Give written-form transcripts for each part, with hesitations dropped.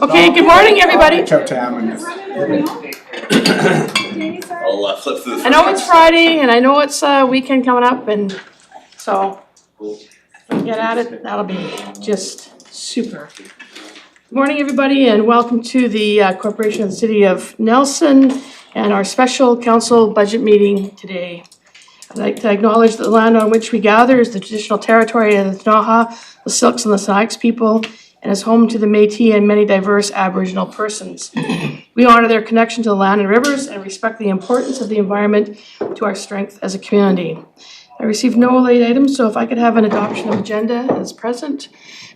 Okay, good morning, everybody. I'll flip through. I know it's Friday and I know it's weekend coming up, and so if we get at it, that'll be just super. Good morning, everybody, and welcome to the Corporation of the City of Nelson and our special council budget meeting today. I'd like to acknowledge that the land on which we gather is the traditional territory of the Ktunaxa, the Silks and the Snakes people, and is home to the Métis and many diverse Aboriginal persons. We honor their connection to the land and rivers and respect the importance of the environment to our strength as a community. I received no late items, so if I could have an adoption of agenda as present.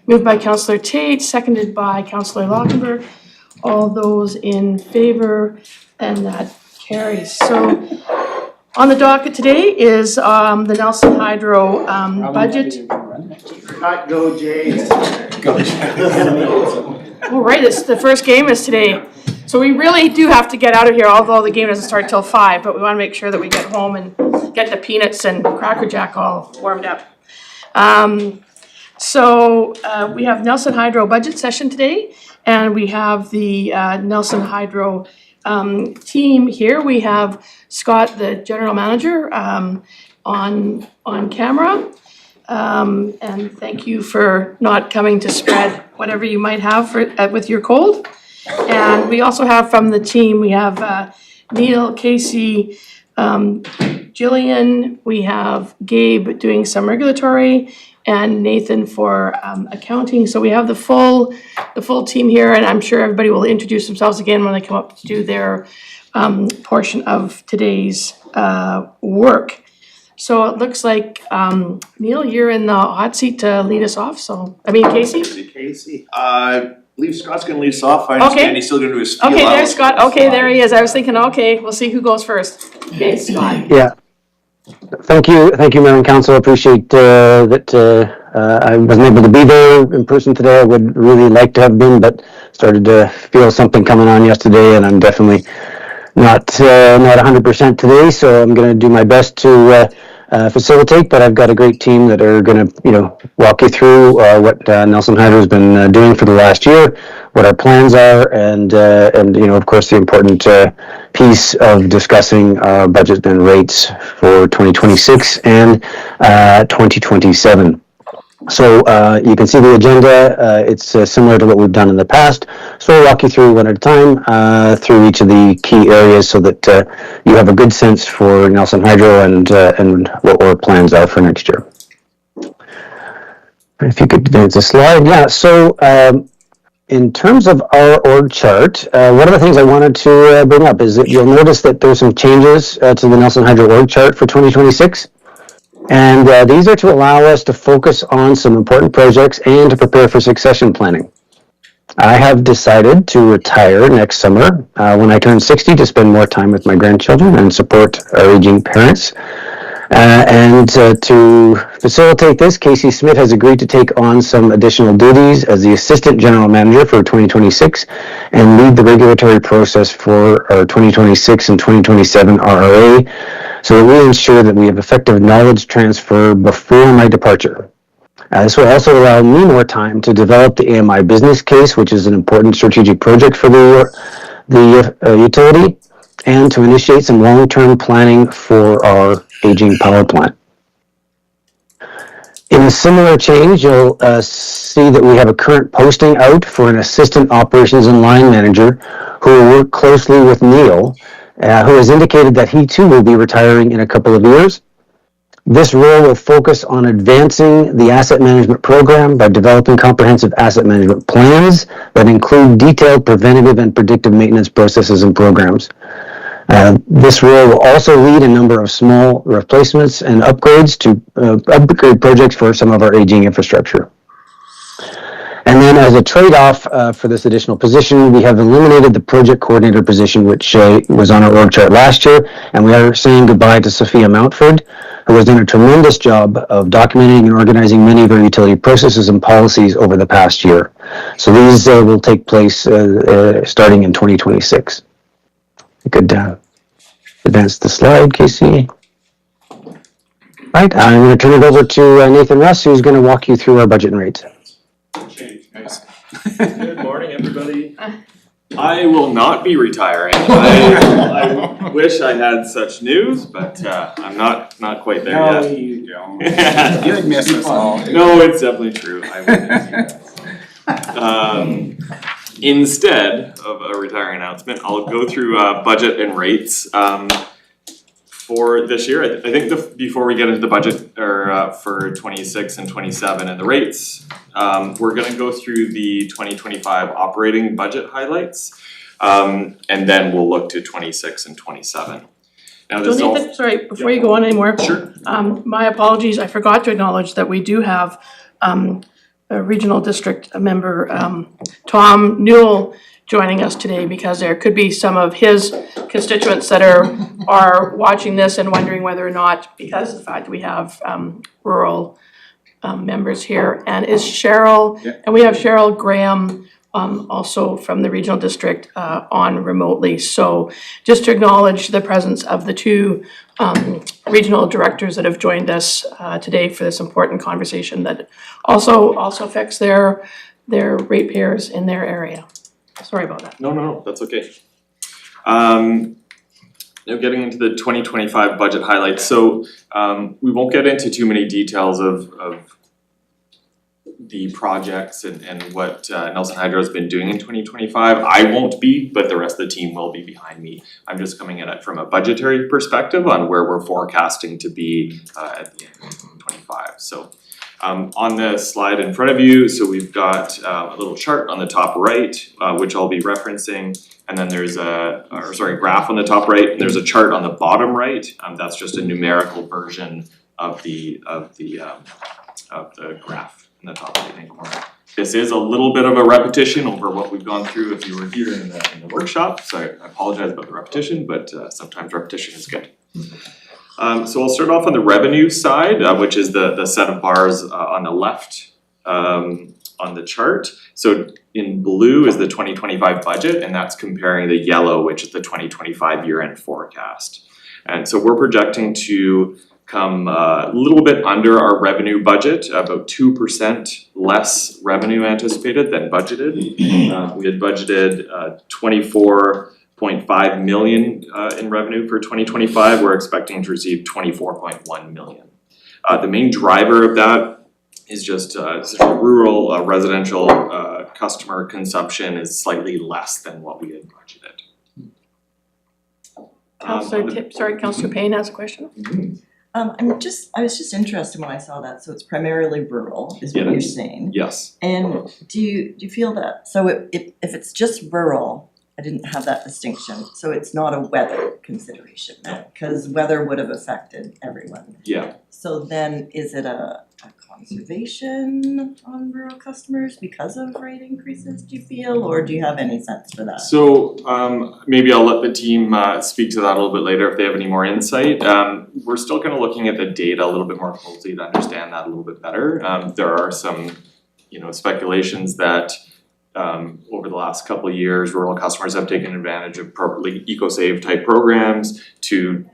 Moved by Councillor Tate, seconded by Councillor Lockenberg. All those in favor, and that carries. So on the docket today is the Nelson Hydro budget. Go Jays. Go Jays. All right, it's the first game is today. So we really do have to get out of here, although the game doesn't start till 5, but we want to make sure that we get home and get the peanuts and Cracker Jack all warmed up. So we have Nelson Hydro budget session today, and we have the Nelson Hydro team here. We have Scott, the general manager, on camera. And thank you for not coming to spread whatever you might have with your cold. And we also have from the team, we have Neil, Casey, Jillian, we have Gabe doing some regulatory, and Nathan for accounting. So we have the full team here, and I'm sure everybody will introduce themselves again when they come up to do their portion of today's work. So it looks like, Neil, you're in the hot seat to lead us off, Casey? Casey. I believe Scott's gonna lead us off. I Okay. understand he's still gonna do his spiel. Okay, there's Scott. Okay, there he is. I was thinking, okay, we'll see who goes first. Okay, Scott. Yeah. Thank you, Mayor and Council. Appreciate that I wasn't able to be there in person today. I would really like to have been, but started to feel something coming on yesterday, and I'm definitely not 100% today. So I'm going to do my best to facilitate. But I've got a great team that are going to, walk you through what Nelson Hydro has been doing for the last year, what our plans are, and of course, the important piece of discussing our budget and rates for 2026 and 2027. So you can see the agenda. It's similar to what we've done in the past. So we'll walk you through one at a time through each of the key areas so that you have a good sense for Nelson Hydro and what our plans are for next year. If you could advance the slide. Yeah, so in terms of our org chart, one of the things I wanted to bring up is that you'll notice that there's some changes to the Nelson Hydro org chart for 2026. And these are to allow us to focus on some important projects and to prepare for succession planning. I have decided to retire next summer when I turn 60 to spend more time with my grandchildren and support our aging parents. To facilitate this, Casey Smith has agreed to take on some additional duties as the Assistant General Manager for 2026 and lead the regulatory process for our 2026 and 2027 RRA, so that we ensure that we have effective knowledge transfer before my departure. This will also allow me more time to develop the AMI business case, which is an important strategic project for the utility, and to initiate some long-term planning for our aging power plant. In a similar change, you'll see that we have a current posting out for an Assistant Operations and Line Manager who will work closely with Neil, who has indicated that he too will be retiring in a couple of years. This role will focus on advancing the asset management program by developing comprehensive asset management plans that include detailed preventative and predictive maintenance processes and programs. This role will also lead a number of small replacements and upgrades to upgrade projects for some of our aging infrastructure. And then as a trade-off for this additional position, we have eliminated the project coordinator position, which was on our org chart last year, and we are saying goodbye to Sophia Mountford, who has done a tremendous job of documenting and organizing many of our utility processes and policies over the past year. So these will take place starting in 2026. You could advance the slide, Casey. Right, I'm going to turn it over to Nathan Russ, who's going to walk you through our budget and rates. Good morning, everybody. I will not be retiring. I wish I had such news, but I'm not quite there No, yet. you don't. You'd miss us all. No, it's definitely true. I will miss you guys. Instead of a retiring announcement, I'll go through budget and rates. For this year, I think before we get into the budget or for 26 and 27 and the rates, we're gonna go through the 2025 operating budget highlights, and then we'll look to 26 and 27. Now this all. Sorry, before you go on anymore. Sure. My apologies, I forgot to acknowledge that we do have a regional district member, Tom Newell, joining us today because there could be some of his constituents that are watching this and wondering whether or not, because of the fact that we have rural members here, and is Cheryl, and we have Cheryl Graham also from the regional district on remotely. So just to acknowledge the presence of the two regional directors that have joined us today for this important conversation that also affects their ratepayers in their area. Sorry about that. No, that's okay. Now getting into the 2025 budget highlights, so we won't get into too many details of the projects and what Nelson Hydro has been doing in 2025. I won't be, but the rest of the team will be behind me. I'm just coming at it from a budgetary perspective on where we're forecasting to be at the end of 2025. So on the slide in front of you, so we've got a little chart on the top right, which I'll be referencing, and then there's graph on the top right, and there's a chart on the bottom right. That's just a numerical version of the graph in the top right hand corner. This is a little bit of a repetition over what we've gone through if you were here in the workshop, so I apologize about the repetition, but sometimes repetition is good. So I'll start off on the revenue side, which is the set of bars on the left on the chart. So in blue is the 2025 budget, and that's comparing the yellow, which is the 2025 year-end forecast. And so we're projecting to come a little bit under our revenue budget, about 2% less revenue anticipated than budgeted. We had budgeted 24.5 million in revenue for 2025. We're expecting to receive 24.1 million. The main driver of that is just rural residential customer consumption is slightly less than what we had budgeted. Councillor Payne has a question. I was just interested when I saw that, so it's primarily rural, is what you're saying. Yes. And do you feel that, so if it's just rural, I didn't have that distinction, so it's not a weather consideration, because weather would have affected everyone. Yeah. So then is it a conservation on rural customers because of rate increases, do you feel, or do you have any sense for that? So maybe I'll let the team speak to that a little bit later if they have any more insight. We're still kind of looking at the data a little bit more closely to understand that a little bit better. There are some, speculations that over the last couple of years, rural customers have taken advantage of eco-save type programs to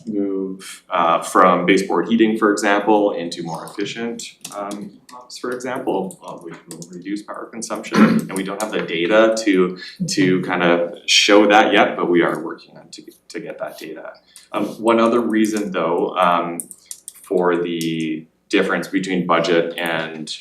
move from baseboard heating, for example, into more efficient pumps, for example, which will reduce power consumption. And we don't have the data to kind of show that yet, but we are working on to get that data. One other reason though, for the difference between budget and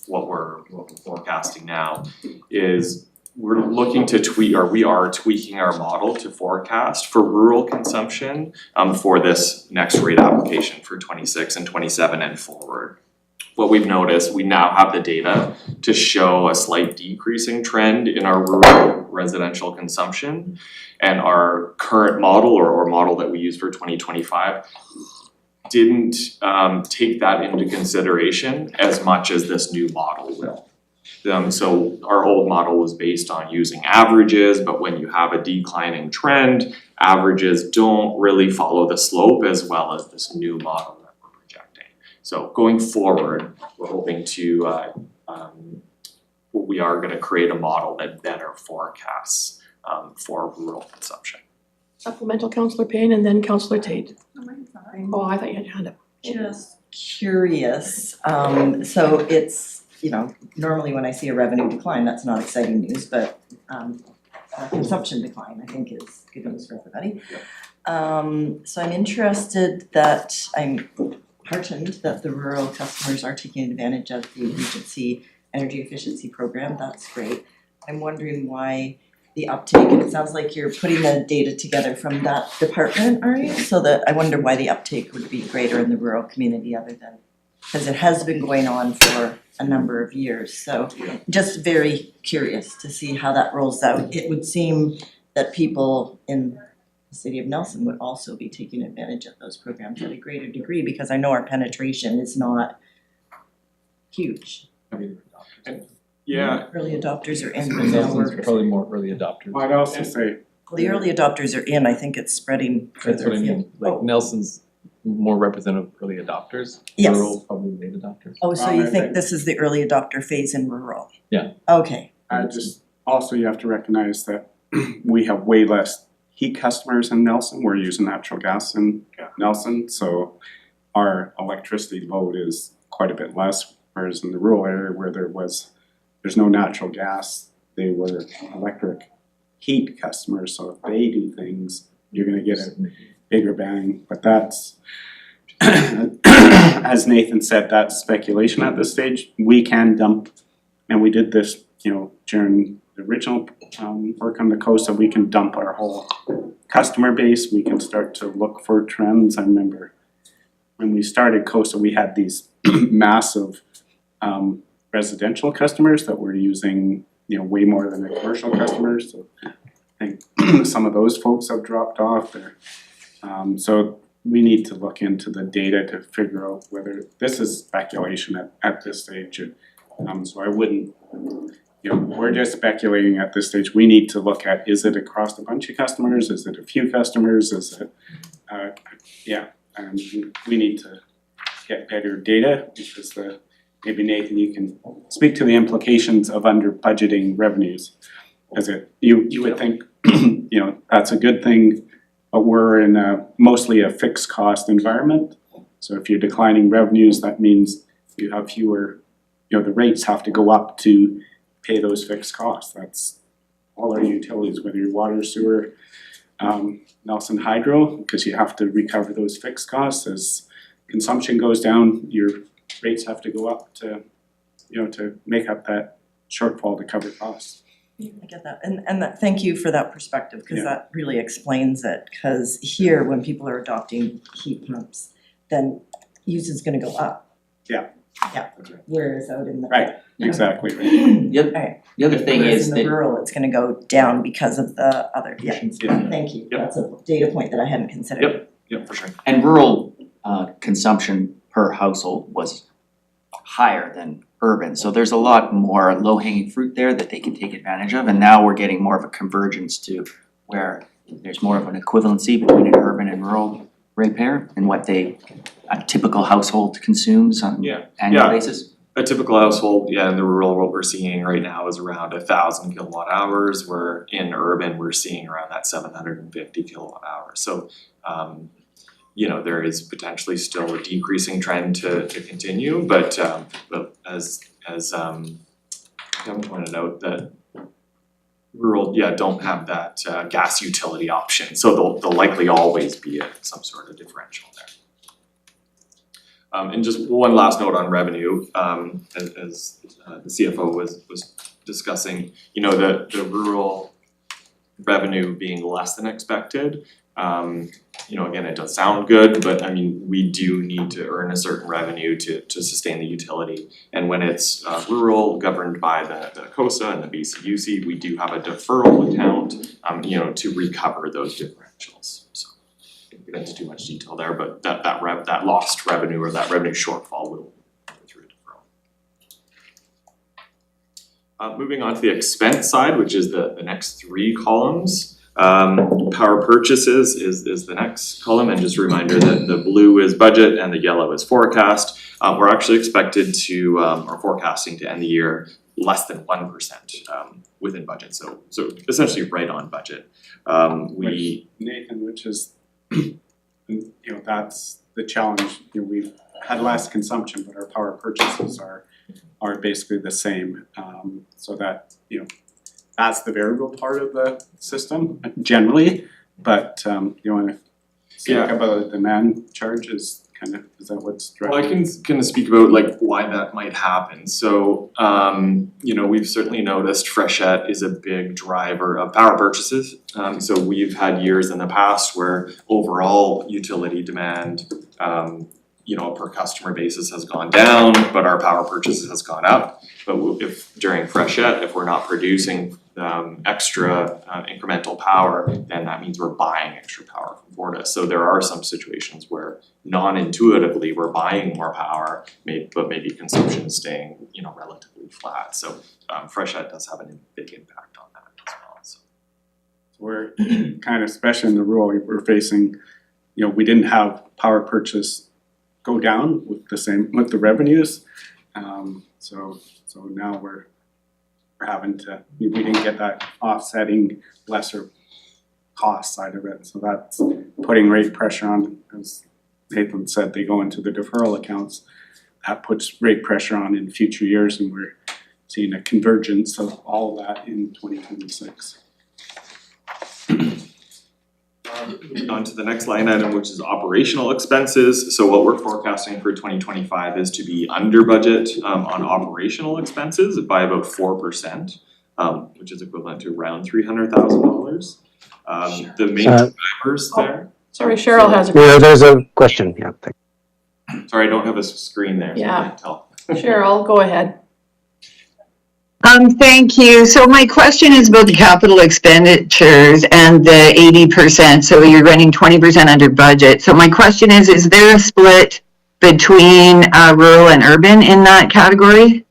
what we're forecasting now is we're looking to we are tweaking our model to forecast for rural consumption for this next rate application for 26 and 27 and forward. What we've noticed, we now have the data to show a slight decreasing trend in our rural residential consumption, and our current model or model that we use for 2025 didn't take that into consideration as much as this new model will. So our old model was based on using averages, but when you have a declining trend, averages don't really follow the slope as well as this new model that we're projecting. So going forward, we're hoping to, we are gonna create a model that better forecasts for rural consumption. Supplemental, Councillor Payne, and then Councillor Tate. Oh, I thought you had your hand up. Just curious, so it's you know, normally when I see a revenue decline, that's not exciting news, but consumption decline, I think is good news for everybody. So I'm interested that, I'm heartened that the rural customers are taking advantage of the emergency energy efficiency program, that's great. I'm wondering why the uptake, and it sounds like you're putting the data together from that department, are you? So that, I wonder why the uptake would be greater in the rural community other than, because it has been going on for a number of years, so just very curious to see how that rolls out. It would seem that people in the city of Nelson would also be taking advantage of those programs at a greater degree, because I know our penetration is not huge. Yeah, Early adopters are in, but now Nelson's we're, probably more early adopters. I'd also say, well, the early adopters are in, I think it's spreading That's further what I mean, afield. like Nelson's more representative of early adopters. Yes. Rural probably late adopters. Oh, so I you think think- this is the early adopter phase in rural? Yeah. Okay, also you have to recognize that we have way less heat customers in Nelson. We're using natural gas in Nelson, so our electricity load is quite a bit less. Whereas in the rural area where there's no natural gas, they were electric heat customers, so if they do things, you're gonna get a bigger bang, but that's as Nathan said, that's speculation at this stage. We can dump, and we did this, you know, during the original work on the coast, so we can dump our whole customer base. We can start to look for trends. I remember when we started Coastal, we had these massive residential customers that were using, you know, way more than the commercial customers. So I think some of those folks have dropped off there. So we need to look into the data to figure out whether this is speculation at this stage. So I wouldn't, you know, we're just speculating at this stage. We need to look at, is it across a bunch of customers? Is it a few customers? Is it, and we need to get better data, because maybe Nathan, you can speak to the implications of under budgeting revenues. As you would think, you know, that's a good thing, but we're in mostly a fixed cost environment. So if you're declining revenues, that means you have fewer, you know, the rates have to go up to pay those fixed costs. That's all our utilities, whether you're water, sewer, Nelson Hydro, because you have to recover those fixed costs. As consumption goes down, your rates have to go up to, you know, to make up that shortfall to cover costs. I get that, and that, thank you for that perspective, because that really explains it, because here, when people are adopting heat pumps, then use is gonna go up. Yeah. Yeah, whereas out in the. Right, exactly right. The other thing Whereas is in the that, rural, it's gonna go down because of the other, Yeah. thank you, Yep. that's a data point that I hadn't considered. Yep, for sure. and rural consumption per household was higher than urban, so there's a lot more low-hanging fruit there that they can take advantage of, and now we're getting more of a convergence to where there's more of an equivalency between an urban and rural ratepayer and what a typical household consumes on Yeah. an annual Yeah. basis. A typical household, in the rural, what we're seeing right now is around 1,000 kilowatt hours, where in urban, we're seeing around that 750 kilowatt hours. So, you know, there is potentially still a decreasing trend to continue, but as Kevin pointed out, that rural, don't have that gas utility option, so there'll likely always be some sort of differential there. And just one last note on revenue, as the CFO was discussing, you know, the rural revenue being less than expected. You know, again, it does sound good, but I mean, we do need to earn a certain revenue to sustain the utility. And when it's rural, governed by the COSA and the BCUC, we do have a deferral account, you know, to recover those differentials. So I don't get into too much detail there, but that lost revenue or that revenue shortfall will go through a deferral. Moving on to the expense side, which is the next three columns. Power purchases is the next column, and just a reminder that the blue is budget and the yellow is forecast. We're actually expected to, or forecasting to end the year less than 1% within budget, so essentially right on budget. Nathan, which is, you know, that's the challenge. You know, we've had less consumption, but our power purchases are are basically the same. So that, you know, that's the variable part of the system generally, but you wanna speak about the demand charge is that what's driving? Well, I can kind of speak about like why that might happen. So, you know, we've certainly noticed freshet is a big driver of power purchases. So we've had years in the past where overall utility demand, you know, per customer basis has gone down, but our power purchases has gone up. But if during freshet, if we're not producing extra incremental power, then that means we're buying extra power from Fortis. So there are some situations where non-intuitively we're buying more power, but maybe consumption is staying, you know, relatively flat. So freshet does have a big impact on that as well. So We're kind of, especially in the rural, we're facing, you know, we didn't have power purchase go down with the revenues. So now we're having to, we didn't get that offsetting lesser cost side of it. So that's putting rate pressure on, as Nathan said, they go into the deferral accounts. That puts rate pressure on in future years, and we're seeing a convergence of all of that in 2026. Moving on to the next line item, which is operational expenses. So what we're forecasting for 2025 is to be under budget on operational expenses by about 4%, which is equivalent to around $300,000. The main drivers there. Sorry, Cheryl has a Yeah, there's a question, yeah. Sorry, I don't have a screen there, so I Yeah. can't tell. Cheryl, go ahead. Thank you. So my question is about the capital expenditures and the 80%. So you're running 20% under budget. So my question is there a split between rural and urban in that category?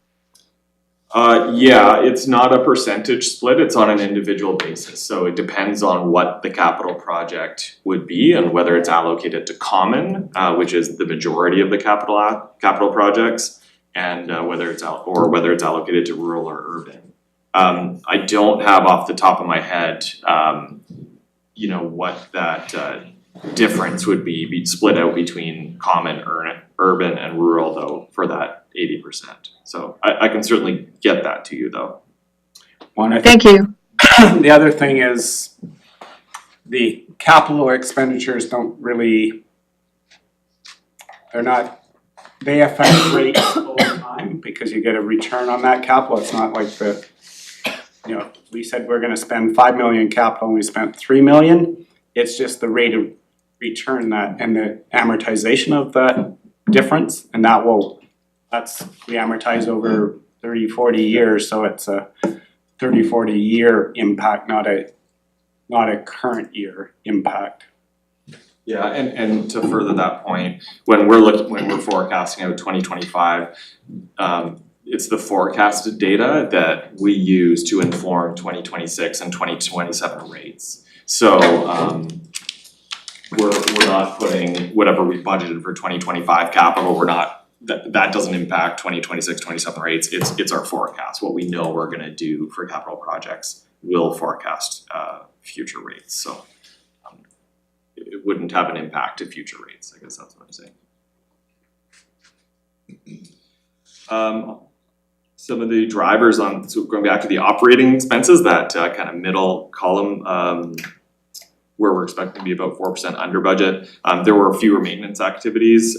Yeah, it's not a percentage split, it's on an individual basis. So it depends on what the capital project would be and whether it's allocated to common, which is the majority of the capital projects, and whether it's allocated to rural or urban. I don't have off the top of my head, you know, what that difference would be split out between common, urban, and rural though for that 80%. So I can certainly get that to you though. Thank you. The other thing is the capital expenditures don't really, they affect rates over time because you get a return on that capital. It's not like you know, we said we're gonna spend 5 million capital and we spent 3 million. It's just the rate of return that and the amortization of that difference, and we amortize over 30, 40 years, so it's a 30, 40 year impact, not a current year impact. Yeah, and to further that point, when we're forecasting out 2025, it's the forecasted data that we use to inform 2026 and 2027 rates. So we're not putting whatever we budgeted for 2025 capital, that doesn't impact 2026, 27 rates, it's our forecast. What we know we're gonna do for capital projects will forecast future rates, so it wouldn't have an impact to future rates, I guess that's what I'm saying. Some of the drivers so going back to the operating expenses, that kind of middle column, where we're expecting to be about 4% under budget. There were fewer maintenance activities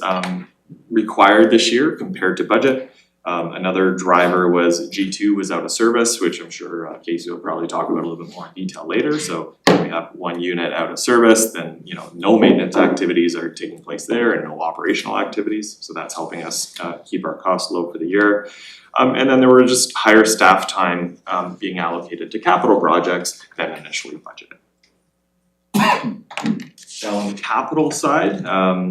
required this year compared to budget. Another driver was G2 was out of service, which I'm sure Casey will probably talk about a little bit more in detail later. So when we have one unit out of service, then you know no maintenance activities are taking place there and no operational activities. So that's helping us keep our costs low for the year. And then there were just higher staff time being allocated to capital projects than initially budgeted. Now on the capital side,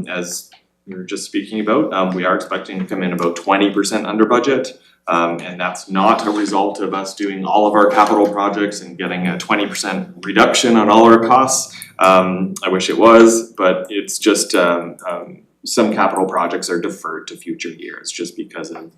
as we were just speaking about, we are expecting to come in about 20% under budget. And that's not a result of us doing all of our capital projects and getting a 20% reduction on all our costs. I wish it was, but it's just some capital projects are deferred to future years just because of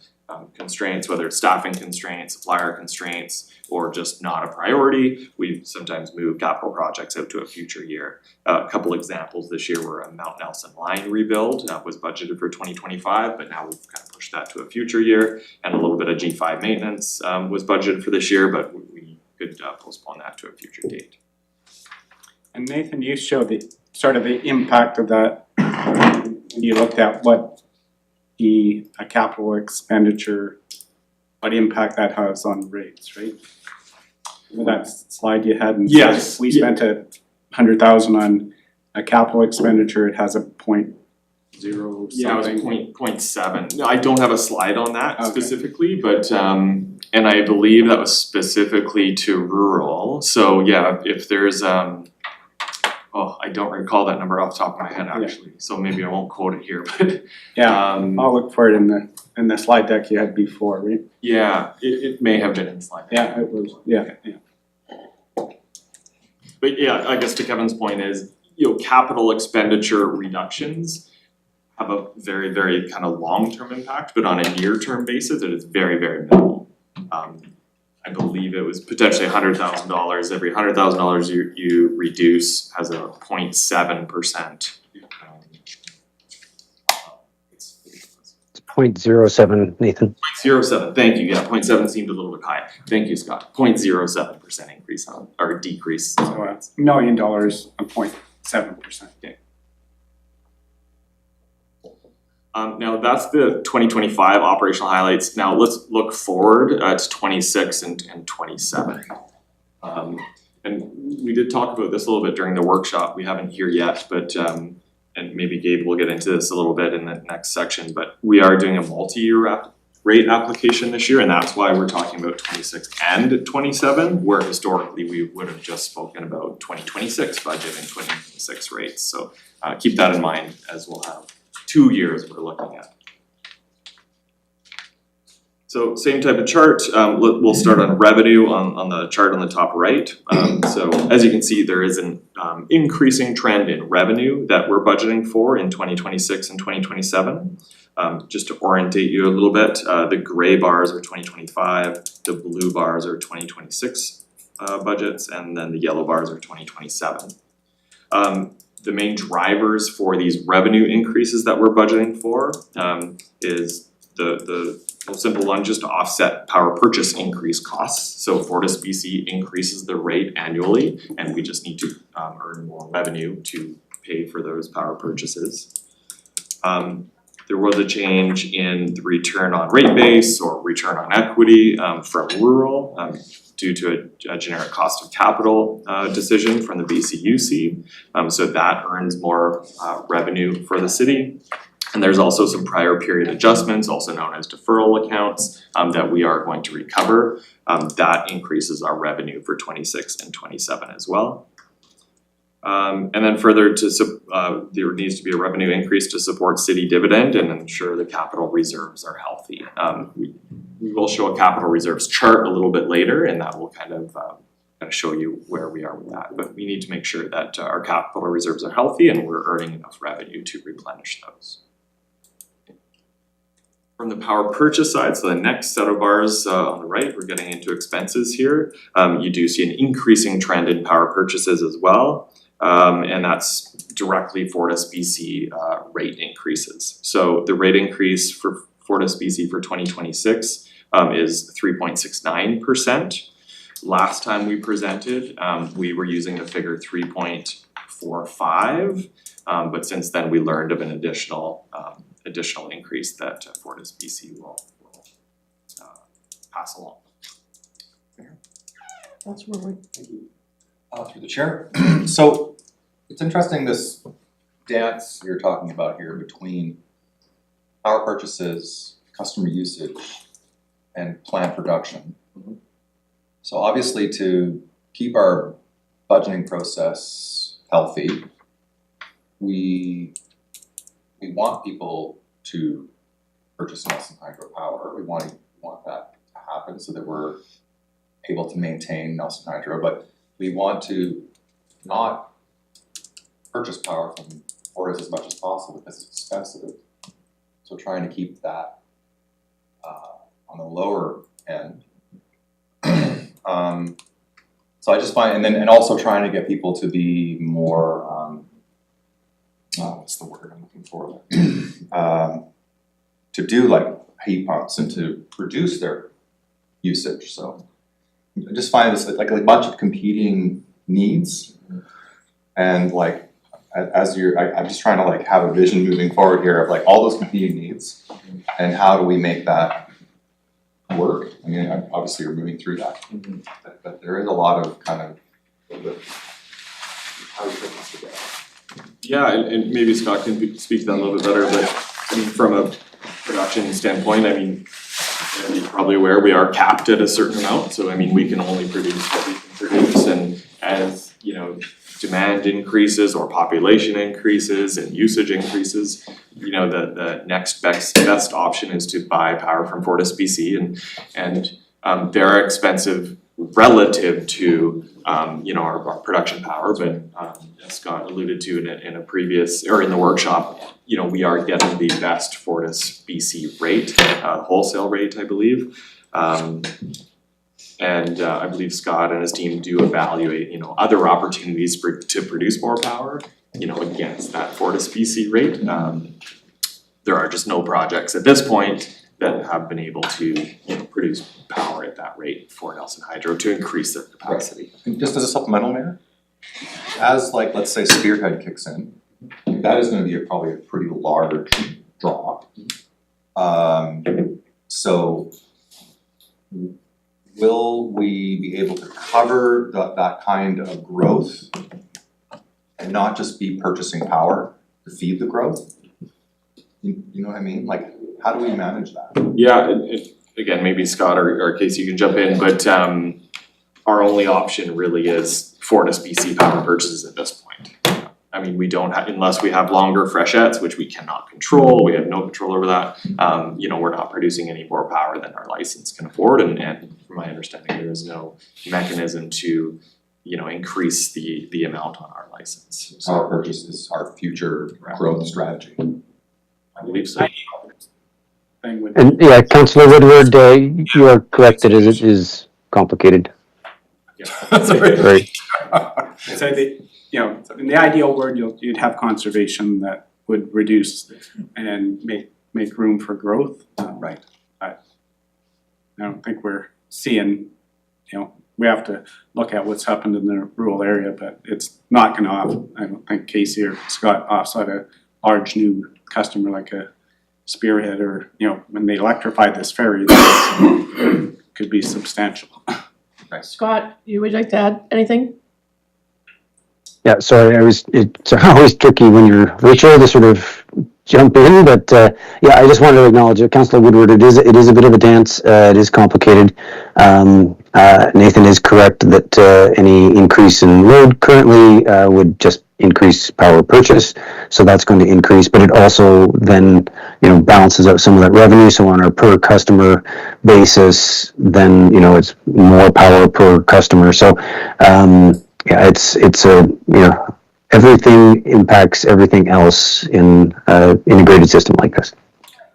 constraints, whether it's staffing constraints, supplier constraints, or just not a priority. We sometimes move capital projects out to a future year. A couple examples this year were a Mount Nelson line rebuild was budgeted for 2025, but now we've kind of pushed that to a future year. And a little bit of G5 maintenance was budgeted for this year, but we could postpone that to a future date. And Nathan, you showed the sort of the impact of that. You looked at what the capital expenditure, what impact that has on rates, right? That slide you had and said Yes. if we spent $100,000 on a capital expenditure, it has a 0.0 Yeah, it was something. 0.7. No, I don't have a slide on that Okay. specifically, but and I believe that was specifically to rural. So yeah, if there's I don't recall that number off the top of my head actually, so maybe I won't quote it here, but Yeah, I'll look for it in the slide deck you had before, right? yeah, it may have been in the slide. Yeah, it was, yeah. But yeah, I guess to Kevin's point is, capital expenditure reductions have a very, very kind of long-term impact, but on a near-term basis, it is very, very minimal. I believe it was potentially $100,000. Every $100,000 you reduce has a 0.7%. It's 0.07, Nathan. 0.07, thank you, yeah, 0.7 seemed a little bit high. Thank you, Scott. 0.07% increase or decrease. So $1 million, a 0.7%. Now that's the 2025 operational highlights. Now let's look forward to 26 and 27. And we did talk about this a little bit during the workshop. We haven't here yet, but and maybe Gabe will get into this a little bit in the next section. But we are doing a multi-year rate application this year, and that's why we're talking about 26 and 27, where historically we would have just spoken about 2026 budget and 2026 rates. So keep that in mind as we'll have 2 years we're looking at. So same type of chart, we'll start on revenue on the chart on the top right. So as you can see, there is an increasing trend in revenue that we're budgeting for in 2026 and 2027. Just to orientate you a little bit, the gray bars are 2025, the blue bars are 2026 budgets, and then the yellow bars are 2027. The main drivers for these revenue increases that we're budgeting for is the most simple one, just to offset power purchase increase costs. So Fortis BC increases the rate annually, and we just need to earn more revenue to pay for those power purchases. There was a change in the return on rate base or return on equity from rural due to a generic cost of capital decision from the BCUC. So that earns more revenue for the city. And there's also some prior period adjustments, also known as deferral accounts, that we are going to recover. That increases our revenue for 26 and 27 as well. And then further there needs to be a revenue increase to support city dividend and ensure the capital reserves are healthy. We will show a capital reserves chart a little bit later, and that will kind of show you where we are with that. But we need to make sure that our capital reserves are healthy and we're earning enough revenue to replenish those. From the power purchase side, so the next set of bars on the right, we're getting into expenses here. You do see an increasing trend in power purchases as well. And that's directly Fortis BC rate increases. So the rate increase for Fortis BC for 2026 is 3.69%. Last time we presented, we were using the figure 3.45, but since then we learned of an additional increase that Fortis BC will pass along. That's where we, Through the chair. So it's interesting, this dance you're talking about here between power purchases, customer usage, and plant production. So obviously to keep our budgeting process healthy, we want people to purchase Nelson hydropower. We want that to happen so that we're able to maintain Nelson Hydro, but we want to not purchase power from Fortis as much as possible because it's expensive. So trying to keep that on the lower end. So I just find, and also trying to get people to be more, what's the word I'm looking for? To do like heat pumps and to reduce their usage, so. I just find this like a bunch of competing needs. And like, I'm just trying to like have a vision moving forward here of like all those competing needs and how do we make that work? I mean, obviously you're moving through that, but there is a lot of kind of how you put this together. Yeah, and maybe Scott can speak to that a little bit better, but I mean, from a production standpoint, I mean, you're probably aware we are capped at a certain amount, so I mean, we can only produce what we can produce, and as, you know, demand increases or population increases and usage increases, you know, the next best option is to buy power from Fortis BC, and they're expensive relative to you know, our production power, but as Scott alluded to in a previous, or in the workshop, you know, we are getting the best Fortis BC rate, wholesale rate, I believe. And I believe Scott and his team do evaluate, you know, other opportunities to produce more power, you know, against that Fortis BC rate. There are just no projects at this point that have been able to, you know, produce power at that rate for Nelson Hydro to increase their capacity. And just as a supplemental, Mayor, as like, let's say Spearhead kicks in, that is gonna be probably a pretty large drop. So will we be able to cover that kind of growth and not just be purchasing power to feed the growth? You know what I mean? Like, how do we manage that? Yeah, again, maybe Scott or Casey, you can jump in, but our only option really is Fortis BC power purchases at this point. I mean, we don't have, unless we have longer freshets, which we cannot control, we have no control over that. You know, we're not producing any more power than our license can afford, and from my understanding, there is no mechanism to, you know, increase the amount on our license. So Our purchase is our future growth strategy. I believe so. Thing with. And yeah, Councillor Woodward, you are correct, it is complicated. Right. So you know, in the ideal world, you'd have conservation that would reduce and make room for growth. Right. I don't think we're seeing, you know, we have to look at what's happened in the rural area, but it's not gonna I don't think Casey or Scott offset a large new customer like a Spearhead, or, you know, when they electrify this ferry, that could be substantial. Scott, you would like to add anything? Yeah, sorry, it's always tricky when you're virtual to sort of jump in, but yeah, I just wanted to acknowledge it. Councillor Woodward, it is a bit of a dance, it is complicated. Nathan is correct that any increase in load currently would just increase power purchase, so that's going to increase, but it also then, you know, balances out some of that revenue, so on a per customer basis, then, you know, it's more power per customer, so yeah, it's a, you know, everything impacts everything else in an integrated system like this.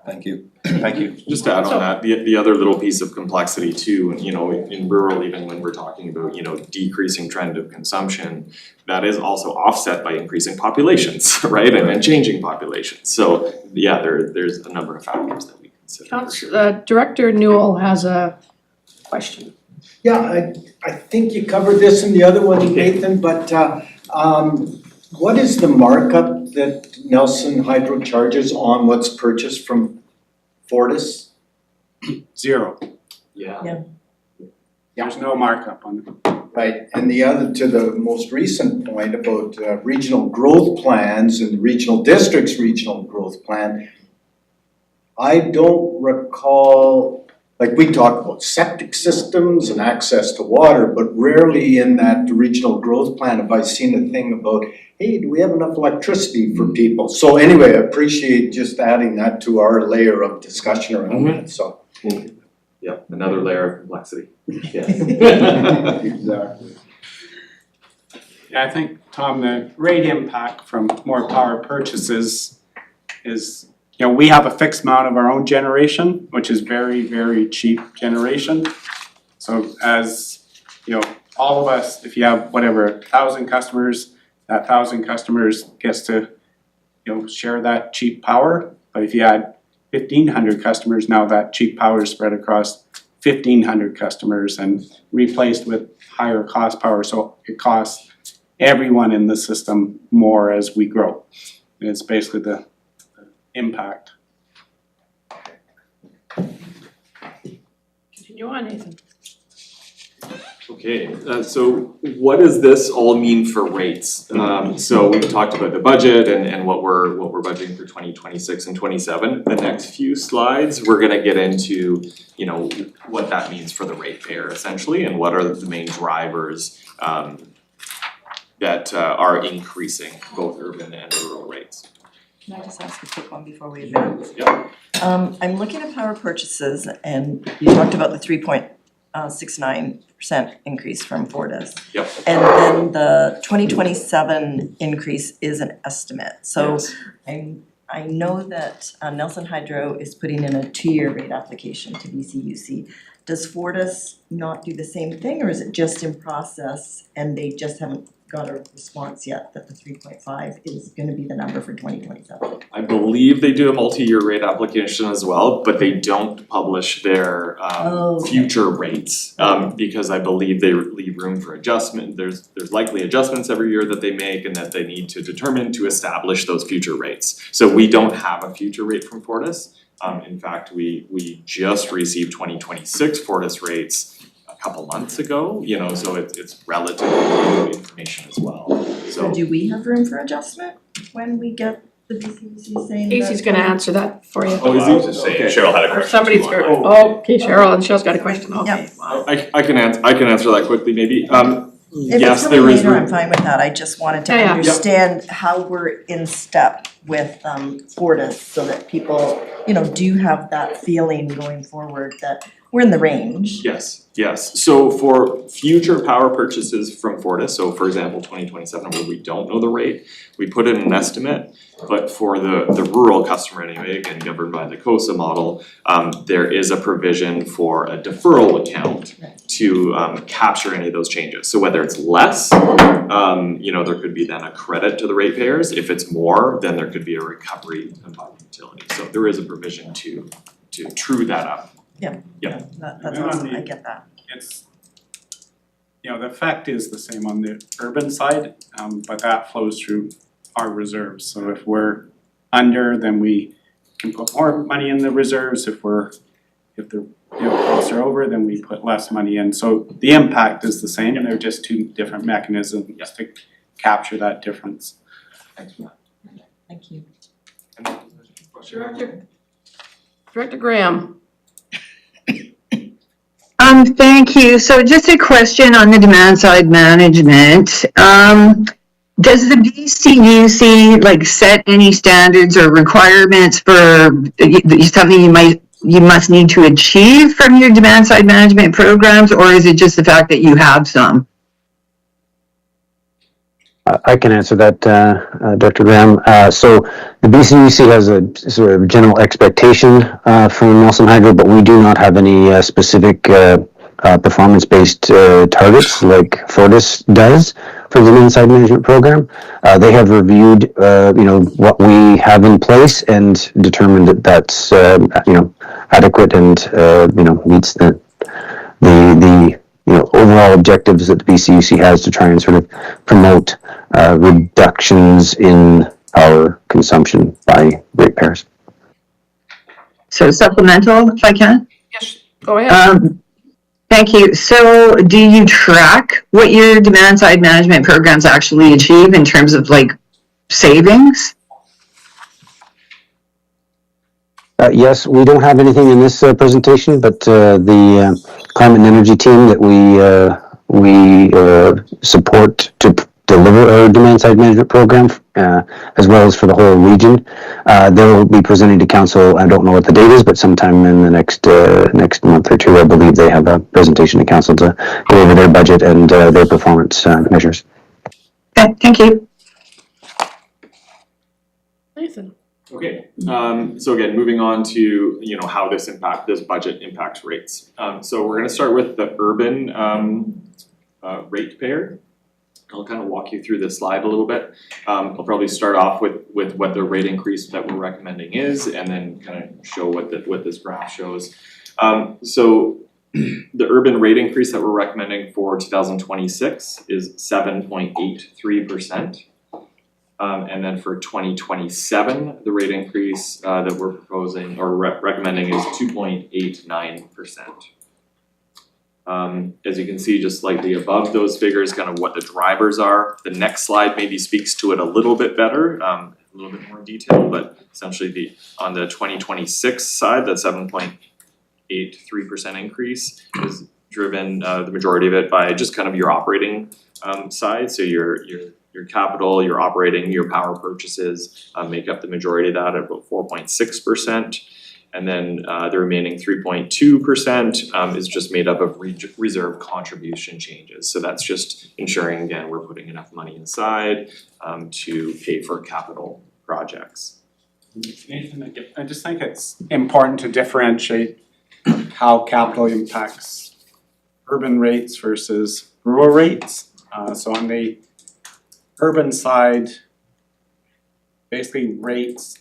Thank you. Thank you. Just to add on that, the other little piece of complexity too, you know, in rural, even when we're talking about, you know, decreasing trend of consumption, that is also offset by increasing populations, right, and changing populations. So yeah, there's a number of factors that we consider for sure. Director Newell has a question. Yeah, I think you covered this in the other one, Nathan, but what is the markup that Nelson Hydro charges on what's purchased from Fortis? 0. Yeah. There's no markup on it. Right, and the other, to the most recent point about regional growth plans and regional districts' regional growth plan, I don't recall, like, we talk about septic systems and access to water, but rarely in that regional growth plan have I seen a thing about, hey, do we have enough electricity for people? So anyway, I appreciate just adding that to our layer of discussion around that, so. Yeah, another layer of complexity. Yes. Exactly. Yeah, I think, Tom, the rate impact from more power purchases is, you know, we have a fixed amount of our own generation, which is very, very cheap generation. So as, you know, all of us, if you have whatever, 1,000 customers, that 1,000 customers gets to, you know, share that cheap power. But if you add 1,500 customers, now that cheap power is spread across 1,500 customers and replaced with higher cost power. So it costs everyone in the system more as we grow. And it's basically the impact. Continue on, Nathan. Okay, so what does this all mean for rates? So we've talked about the budget and what we're budgeting for 2026 and 27. The next few slides, we're gonna get into, you know, what that means for the ratepayer essentially, and what are the main drivers that are increasing both urban and rural rates. Can I just ask a quick one before we advance? Yeah. I'm looking at power purchases and you talked about the 3.69% increase from Fortis. Yep. And then the 2027 increase is an estimate, so Yes. I know that Nelson Hydro is putting in a 2-year rate application to BCUC. Does Fortis not do the same thing, or is it just in process and they just haven't got a response yet that the 3.5 is gonna be the number for 2027? I believe they do a multi-year rate application as well, but they don't publish their Okay. future rates. Because I believe they leave room for adjustment, there's likely adjustments every year that they make and that they need to determine to establish those future rates. So we don't have a future rate from Fortis. In fact, we just received 2026 Fortis rates a couple months ago, you know, so it's relatively new information as well, So do we have room for adjustment when we get the BCUC saying that? Casey's gonna answer that for you. Oh, is he? Okay. Cheryl had a Or question. somebody's, too on it. oh, okay, Cheryl, and Cheryl's got a question, okay, wow. I can answer that quickly maybe. If Yes, it's there coming is later, room. I'm fine with that, I just wanted to Yeah, yeah. understand how we're in step with Fortis, so that people, you know, do have that feeling going forward that we're in the range. Yes, so for future power purchases from Fortis, so for example, 2027 where we don't know the rate, we put in an estimate. But for the rural customer anyway, again governed by the COSA model, there is a provision for a deferral account to capture any of those changes. So whether it's less, you know, there could be then a credit to the ratepayers. If it's more, then there could be a recovery by the utility. So there is a provision to true that up. That's awesome, I get that. It's, you know, the effect is the same on the urban side, but that flows through our reserves. So if we're under, then we can put more money in the reserves. If the costs are over, then we put less money in. So the impact is the same, and they're just two different mechanisms to capture that difference. Thank you. Director Graham. Thank you. So just a question on the demand side management. Does the BCUC like set any standards or requirements for something you must need to achieve from your demand side management programs, or is it just the fact that you have some? I can answer that, Dr. Graham. So the BCUC has a sort of general expectation from Nelson Hydro, but we do not have any specific performance-based targets like Fortis does for the demand side management program. They have reviewed, what we have in place and determined that that's, adequate and, meets the overall objectives that the BCUC has to try and sort of promote reductions in power consumption by ratepayers. So supplemental, if I can? Yes, go ahead. Thank you. So do you track what your demand side management programs actually achieve in terms of like savings? Yes, we don't have anything in this presentation, but the climate and energy team that we support to deliver our demand side management program, as well as for the whole region, they'll be presenting to council. I don't know what the date is, but sometime in the next month or two, I believe they have a presentation to council to go over their budget and their performance measures. Okay, thank you. Nathan? Okay, so again, moving on to, you know, how this budget impacts rates. So we're gonna start with the urban ratepayer. I'll kind of walk you through this slide a little bit. I'll probably start off with what the rate increase that we're recommending is, and then kind of show what this graph shows. So the urban rate increase that we're recommending for 2026 is 7.83%. And then for 2027, the rate increase that we're proposing or recommending is 2.89%. As you can see, just slightly above those figures, kind of what the drivers are. The next slide maybe speaks to it a little bit better, a little bit more detail, but essentially on the 2026 side, that 7.83% increase is driven, the majority of it by just kind of your operating side. So your capital, your operating, your power purchases make up the majority of that at about 4.6%. And then the remaining 3.2% is just made up of reserve contribution changes. So that's just ensuring, again, we're putting enough money inside to pay for capital projects. Nathan, I just think it's important to differentiate how capital impacts urban rates versus rural rates. So on the urban side, basically rates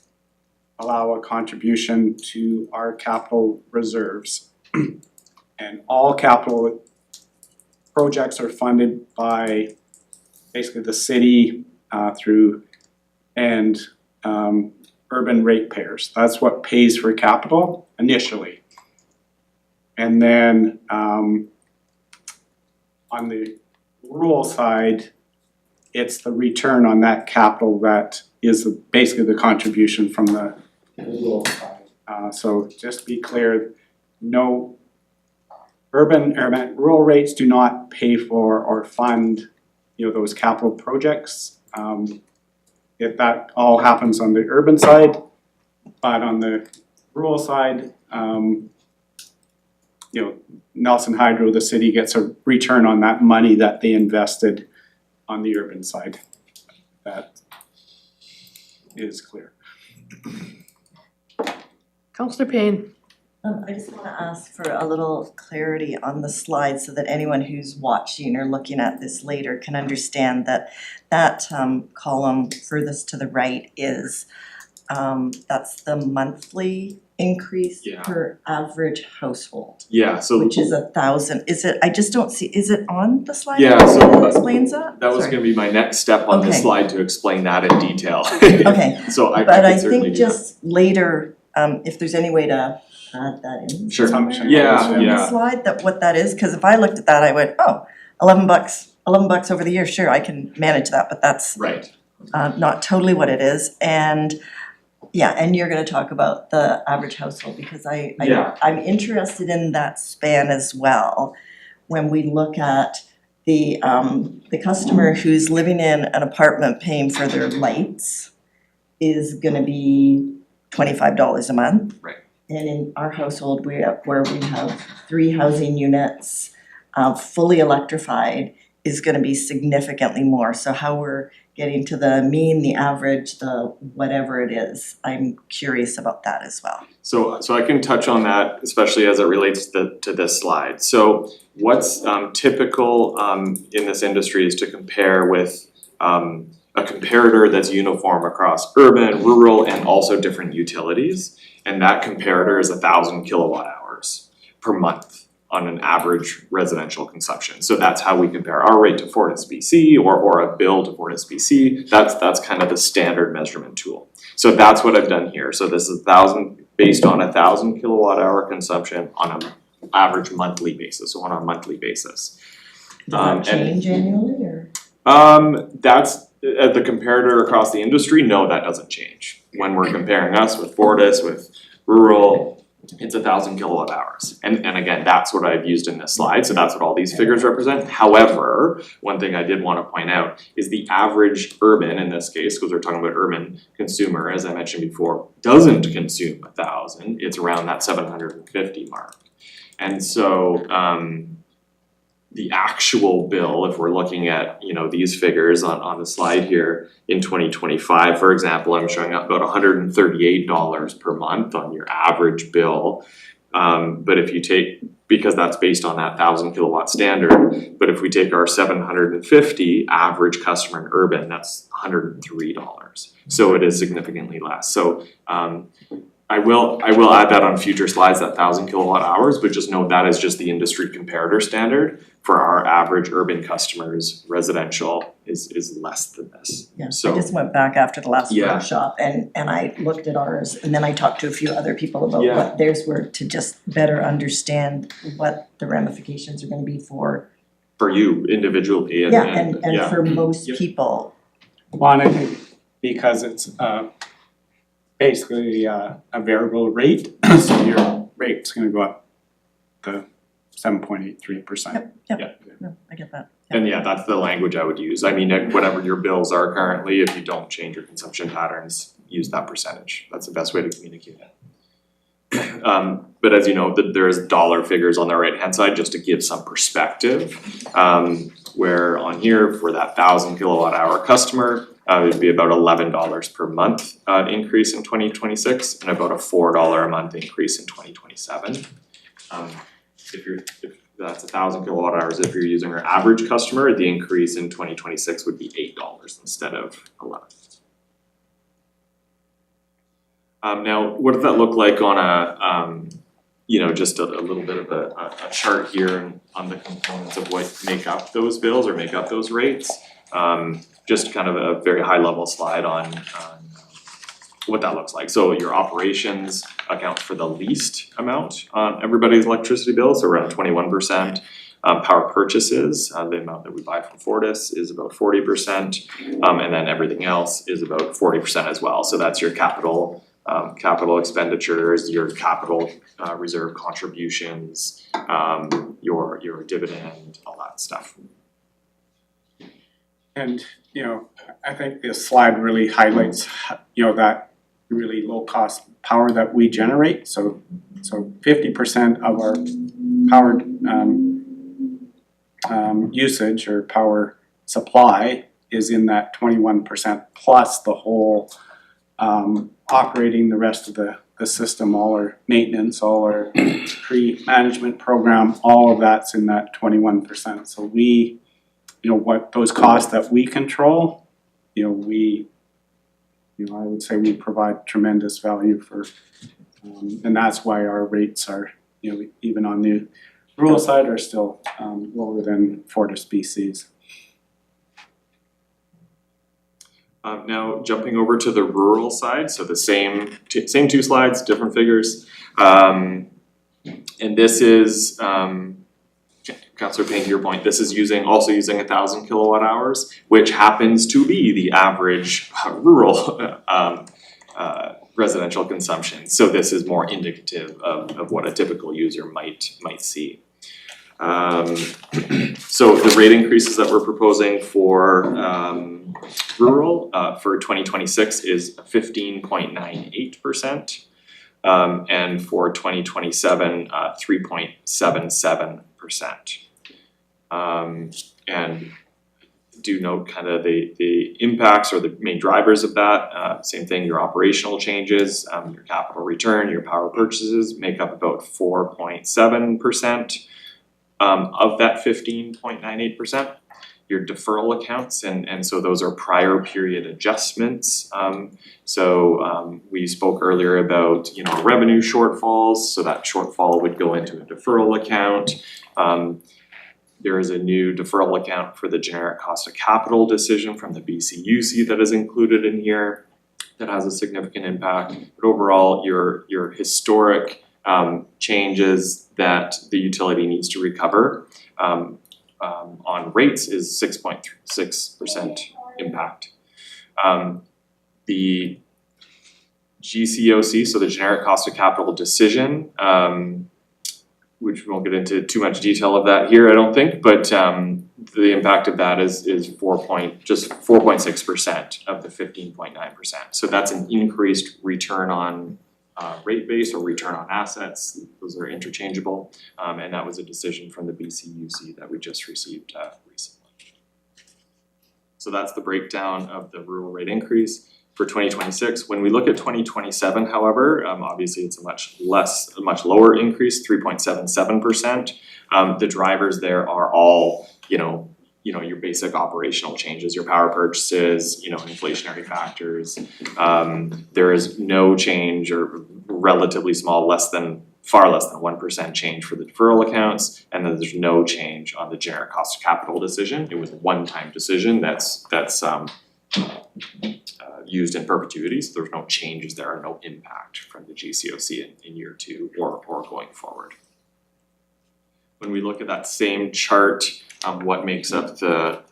allow a contribution to our capital reserves. And all capital projects are funded by basically the city through and urban ratepayers. That's what pays for capital initially. And then on the rural side, it's the return on that capital that is basically the contribution from the rural side. So just to be clear, no rural rates do not pay for or fund, you know, those capital projects. If that all happens on the urban side, but on the rural side, you know, Nelson Hydro, the city gets a return on that money that they invested on the urban side. That is clear. Councillor Payne? I just wanna ask for a little clarity on the slide so that anyone who's watching or looking at this later can understand that column furthest to the right is that's the monthly increase Yeah. per average household, Yeah, so which is 1,000. Is it, I just don't see, is it on the slide? Yeah, so that explains that? that was Sorry. gonna be my next step on this Okay. slide to explain that in detail. Okay, So I but I can certainly think do that. just later, if there's any way to add that in. Sure. somewhere Yeah, on the yeah. slide, that what that is, cause if I looked at that, I went, oh, $11 over the year, sure, I can manage that, but that's Right. not totally what it is, and yeah, and you're gonna talk about the average household, because Yeah. I'm interested in that span as well. When we look at the customer who's living in an apartment paying for their lights is gonna be $25 a month. Right. And in our household, where we have 3 housing units, fully electrified, is gonna be significantly more. So how we're getting to the mean, the average, the whatever it is, I'm curious about that as well. So I can touch on that, especially as it relates to this slide. So what's typical in this industry is to compare with a comparator that's uniform across urban, rural, and also different utilities. And that comparator is 1,000 kilowatt hours per month on an average residential consumption. So that's how we compare our rate to FortisBC or a bill to FortisBC. That's kind of the standard measurement tool. So that's what I've done here. So this is 1,000 based on 1,000 kilowatt hour consumption on an average monthly basis, so on a monthly basis. Does that change annually or? That's the comparator across the industry. No, that doesn't change. When we're comparing us with Fortis, with rural, it's 1,000 kilowatt hours. And again, that's what I've used in this slide, so that's what all these figures represent. However, one thing I did wanna point out is the average urban, in this case, because we're talking about urban consumer, as I mentioned before, doesn't consume 1,000, it's around that 750 mark. And so, the actual bill, if we're looking at, you know, these figures on the slide here, in 2025, for example, I'm showing up about $138 per month on your average bill. But if you take, because that's based on that 1,000 kilowatt standard, but if we take our 750 average customer in urban, that's $103. So it is significantly less. So I will add that on future slides, that 1,000 kilowatt hours, but just note that is just the industry comparator standard. For our average urban customers, residential is less than this. Yeah, So I just went back after the last Yeah. workshop and I looked at ours and then I talked to a few other people about Yeah. what theirs were to just better understand what the ramifications are gonna be for, for you individually and and for most Yep. people. Well, and I think because it's basically a variable rate, so your rate's gonna go up to 7.83%. Yep, no, I get that. And yeah, that's the language I would use. I mean, whatever your bills are currently, if you don't change your consumption patterns, use that percentage. That's the best way to communicate it. But as you know, there's dollar figures on the right hand side just to give some perspective. Where on here for that 1,000 kilowatt hour customer, it would be about $11 per month increase in 2026 and about a $4 a month increase in 2027. If that's 1,000 kilowatt hours, if you're using our average customer, the increase in 2026 would be $8 instead of 11. Now, what does that look like on a, just a little bit of a chart here on the components of what make up those bills or make up those rates? Just kind of a very high level slide on what that looks like. So your operations account for the least amount on everybody's electricity bill, so around 21%. Power purchases, the amount that we buy from Fortis is about 40%, and then everything else is about 40% as well. So that's your capital expenditures, your capital reserve contributions, your dividend, all that stuff. And, I think this slide really highlights, that really low cost power that we generate. So 50% of our power usage or power supply is in that 21% plus the whole operating the rest of the system, all our maintenance, all our tree management program, all of that's in that 21%. So we, what those costs that we control, I would say we provide tremendous value for, and that's why our rates are, even on the rural side are still lower than Fortis BC's. Now jumping over to the rural side, so the same two slides, different figures. And this is, Councillor Payne, to your point, this is also using 1,000 kilowatt hours, which happens to be the average rural residential consumption. So this is more indicative of what a typical user might see. So the rate increases that we're proposing for rural for 2026 is 15.98%, and for 2027 3.77%. And do note kind of the impacts or the main drivers of that. Same thing, your operational changes, your capital return, your power purchases make up about 4.7%. Of that 15.98%, your deferral accounts, and so those are prior period adjustments. We spoke earlier about, revenue shortfalls, so that shortfall would go into a deferral account. There is a new deferral account for the generic cost of capital decision from the BCUC that is included in here that has a significant impact. But overall, your historic changes that the utility needs to recover on rates is 6.6% impact. The GCOC, so the generic cost of capital decision, which we won't get into too much detail of that here, I don't think, but the impact of that is just 4.6% of the 15.9%. So that's an increased return on rate base or return on assets, those are interchangeable. And that was a decision from the BCUC that we just received recently. So that's the breakdown of the rural rate increase for 2026. When we look at 2027, however, obviously it's a much lower increase, 3.77%. The drivers there are all, your basic operational changes, your power purchases, inflationary factors. There is no change or relatively small, far less than 1% change for the deferral accounts, and then there's no change on the generic cost of capital decision. It was a one-time decision that's used in perpetuity, so there's no changes there and no impact from the GCOC in year 2 or going forward. When we look at that same chart, what makes up the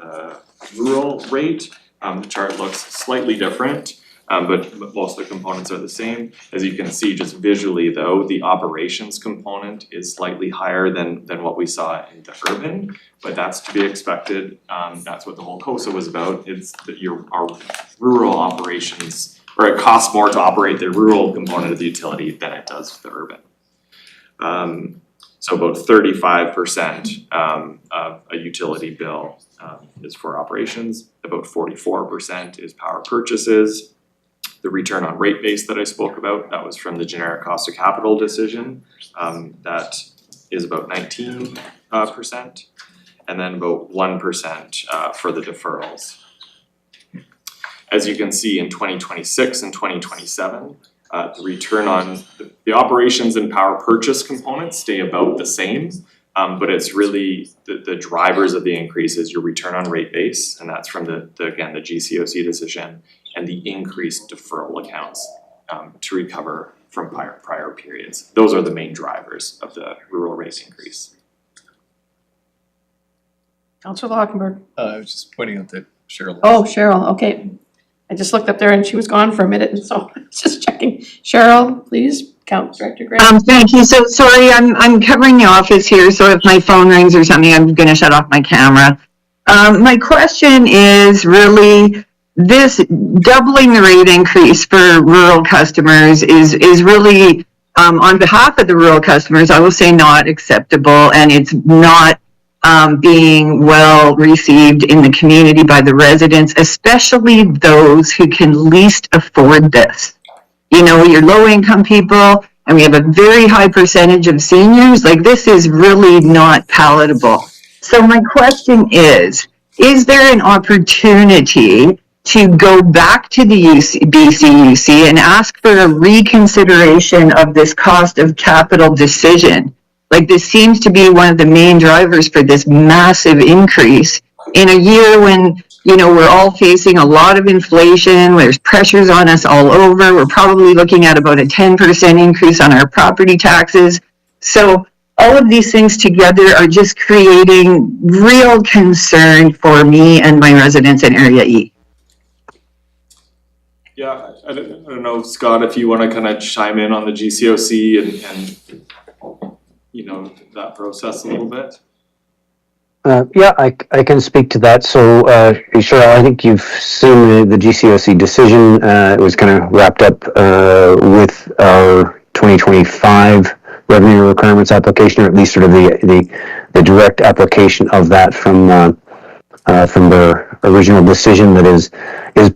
rural rate, the chart looks slightly different, but most of the components are the same. As you can see, just visually though, the operations component is slightly higher than what we saw in the urban, but that's to be expected. That's what the whole COSA was about. It's that our rural operations, or it costs more to operate the rural component of the utility than it does the urban. So about 35% of a utility bill is for operations, about 44% is power purchases. The return on rate base that I spoke about, that was from the generic cost of capital decision, that is about 19%, and then about 1% for the deferrals. As you can see in 2026 and 2027, the return on the operations and power purchase components stay about the same, but it's really the drivers of the increase is your return on rate base, and that's from the GCOC decision, and the increased deferral accounts to recover from prior periods. Those are the main drivers of the rural rate increase. Councillor Lockenberg. I was just pointing out that Cheryl. Oh, Cheryl, okay. I just looked up there and she was gone for a minute, and so just checking. Cheryl, please, Director Graham. Thank you. So sorry, I'm covering the office here, so if my phone rings or something, I'm gonna shut off my camera. My question is really, this doubling the rate increase for rural customers is really, on behalf of the rural customers, I will say not acceptable, and it's not being well received in the community by the residents, especially those who can least afford this. Your low income people, and we have a very high percentage of seniors, like this is really not palatable. So my question is there an opportunity to go back to the BCUC and ask for a reconsideration of this cost of capital decision? Like this seems to be one of the main drivers for this massive increase in a year when, we're all facing a lot of inflation, there's pressures on us all over, we're probably looking at about a 10% increase on our property taxes. So all of these things together are just creating real concern for me and my residents in Area E. Yeah, I don't know, Scott, if you want to kind of chime in on the GCOC and that process a little bit. Yeah, I can speak to that. So, Cheryl, I think you've seen the GCOC decision. It was kind of wrapped up with our 2025 revenue requirements application, or at least sort of the direct application of that from the original decision that is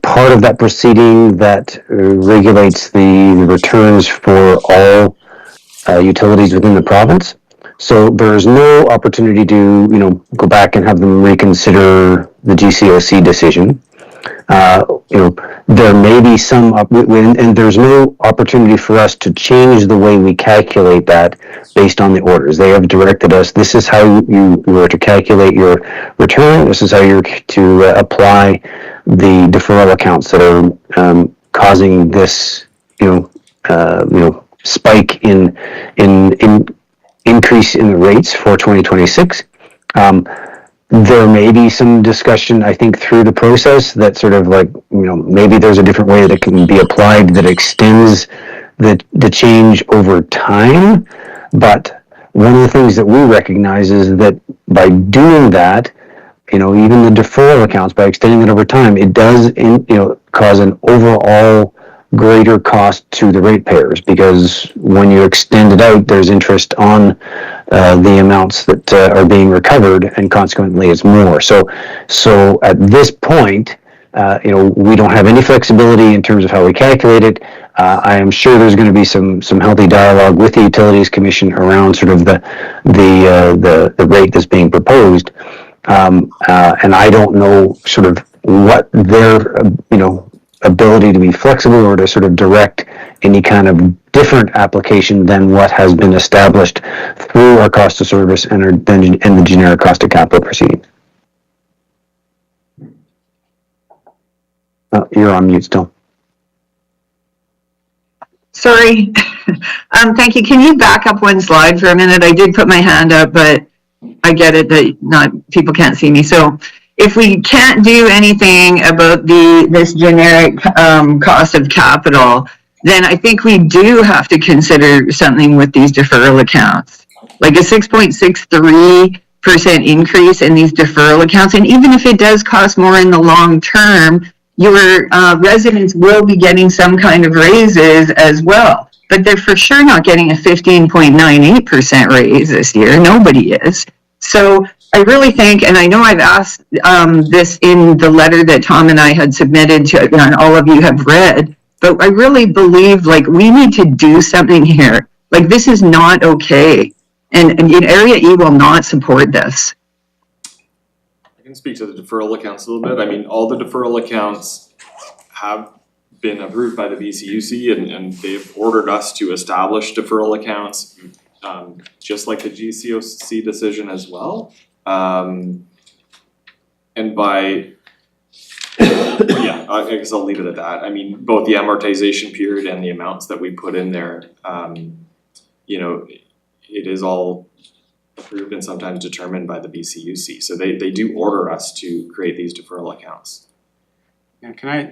part of that proceeding that regulates the returns for all utilities within the province. So there's no opportunity to, go back and have them reconsider the GCOC decision. There may be some, and there's no opportunity for us to change the way we calculate that based on the orders. They have directed us, this is how you were to calculate your return, this is how you're to apply the deferral accounts that are causing this, spike in increase in the rates for 2026. There may be some discussion, I think, through the process that sort of maybe there's a different way that can be applied that extends the change over time. But one of the things that we recognize is that by doing that, even the deferral accounts, by extending it over time, it does, cause an overall greater cost to the ratepayers, because when you extend it out, there's interest on the amounts that are being recovered, and consequently it's more. So at this point, we don't have any flexibility in terms of how we calculate it. I am sure there's going to be some healthy dialogue with the Utilities Commission around sort of the rate that's being proposed. And I don't know sort of what their, ability to be flexible or to sort of direct any kind of different application than what has been established through our cost of service and the generic cost of capital proceeding. You're on mute still. Sorry. Thank you. Can you back up one slide for a minute? I did put my hand up, but I get it that people can't see me. So if we can't do anything about this generic cost of capital, then I think we do have to consider something with these deferral accounts, like a 6.63% increase in these deferral accounts. And even if it does cost more in the long term, your residents will be getting some kind of raises as well. But they're for sure not getting a 15.98% raise this year. Nobody is. So I really think, and I know I've asked this in the letter that Tom and I had submitted to, and all of you have read, but I really believe like we need to do something here. Like this is not okay. And Area E will not support this. I can speak to the deferral accounts a little bit. I mean, all the deferral accounts have been approved by the BCUC and they've ordered us to establish deferral accounts, just like the GCOC decision as well. And by, yeah, I guess I'll leave it at that. I mean, both the amortization period and the amounts that we put in there, it is all approved and sometimes determined by the BCUC. So they do order us to create these deferral accounts. Yeah,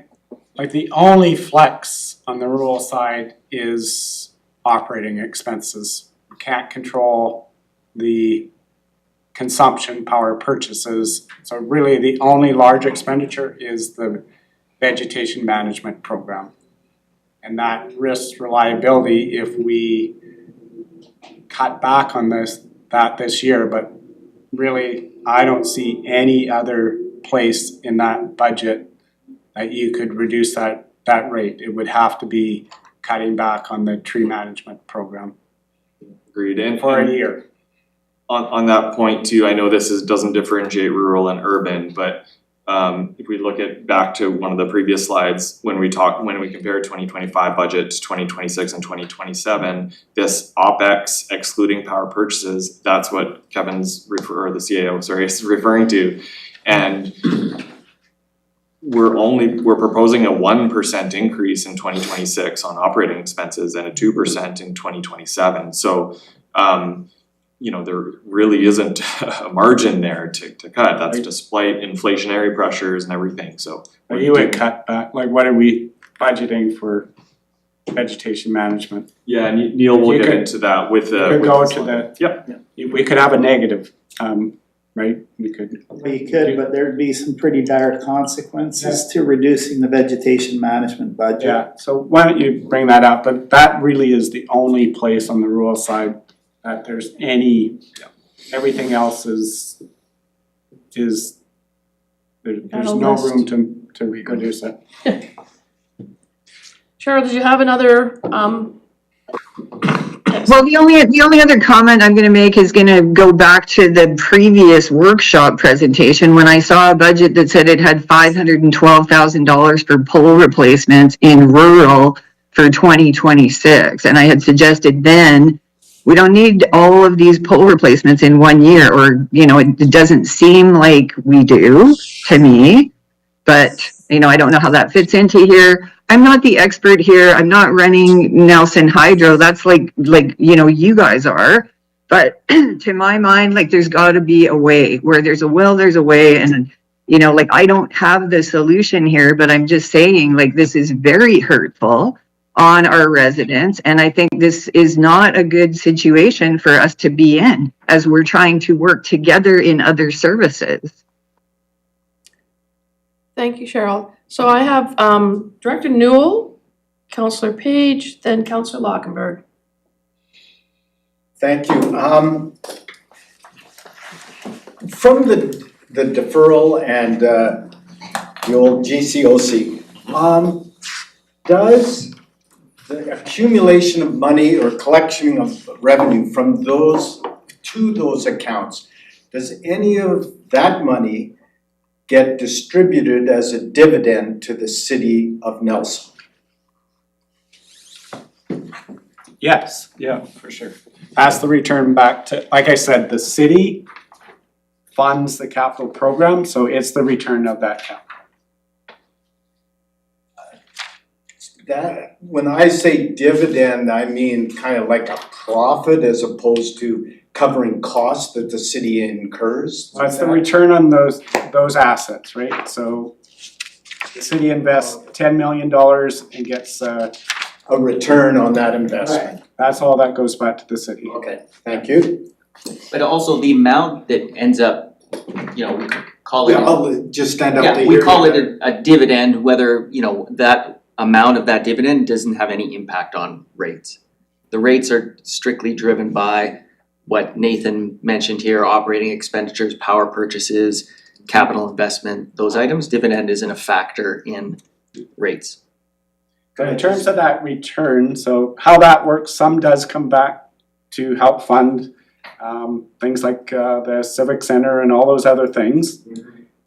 the only flex on the rural side is operating expenses. We can't control the consumption power purchases. So really the only large expenditure is the vegetation management program. And that risks reliability if we cut back on this year, but really I don't see any other place in that budget that you could reduce that rate. It would have to be cutting back on the tree management program. Agreed. And for a year. On that point too, I know this doesn't differentiate rural and urban, but if we look back to one of the previous slides, when we compare 2025 budget to 2026 and 2027, this OPEX excluding power purchases, that's what the CAO, is referring to. And we're proposing a 1% increase in 2026 on operating expenses and a 2% in 2027. So there really isn't a margin there to cut. That's despite inflationary pressures and everything, so. You would cut back, like what are we budgeting for vegetation management? Yeah, Neil will get into that with the. Yep. We could have a negative, right? We could, but there'd be some pretty dire consequences to reducing the vegetation management budget. Yeah, so why don't you bring that up, but that really is the only place on the rural side that there's everything else is there's no room to reproduce it. Cheryl, did you have another, Well, the only other comment I'm going to make is going to go back to the previous workshop presentation when I saw a budget that said it had $512,000 for pole replacements in rural for 2026. And I had suggested then we don't need all of these pole replacements in 1 year, or, it doesn't seem like we do to me, but, I don't know how that fits into here. I'm not the expert here. I'm not running Nelson Hydro. That's like, you guys are. But to my mind, there's got to be a way. Where there's a will, there's a way. And, I don't have the solution here, but I'm just saying, this is very hurtful on our residents. And I think this is not a good situation for us to be in as we're trying to work together in other services. thank you, Cheryl. So I have Director Newell Councillor Page, then Councillor Lockenberg. Thank you. From the deferral and the old GCOC, does the accumulation of money or collection of revenue from those to those accounts, does any of that money get distributed as a dividend to the city of Nelson? Yes, yeah, for sure. Pass the return back to, like I said, the city funds the capital program, so it's the return of that capital. That, when I say dividend, I mean kind of like a profit as opposed to covering costs that the city incurs. That's the return on those assets, right? So the city invests $10 million and gets A return on that investment. that's all that goes back to the city. Okay, thank you. But also the amount that ends up, you know, we call it. I'll just stand up to Yeah, hear we you. call it a dividend, whether, you know, that amount of that dividend doesn't have any impact on rates. The rates are strictly driven by what Nathan mentioned here, operating expenditures, power purchases, capital investment, those items. Dividend isn't a factor in rates. So in terms of that return, so how that works, some does come back to help fund things like the Civic Center and all those other things.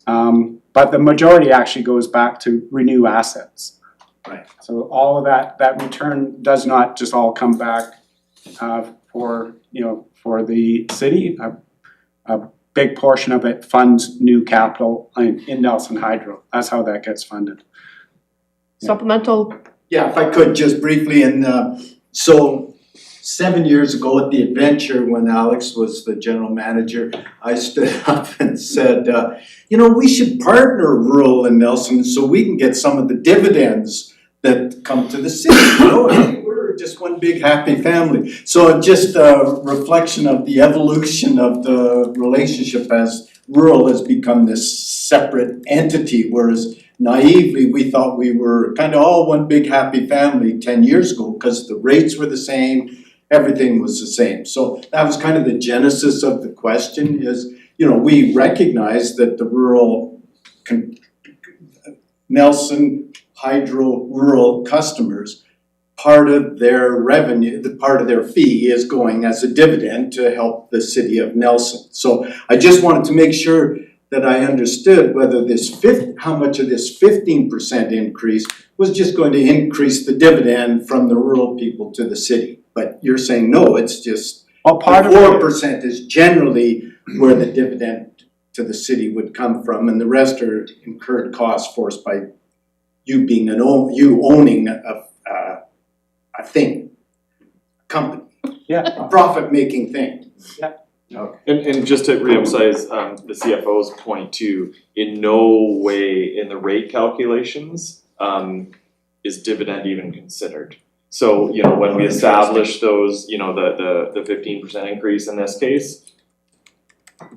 But the majority actually goes back to renew assets. Right. So all of that return does not just all come back for, you know, for the city. A big portion of it funds new capital in Nelson Hydro. That's how that gets funded. Supplemental. Yeah, if I could just briefly, and so 7 years ago at the Adventure, when Alex was the general manager, I stood up and said, you know, we should partner rural and Nelson so we can get some of the dividends that come to the city. You know, we're just one big happy family. So just a reflection of the evolution of the relationship as rural has become this separate entity, whereas naively we thought we were kind of all one big happy family 10 years ago because the rates were the same, everything was the same. So that was kind of the genesis of the question is, you know, we recognize that the rural Nelson Hydro rural customers, part of their revenue, the part of their fee is going as a dividend to help the city of Nelson. So I just wanted to make sure that I understood whether this how much of this 15% increase was just going to increase the dividend from the rural people to the city. But you're saying no, it's just Well, part of 4% is generally where the dividend to the city would come from, and the rest are incurred costs forced by you being you owning a thing, a company, a profit-making thing. And just to reemphasize the CFO's point too, in no way in the rate calculations is dividend even considered. So, you know, when we establish those, you know, the 15% increase in this case,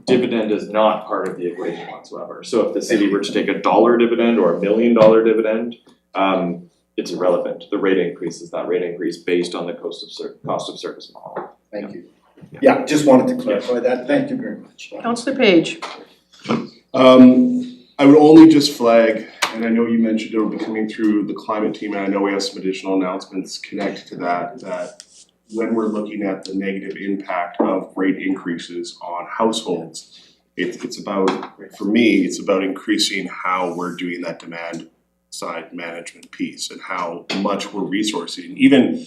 dividend is not part of the equation whatsoever. So if the city were to take $1 dividend or $1 million dividend, it's irrelevant. The rate increase is that rate increase based on the cost of service model. Thank you. Yeah, just wanted to clarify that. Thank you very much. Councillor Page. I would only just flag, and I know you mentioned it will be coming through the climate team, and I know we have some additional announcements connected to that when we're looking at the negative impact of rate increases on households, it's about, for me, it's about increasing how we're doing that demand side management piece and how much we're resourcing. Even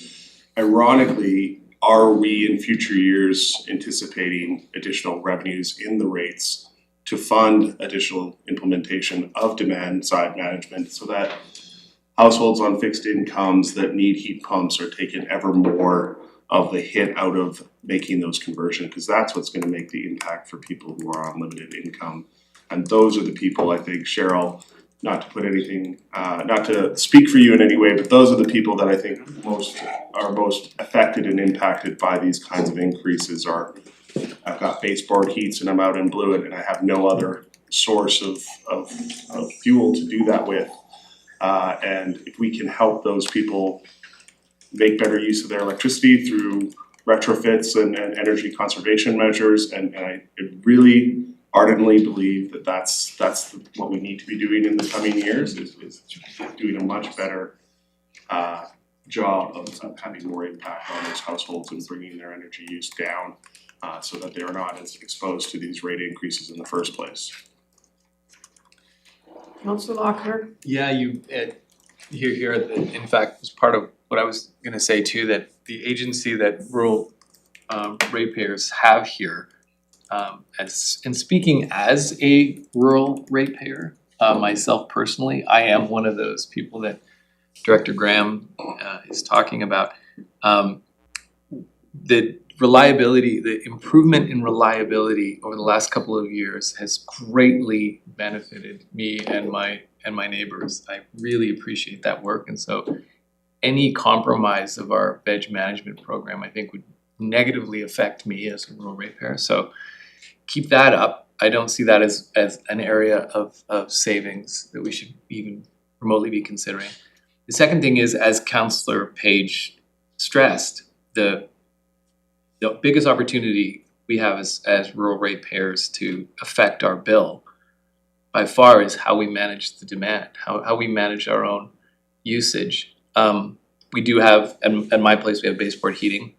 ironically, are we in future years anticipating additional revenues in the rates to fund additional implementation of demand side management so that households on fixed incomes that need heat pumps are taking ever more of the hit out of making those conversions, because that's what's going to make the impact for people who are on limited income. And those are the people, I think, Cheryl, not to put anything, not to speak for you in any way, but those are the people that I think are most affected and impacted by these kinds of increases. I've got baseboard heats and I'm out in Blewett and I have no other source of fuel to do that with. And if we can help those people make better use of their electricity through retrofits and energy conservation measures, and I really ardently believe that that's what we need to be doing in the coming years, is doing a much better job of having more impact on those households and bringing their energy use down, so that they're not as exposed to these rate increases in the first place. Councillor Lochner? Yeah, here, in fact, was part of what I was gonna say too, that the agency that rural ratepayers have here, and speaking as a rural ratepayer, myself personally, I am one of those people that Director Graham is talking about. The reliability, the improvement in reliability over the last couple of years has greatly benefited me and my neighbors. I really appreciate that work, and so any compromise of our veg management program, I think, would negatively affect me as a rural ratepayer. So keep that up. I don't see that as an area of savings that we should even remotely be considering. The second thing is, as Councillor Page stressed, the biggest opportunity we have as rural ratepayers to affect our bill by far is how we manage the demand, how we manage our own usage. We do have, at my place, we have baseboard heating.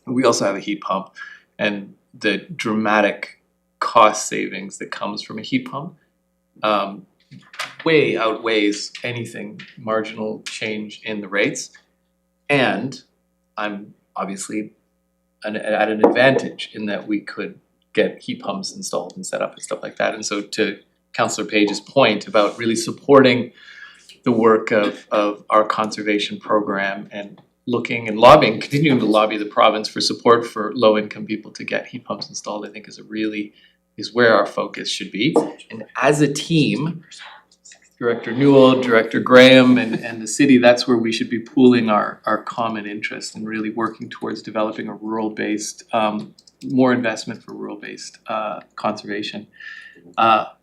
We also have a heat pump, and the dramatic cost savings that comes from a heat pump way outweighs anything marginal change in the rates. And I'm obviously at an advantage in that we could get heat pumps installed and set up and stuff like that. And so to Councillor Page's point about really supporting the work of our conservation program and looking and lobbying, continuing to lobby the province for support for low-income people to get heat pumps installed, I think is where our focus should be. And as a team, Director Newell, Director Graham, and the city, that's where we should be pooling our common interest and really working towards developing a rural-based, more investment for rural-based conservation.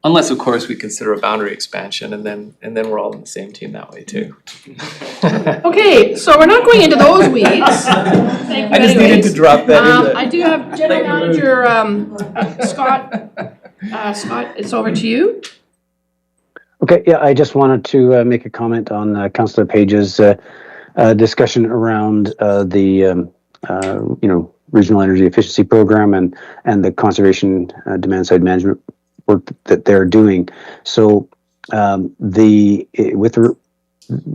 Unless, of course, we consider a boundary expansion, and then we're all on the same team that way too. Okay, so we're not going into those weeds. Thank you I just needed to drop that in there. I do have General Manager Scott. Scott, it's over to you. Okay, yeah, I just wanted to make a comment on Councillor Page's discussion around the regional energy efficiency program and the conservation demand side management work that they're doing. So with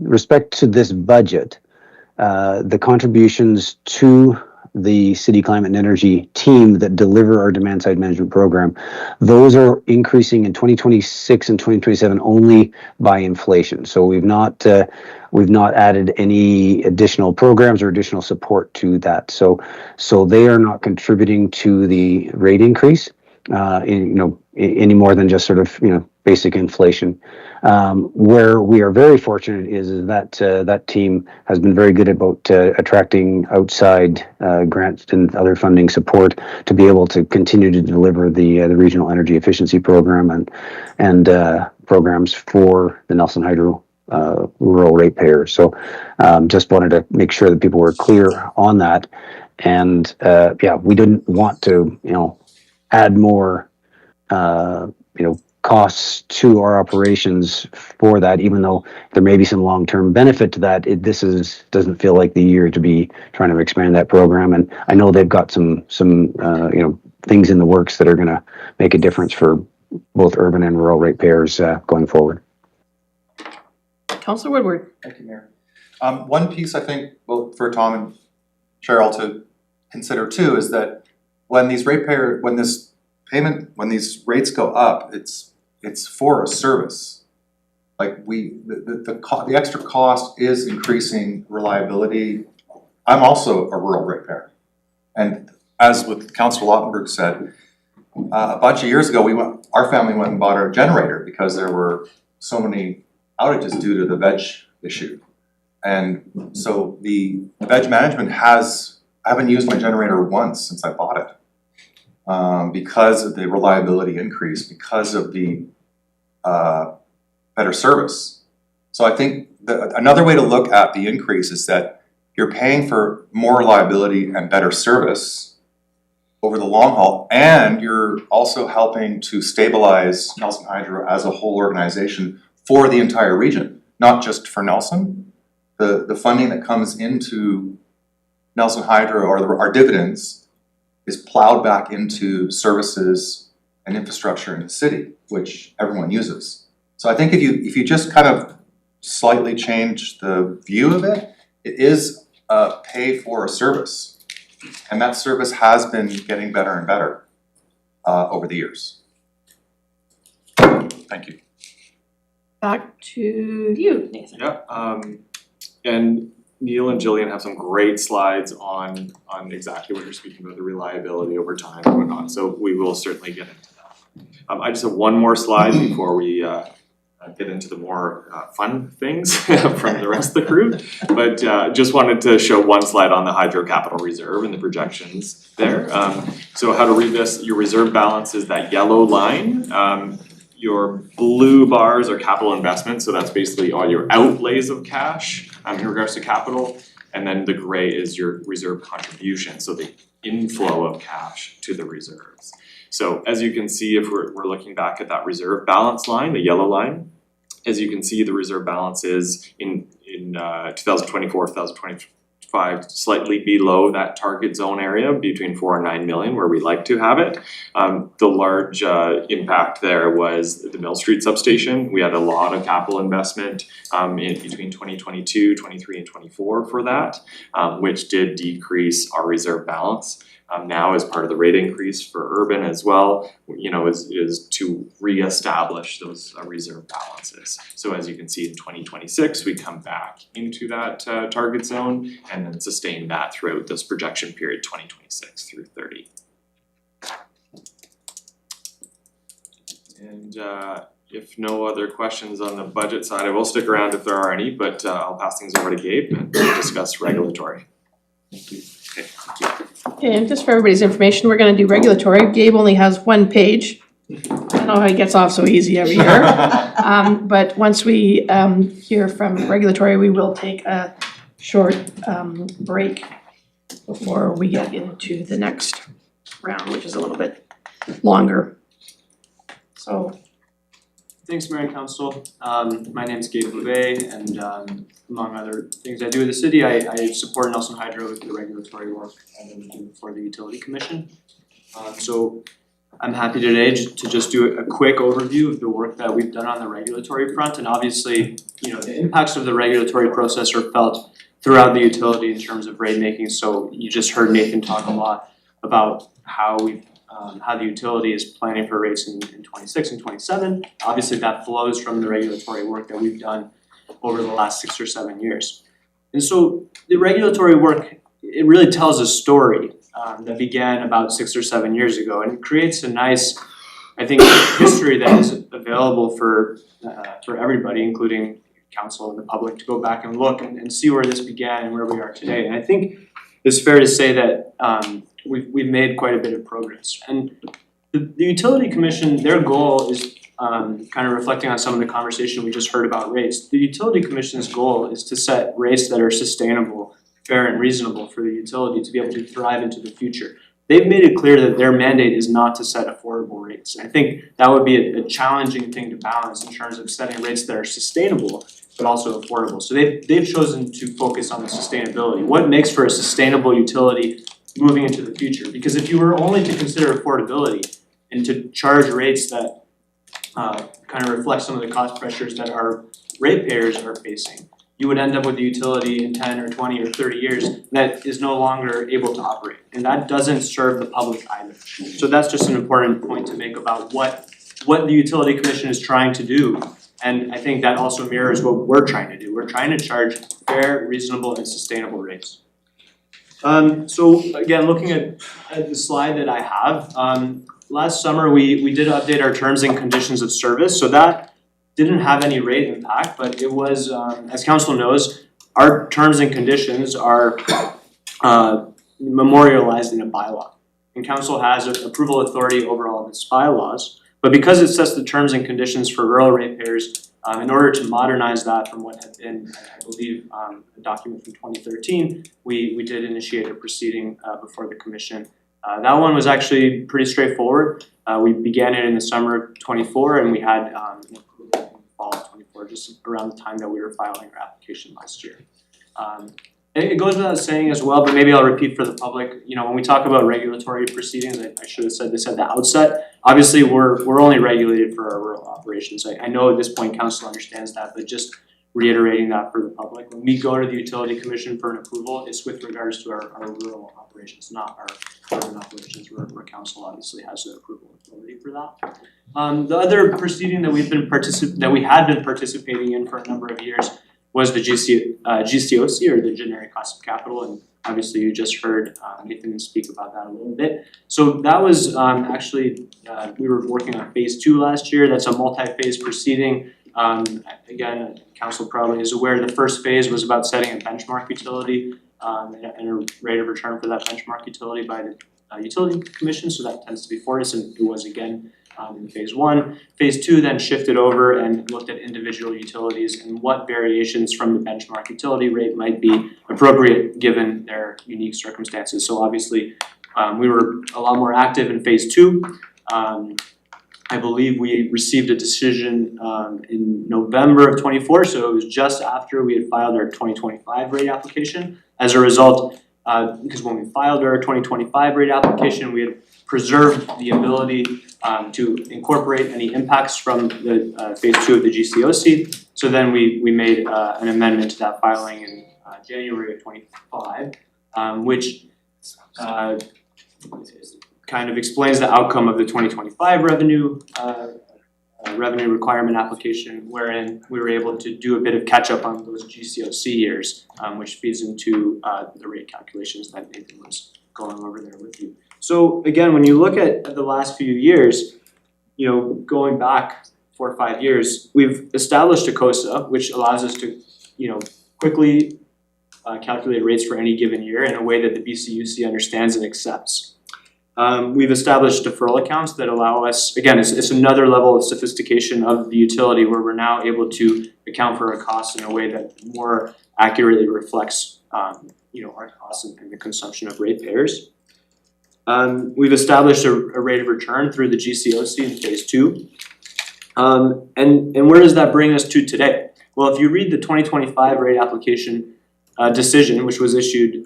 respect to this budget, the contributions to the City Climate and Energy team that deliver our demand side management program, those are increasing in 2026 and 2027 only by inflation. So we've not added any additional programs or additional support to that. So they are not contributing to the rate increase any more than just sort of basic inflation. Where we are very fortunate is that that team has been very good about attracting outside grants and other funding support to be able to continue to deliver the regional energy efficiency program and programs for the Nelson Hydro rural ratepayers. So just wanted to make sure that people were clear on that. And we didn't want to add more costs to our operations for that, even though there may be some long-term benefit to that. Doesn't feel like the year to be trying to expand that program. And I know they've got some things in the works that are going to make a difference for both urban and rural ratepayers going forward. Councillor Woodward. Thank you, Mayor. One piece I think both for Tom and Cheryl to consider too is that when these rates go up, it's for a service. Like the extra cost is increasing reliability. I'm also a rural ratepayer, and as with Councillor Lautenberg said, a bunch of years ago our family went and bought a generator because there were so many outages due to the veg issue, and so the veg management I haven't used my generator once since I bought it. Because of the reliability increase, because of the better service. So I think another way to look at the increase is that you're paying for more reliability and better service over the long haul, and you're also helping to stabilize Nelson Hydro as a whole organization for the entire region, not just for Nelson. The funding that comes into Nelson Hydro, or our dividends, is plowed back into services and infrastructure in the city, which everyone uses. So I think if you just kind of slightly change the view of it, it is a pay for a service. And that service has been getting better and better over the years. Thank you. Back to you, Nathan. Yeah, and Neil and Jillian have some great slides on exactly what you're speaking about, the reliability over time and whatnot, so we will certainly get into that. I just have one more slide before we get into the more fun things from the rest of the crew, but just wanted to show one slide on the hydro capital reserve and the projections there. So how to read this, your reserve balance is that yellow line. Your blue bars are capital investments, so that's basically all your outlays of cash in regards to capital, and then the gray is your reserve contribution, so the inflow of cash to the reserves. So as you can see, if we're looking back at that reserve balance line, the yellow line, as you can see, the reserve balance is in 2024, 2025, slightly below that target zone area between 4 and 9 million where we like to have it. The large impact there was the Mill Street substation. We had a lot of capital investment in between 2022, 23 and 24 for that, which did decrease our reserve balance. Now as part of the rate increase for urban as well, is to reestablish those reserve balances. So as you can see in 2026, we come back into that target zone and then sustain that throughout this projection period 2026 through 30. And if no other questions on the budget side, I will stick around if there are any, but I'll pass things over to Gabe and discuss regulatory. Thank you. Okay, thank you. Okay, and just for everybody's information, we're gonna do regulatory. Gabe only has one page. I don't know how he gets off so easy every year. But once we hear from regulatory, we will take a short break before we get into the next round, which is a little bit longer. So. Thanks, Mayor and Council. My name's Gabe Louvet, and among other things I do in the city, I support Nelson Hydro with the regulatory work and do for the Utility Commission. So I'm happy today to just do a quick overview of the work that we've done on the regulatory front, and obviously, the impacts of the regulatory process are felt throughout the utility in terms of rate making. So you just heard Nathan talk a lot about how the utility is planning for rates in 26 and 27. Obviously that flows from the regulatory work that we've done over the last 6 or 7 years. And so the regulatory work, it really tells a story that began about 6 or 7 years ago, and it creates a nice, I think, history that is available for everybody, including council and the public, to go back and look and see where this began and where we are today. And I think it's fair to say that we've made quite a bit of progress. And the Utility Commission, their goal is kind of reflecting on some of the conversation we just heard about rates. The Utility Commission's goal is to set rates that are sustainable, fair and reasonable for the utility to be able to thrive into the future. They've made it clear that their mandate is not to set affordable rates. I think that would be a challenging thing to balance in terms of setting rates that are sustainable but also affordable. So they've chosen to focus on the sustainability. What makes for a sustainable utility moving into the future? Because if you were only to consider affordability and to charge rates that kind of reflect some of the cost pressures that our ratepayers are facing, you would end up with a utility in 10 or 20 or 30 years that is no longer able to operate. And that doesn't serve the public either. So that's just an important point to make about what the Utility Commission is trying to do. And I think that also mirrors what we're trying to do. We're trying to charge fair, reasonable, and sustainable rates. So again, looking at the slide that I have, last summer we did update our terms and conditions of service. So that didn't have any rate impact, but it was, as council knows, our terms and conditions are memorialized in a bylaw. And council has approval authority over all of its bylaws. But because it sets the terms and conditions for rural ratepayers, in order to modernize that from what had been, I believe, a document from 2013, we did initiate a proceeding before the commission. That one was actually pretty straightforward. We began it in the summer of 24, and we had an approval in the fall of 24, just around the time that we were filing our application last year. It goes without saying as well, but maybe I'll repeat for the public, when we talk about regulatory proceedings, I should have said this at the outset. Obviously, we're only regulated for our rural operations. I know at this point council understands that, but just reiterating that for the public. When we go to the utility commission for an approval, it's with regards to our rural operations, not our urban operations, where council obviously has the approval authority for that. The other proceeding that we had been participating in for a number of years was the GCOC, or the generic cost of capital, and obviously you just heard Nathan speak about that a little bit. So that was actually, we were working on phase 2 last year. That's a multi-phase proceeding. Again, council probably is aware the first phase was about setting a benchmark utility and a rate of return for that benchmark utility by the utility commission, so that tends to be Fortis, and it was again in phase 1. Phase 2 then shifted over and looked at individual utilities and what variations from the benchmark utility rate might be appropriate given their unique circumstances. So obviously, we were a lot more active in phase 2. I believe we received a decision in November of 24, so it was just after we had filed our 2025 rate application. As a result, because when we filed our 2025 rate application, we had preserved the ability to incorporate any impacts from the phase 2 of the GCOC. So then we made an amendment to that filing in January of 25, which kind of explains the outcome of the 2025 revenue requirement application, wherein we were able to do a bit of catch up on those GCOC years, which feeds into the rate calculations that Nathan was going over there with you. So again, when you look at the last few years, going back 4 or 5 years, we've established a COSA, which allows us to, quickly calculate rates for any given year in a way that the BCUC understands and accepts. We've established deferral accounts that allow us, again, it's another level of sophistication of the utility where we're now able to account for our costs in a way that more accurately reflects, our costs and the consumption of ratepayers. We've established a rate of return through the GCOC in phase 2. And where does that bring us to today? Well, if you read the 2025 rate application decision, which was issued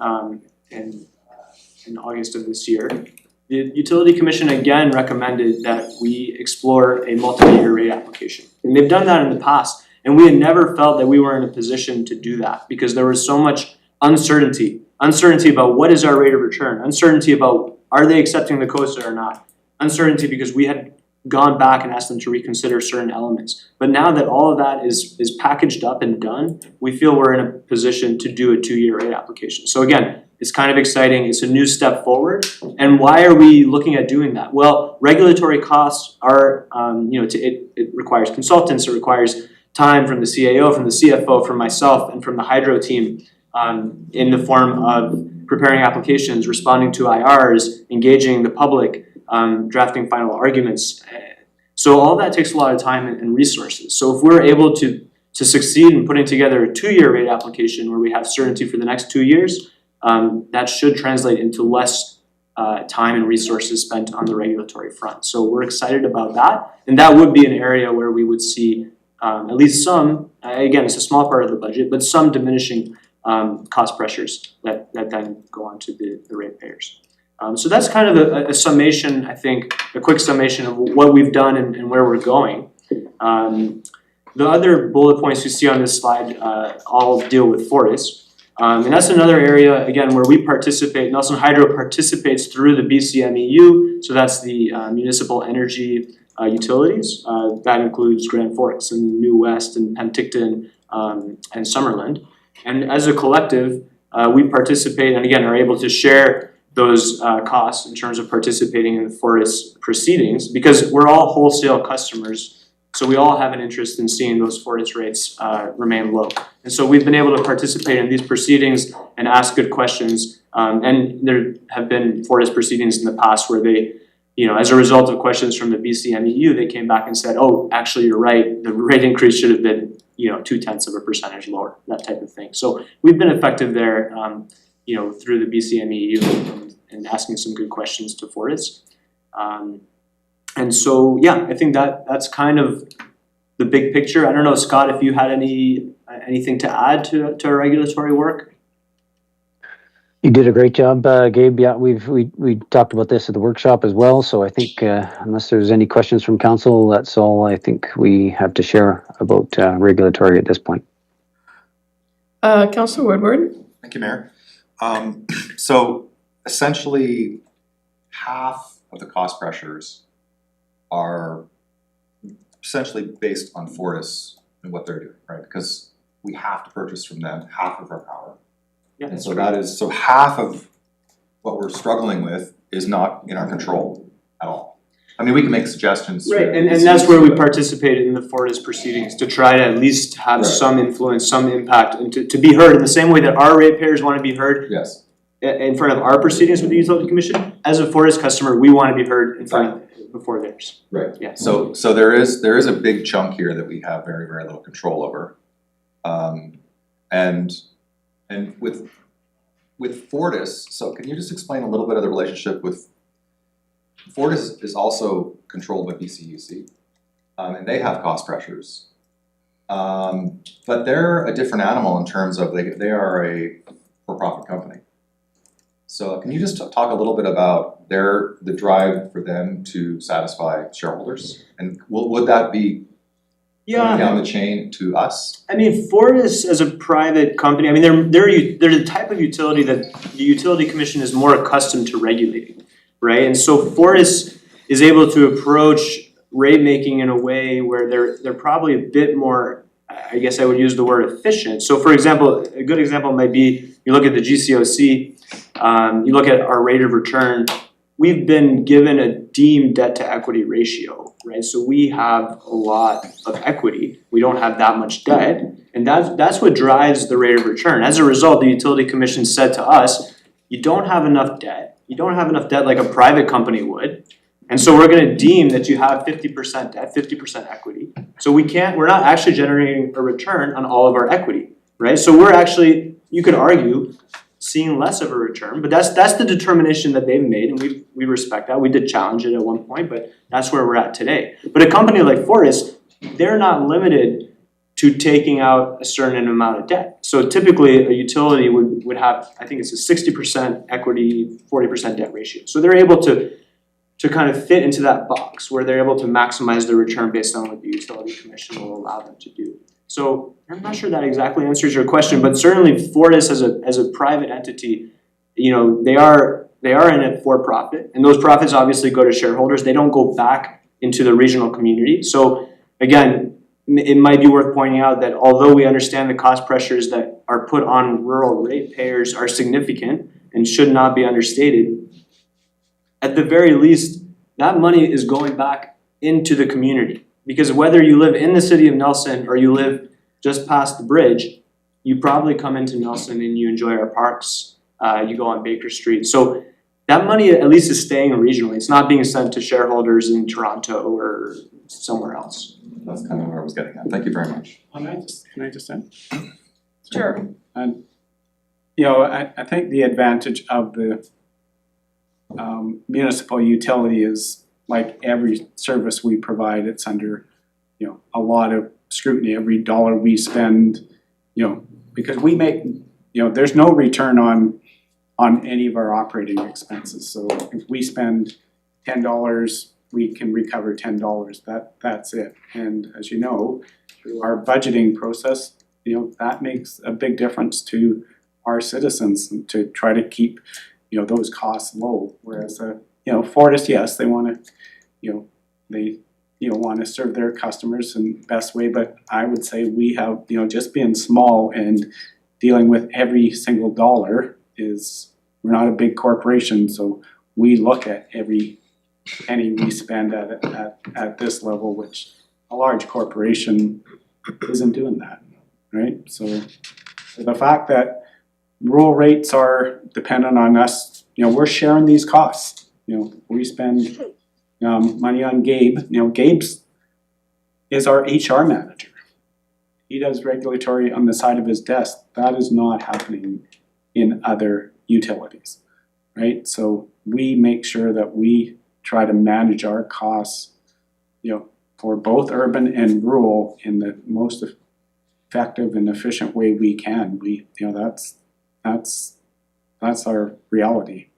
in August of this year, the Utility Commission again recommended that we explore a multi-year rate application. And they've done that in the past. And we had never felt that we were in a position to do that because there was so much uncertainty about what is our rate of return, uncertainty about are they accepting the COSA or not, uncertainty because we had gone back and asked them to reconsider certain elements. But now that all of that is packaged up and done, we feel we're in a position to do a 2-year rate application. So again, it's kind of exciting. It's a new step forward. And why are we looking at doing that? Well, regulatory costs are, it requires consultants, it requires time from the CAO, from the CFO, from myself, and from the hydro team in the form of preparing applications, responding to IRs, engaging the public, drafting final arguments. So all that takes a lot of time and resources. So if we're able to succeed in putting together a 2-year rate application where we have certainty for the next 2 years, that should translate into less time and resources spent on the regulatory front. So we're excited about that. And that would be an area where we would see at least some, again, it's a small part of the budget, but some diminishing cost pressures that then go on to the ratepayers. So that's kind of a summation, I think, a quick summation of what we've done and where we're going. The other bullet points you see on this slide all deal with Fortis. And that's another area, again, where we participate. Nelson Hydro participates through the BCMEU, so that's the municipal energy utilities. That includes Grand Forks and New West and Penticton and Summerland. And as a collective, we participate and again are able to share those costs in terms of participating in the Fortis proceedings because we're all wholesale customers. So we all have an interest in seeing those Fortis rates remain low. And so we've been able to participate in these proceedings and ask good questions. And there have been Fortis proceedings in the past where they as a result of questions from the BCMEU, they came back and said, oh, actually, you're right, the rate increase should have been, 0.2% lower, that type of thing. So we've been effective there, through the BCMEU and asking some good questions to Fortis. And so, yeah, I think that's kind of the big picture. I don't know, Scott, if you had anything to add to our regulatory work? You did a great job, Gabe. Yeah, we talked about this at the workshop as well. So I think unless there's any questions from council, that's all I think we have to share about regulatory at this point. Councillor Woodward? Thank you, Mayor. So essentially, half of the cost pressures are essentially based on Fortis and what they're doing, right? Because we have to purchase from them half of our power. Yeah, And so half of what we're struggling with is not in our control at all. I mean, we can make suggestions. Right, and that's where we participated in the Fortis proceedings, to try to at least have Right. some influence, some impact, and to be heard in the same way that our ratepayers want to be heard Yes. in front of our proceedings with the Utility Commission. As a Fortis customer, we want to be heard in front of, before theirs. Right. Yeah. So there is a big chunk here that we have very, very little control over. And with Fortis, so can you just explain a little bit of the relationship with Fortis is also controlled by BCUC, and they have cost pressures. But they're a different animal in terms of they are a for-profit company. So can you just talk a little bit about the drive for them to satisfy shareholders? And would that be going down the chain to us? I mean, Fortis as a private company, I mean, they're the type of utility that the Utility Commission is more accustomed to regulating, right? And so Fortis is able to approach rate making in a way where they're probably a bit more, I guess I would use the word efficient. So for example, a good example might be, you look at the GCOC, you look at our rate of return, we've been given a deemed debt to equity ratio, right? So we have a lot of equity, we don't have that much debt, and that's what drives the rate of return. As a result, the Utility Commission said to us, you don't have enough debt like a private company would, and so we're gonna deem that you have 50% debt, 50% equity. So we're not actually generating a return on all of our equity, right? So we're actually, you could argue, seeing less of a return, but that's the determination that they've made, and we respect that. We did challenge it at one point, but that's where we're at today. But a company like Fortis, they're not limited to taking out a certain amount of debt. So typically, a utility would have, I think it's a 60% equity, 40% debt ratio. So they're able to kind of fit into that box where they're able to maximize their return based on what the Utility Commission will allow them to do. So I'm not sure that exactly answers your question, but certainly Fortis as a private entity, they are in it for profit, and those profits obviously go to shareholders. They don't go back into the regional community. So again, it might be worth pointing out that although we understand the cost pressures that are put on rural ratepayers are significant and should not be understated, at the very least, that money is going back into the community. Because whether you live in the city of Nelson or you live just past the bridge, you probably come into Nelson and you enjoy our parks, you go on Baker Street. So that money at least is staying regionally. It's not being sent to shareholders in Toronto or somewhere else. That's kind of where I was getting at. Thank you very much. Can I just add? Sure. I think the advantage of the municipal utility is, like every service we provide, it's under, a lot of scrutiny. Every dollar we spend, because we make, there's no return on any of our operating expenses. So if we spend $10, we can recover $10. That's it. And as you know, through our budgeting process, that makes a big difference to our citizens to try to keep, those costs low. Whereas, Fortis, yes, they want to, they want to serve their customers in the best way, but I would say we have, just being small and dealing with every single dollar we're not a big corporation, so we look at every penny we spend at this level, which a large corporation isn't doing that, right? So the fact that rural rates are dependent on us, we're sharing these costs. We spend money on Gabe. Gabe's is our HR manager. He does regulatory on the side of his desk. That is not happening in other utilities, right? So we make sure that we try to manage our costs, for both urban and rural in the most effective and efficient way we can. That's our reality.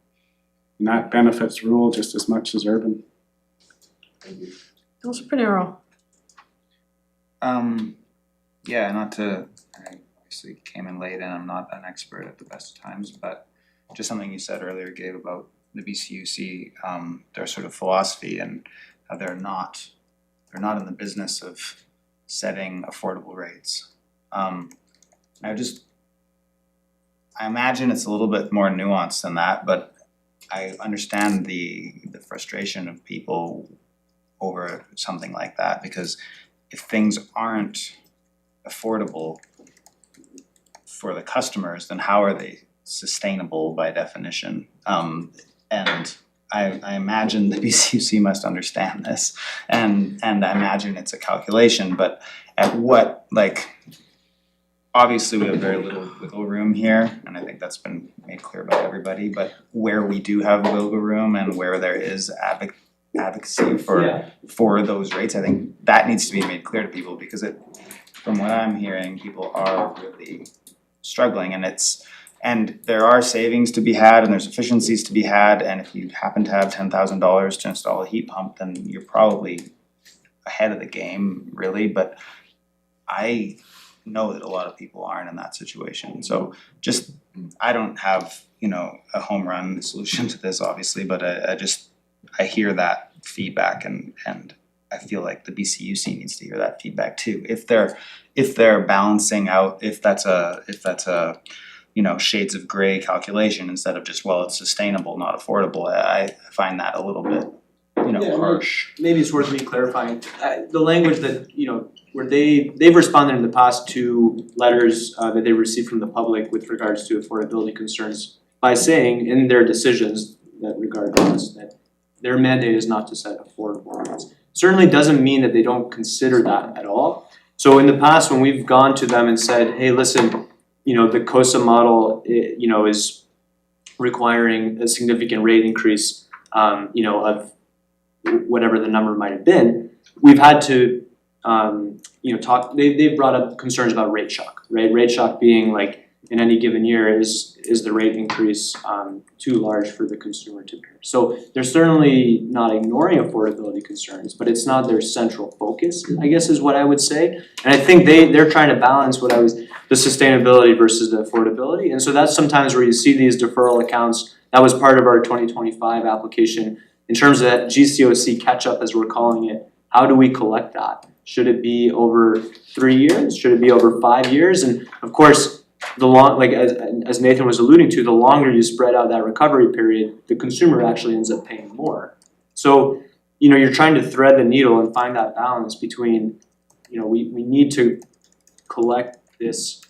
And that benefits rural just as much as urban. Councilor Pinero. Yeah, I obviously came in late and I'm not an expert at the best of times, but just something you said earlier, Gabe, about the BCUC, their sort of philosophy and how they're not in the business of setting affordable rates. I imagine it's a little bit more nuanced than that, but I understand the frustration of people over something like that, because if things aren't affordable for the customers, then how are they sustainable by definition? And I imagine the BCUC must understand this, and I imagine it's a calculation, but at what, obviously we have very little wiggle room here, and I think that's been made clear by everybody, but where we do have wiggle room and where there is advocacy for those rates, I think that needs to be made clear to people, because from what I'm hearing, people are really struggling, and there are savings to be had and there's efficiencies to be had, and if you happen to have $10,000 to install a heat pump, then you're probably ahead of the game, really, but I know that a lot of people aren't in that situation. So I don't have, a home run solution to this, obviously, but I hear that feedback, and I feel like the BCUC needs to hear that feedback too. If they're balancing out, if that's a shades of gray calculation instead of just, well, it's sustainable, not affordable, I find that a little bit, harsh. Maybe it's worth me clarifying, the language that, where they've responded in the past to letters that they received from the public with regards to affordability concerns by saying in their decisions that regard this, that their mandate is not to set affordable rates. Certainly doesn't mean that they don't consider that at all. So in the past, when we've gone to them and said, hey, listen, the COSA model, is requiring a significant rate increase, of whatever the number might have been, we've had to, talk. They've brought up concerns about rate shock, right? Rate shock being in any given year, is the rate increase too large for the consumer to bear? So they're certainly not ignoring affordability concerns, but it's not their central focus, I guess is what I would say. And I think they're trying to balance the sustainability versus the affordability. And so that's sometimes where you see these deferral accounts. That was part of our 2025 application in terms of that GCOC catch-up, as we're calling it. How do we collect that? Should it be over 3 years? Should it be over 5 years? And of course, as Nathan was alluding to, the longer you spread out that recovery period, the consumer actually ends up paying more. So, you're trying to thread the needle and find that balance between, we need to collect this,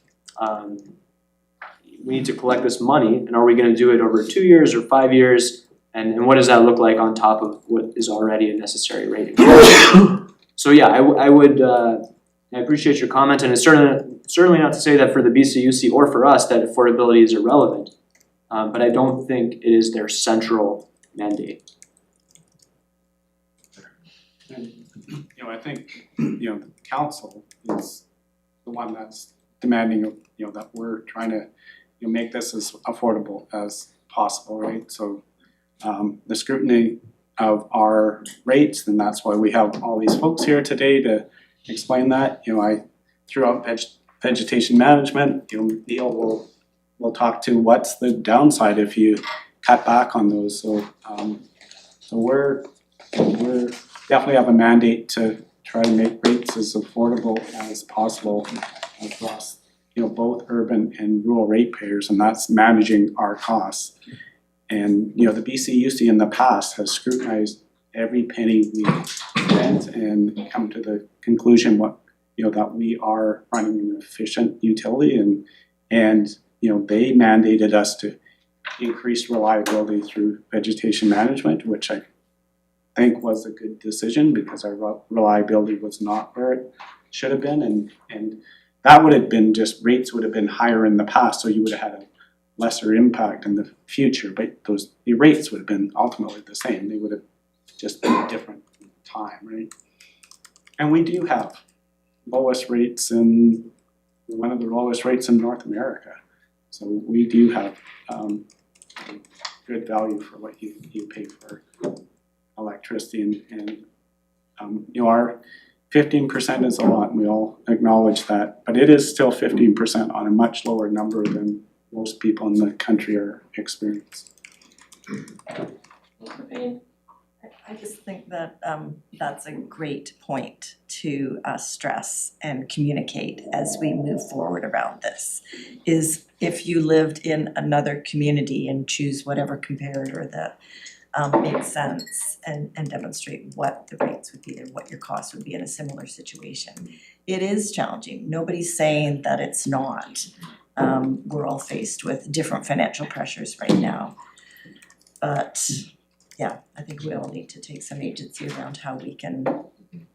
money, and are we gonna do it over 2 years or 5 years? And what does that look like on top of what is already a necessary rate increase? So yeah, I would, I appreciate your comment, and it's certainly not to say that for the BCUC or for us that affordability is irrelevant, but I don't think it is their central mandate. And, I think, the council is the one that's demanding, that we're trying to, make this as affordable as possible, right? So, the scrutiny of our rates, and that's why we have all these folks here today to explain that. I threw out vegetation management. Neil will talk to what's the downside if you cut back on those. So we're definitely have a mandate to try to make rates as affordable as possible across both urban and rural ratepayers, and that's managing our costs. And the BCUC in the past has scrutinized every penny we spent and come to the conclusion that we are running an efficient utility, and they mandated us to increase reliability through vegetation management, which think was a good decision because our reliability was not where it should have been, and that would have been just, rates would have been higher in the past, so you would have had a lesser impact in the future, but the rates would have been ultimately the same. They would have just been a different time, right? And we do have lowest rates in, one of the lowest rates in North America. So we do have good value for what you pay for electricity, and you know, our 15% is a lot, and we all acknowledge that, but it is still 15% on a much lower number than most people in the country are experiencing. I just think that that's a great point to stress and communicate as we move forward around this. Is if you lived in another community and choose whatever comparator that makes sense and demonstrate what the rates would be there, what your costs would be in a similar situation. It is challenging. Nobody's saying that it's not. We're all faced with different financial pressures right now. But yeah, I think we all need to take some agency around how we can, you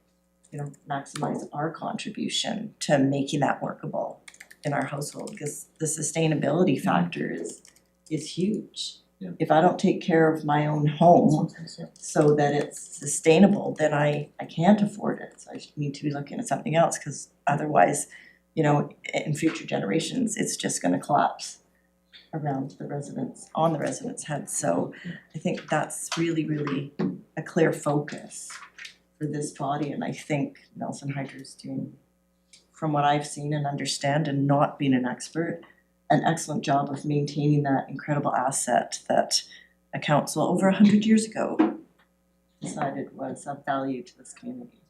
know, maximize our contribution to making that workable in our household, because the sustainability factor is huge. Yeah. If I don't take care of my own home so that it's sustainable, then I can't afford it. So I need to be looking at something else, because otherwise, you know, in future generations, it's just gonna collapse around the residents, on the residents' heads. So I think that's really, really a clear focus for this body, and I think Nelson Hydro's doing, from what I've seen and understand and not being an expert, an excellent job of maintaining that incredible asset that a council over 100 years ago decided was of value to this community.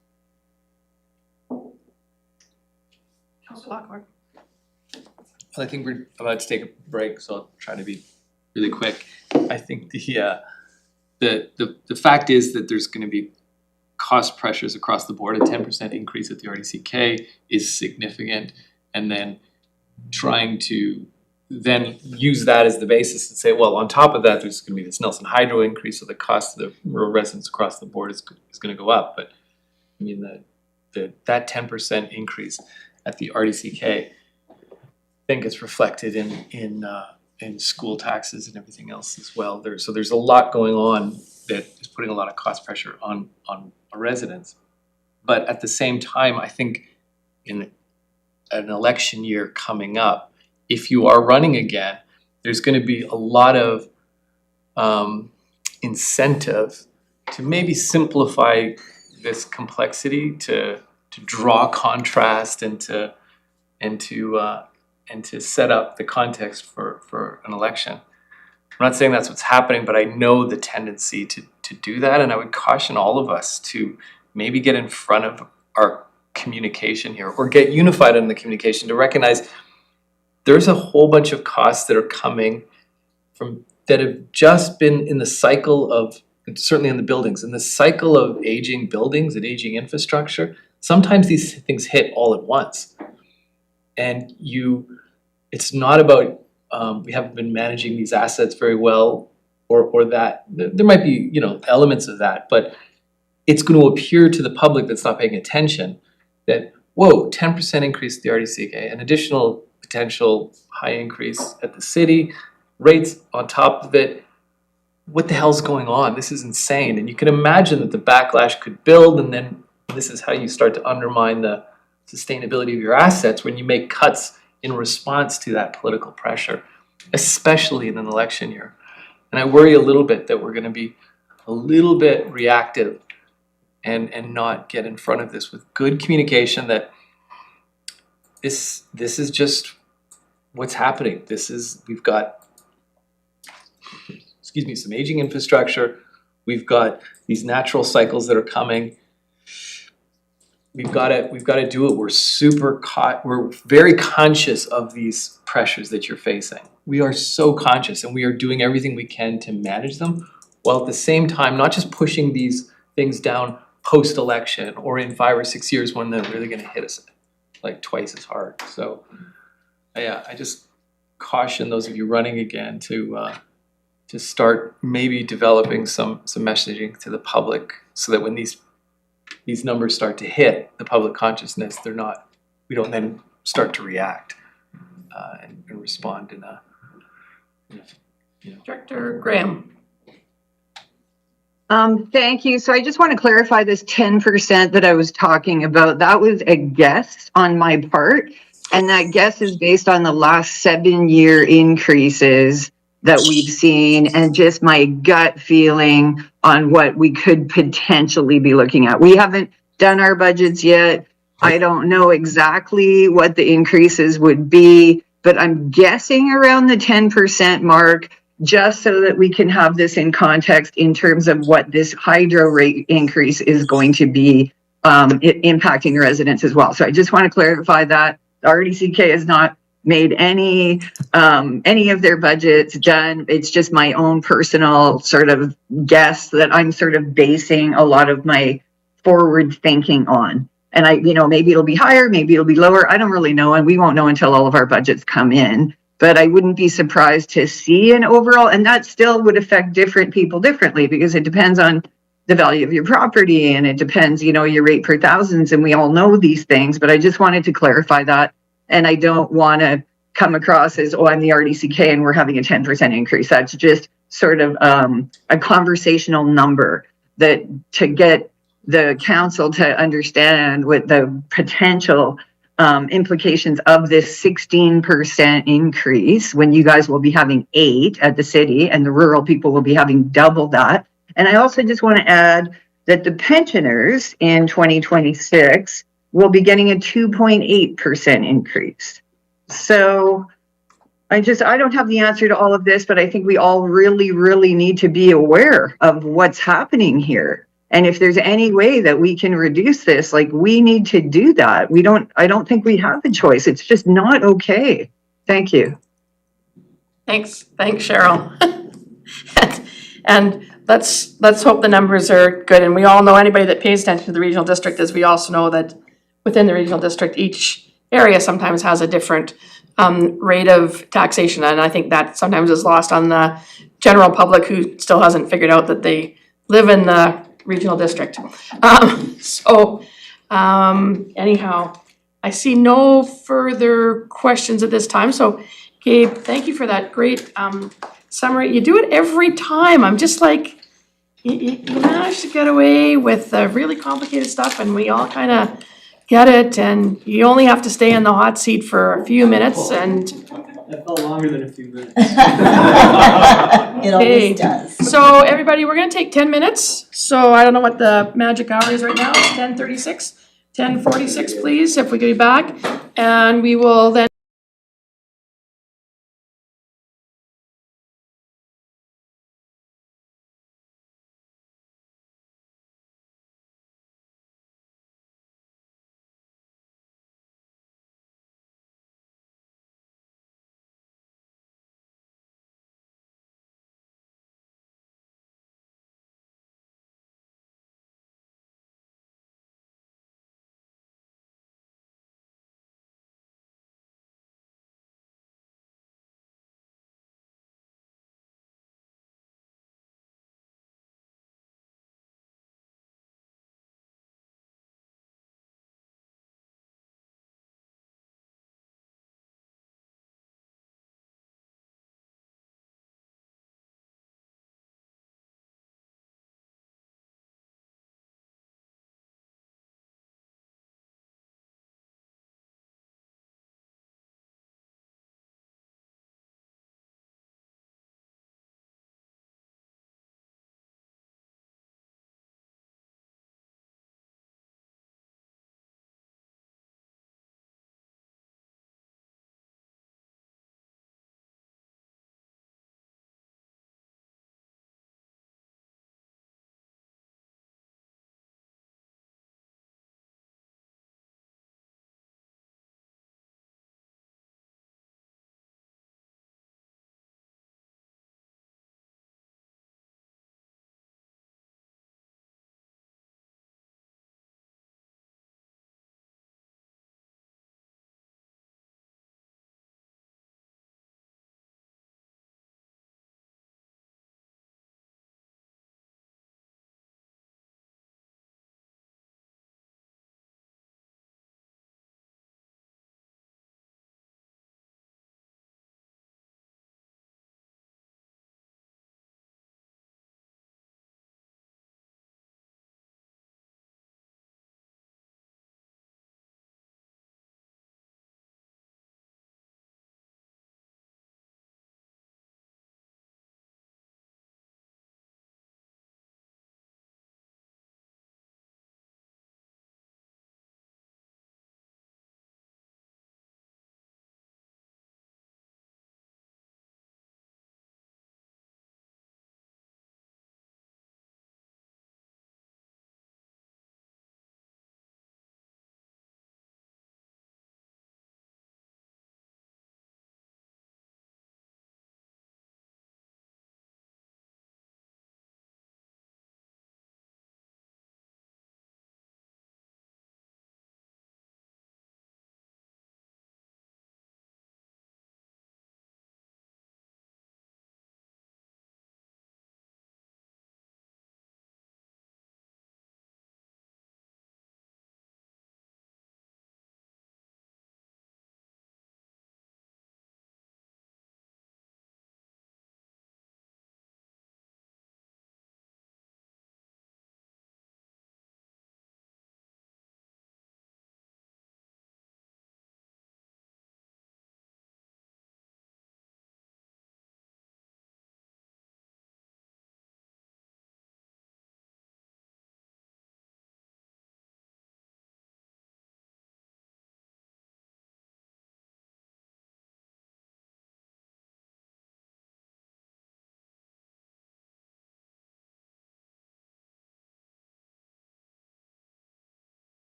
Councillor Lockhart. I think we're about to take a break, so I'll try to be really quick. I think the fact is that there's gonna be cost pressures across the board. A 10% increase at the RDCK is significant, and then trying to then use that as the basis and say, well, on top of that, there's gonna be this Nelson Hydro increase, so the cost of the rural residents across the board is gonna go up. But I mean, that 10% increase at the RDCK, I think it's reflected in school taxes and everything else as well. So there's a lot going on that is putting a lot of cost pressure on our residents. But at the same time, I think in an election year coming up, if you are running again, there's going to be a lot of incentive to maybe simplify this complexity, to draw contrast and to set up the context for an election. I'm not saying that's what's happening, but I know the tendency to do that, and I would caution all of us to maybe get in front of our communication here, or get unified in the communication to recognize there's a whole bunch of costs that are coming from that have just been in the cycle of, certainly in the buildings, in the cycle of aging buildings and aging infrastructure. Sometimes these things hit all at once, and it's not about we haven't been managing these assets very well, or that there might be, you know, elements of that, but it's going to appear to the public that's not paying attention that, whoa, 10% increase at the RDCK, an additional potential high increase at the city, rates on top of it. What the hell's going on? This is insane. And you can imagine that the backlash could build, and then this is how you start to undermine the sustainability of your assets when you make cuts in response to that political pressure, especially in an election year. And I worry a little bit that we're going to be a little bit reactive and not get in front of this with good communication that this is just what's happening. We've got, some aging infrastructure. We've got these natural cycles that are coming. We've got to do it. We're very conscious of these pressures that you're facing. We are so conscious, and we are doing everything we can to manage them, while at the same time not just pushing these things down post-election or in 5 or 6 years when they're really going to hit us like twice as hard. So yeah, I just caution those of you running again to start maybe developing some messaging to the public so that when these numbers start to hit the public consciousness, we don't then start to react and respond in a Director Graham. Thank you. So I just want to clarify this 10% that I was talking about. That was a guess on my part. And that guess is based on the last 7-year increases that we've seen and just my gut feeling on what we could potentially be looking at. We haven't done our budgets yet. I don't know exactly what the increases would be, but I'm guessing around the 10% mark, just so that we can have this in context in terms of what this hydro rate increase is going to be impacting residents as well. So I just want to clarify that the RDCK has not made any of their budgets done. It's just my own personal sort of guess that I'm sort of basing a lot of my forward thinking on. And maybe it'll be higher, maybe it'll be lower. I don't really know, and we won't know until all of our budgets come in. But I wouldn't be surprised to see an overall, and that still would affect different people differently because it depends on the value of your property and it depends, your rate per thousands, and we all know these things, but I just wanted to clarify that. And I don't want to come across as, I'm the RDCK and we're having a 10% increase. That's just sort of a conversational number that to get the council to understand what the potential implications of this 16% increase when you guys will be having 8 at the city and the rural people will be having double that. And I also just want to add that the pensioners in 2026 will be getting a 2.8% increase. So I don't have the answer to all of this, but I think we all really, really need to be aware of what's happening here. And if there's any way that we can reduce this, we need to do that. I don't think we have a choice. It's just not okay. Thank you. Thanks, Cheryl. And let's hope the numbers are good. And we all know, anybody that pays attention to the regional district, as we also know that within the regional district, each area sometimes has a different rate of taxation. And I think that sometimes is lost on the general public who still hasn't figured out that they live in the regional district. Anyhow, I see no further questions at this time. So Gabe, thank you for that great summary. You do it every time. I'm just like, you manage to get away with really complicated stuff and we all kind of get it, and you only have to stay in the hot seat for a few minutes and That felt longer than a few minutes. It always does. So everybody, we're gonna take 10 minutes. So I don't know what the magic hour is right now. It's 10:36, 10:46, please, if we could be back. And we will then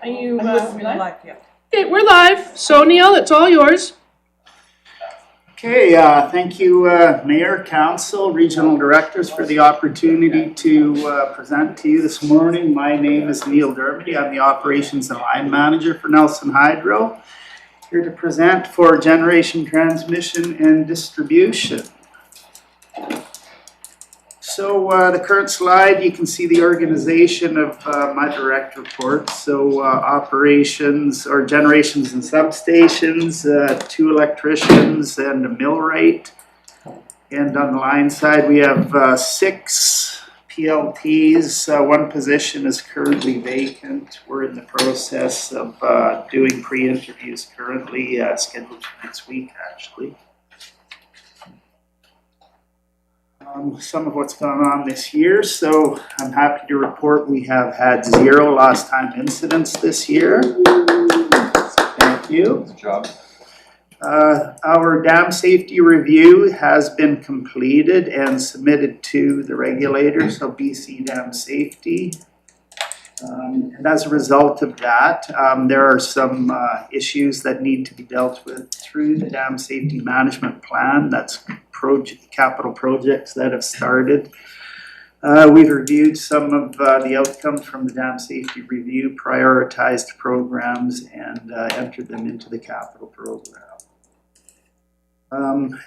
Are you, I'm listening live? live, yeah. Okay, we're live. So Neil, it's all yours. Okay, thank you, Mayor, Council, Regional Directors for the opportunity to present to you this morning. My name is Neil Dermody. I'm the Operations and Line Manager for Nelson Hydro. Here to present for generation, transmission, and distribution. So the current slide, you can see the organization of my direct reports. So operations or generations and substations, 2 electricians and a millwright. And on the line side, we have 6 PLTs. 1 position is currently vacant. We're in the process of doing pre-interviews currently, scheduled for next week actually. Some of what's gone on this year. So I'm happy to report we have had 0 lost time incidents this year. Thank you. Good job. Our dam safety review has been completed and submitted to the regulators, so BC Dam Safety. And as a result of that, there are some issues that need to be dealt with through the Dam Safety Management Plan. That's capital projects that have started. We've reviewed some of the outcomes from the Dam Safety Review, prioritized programs, and entered them into the capital program.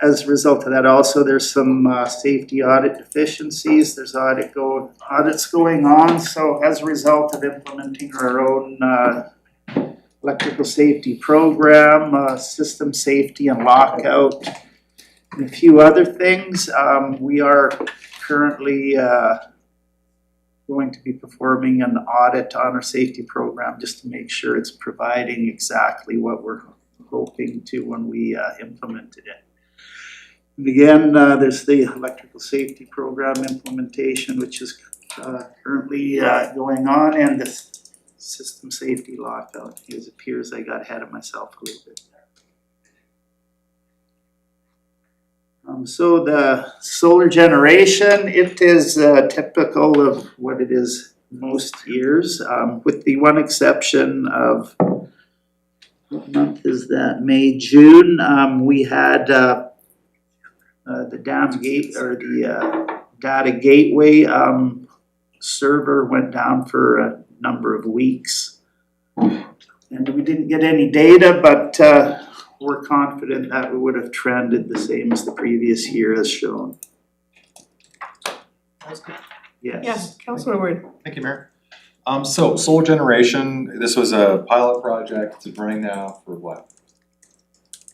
As a result of that, also there's some safety audit deficiencies. There's audits going on. So as a result of implementing our own electrical safety program, system safety and lockout, and a few other things, we are currently going to be performing an audit on our safety program just to make sure it's providing exactly what we're hoping to when we implemented it. And again, there's the electrical safety program implementation, which is currently going on, and the system safety lockout. It appears I got ahead of myself a little bit there. So the solar generation, it is typical of what it is most years, with the one exception of, what month is that? May, June. We had the dam gate or the data gateway server went down for a number of weeks. And we didn't get any data, but we're confident that we would have trended the same as the previous year as shown. Yes. Yes, Councilor Ward. Thank you, Mayor. So solar generation, this was a pilot project. It's running now for what?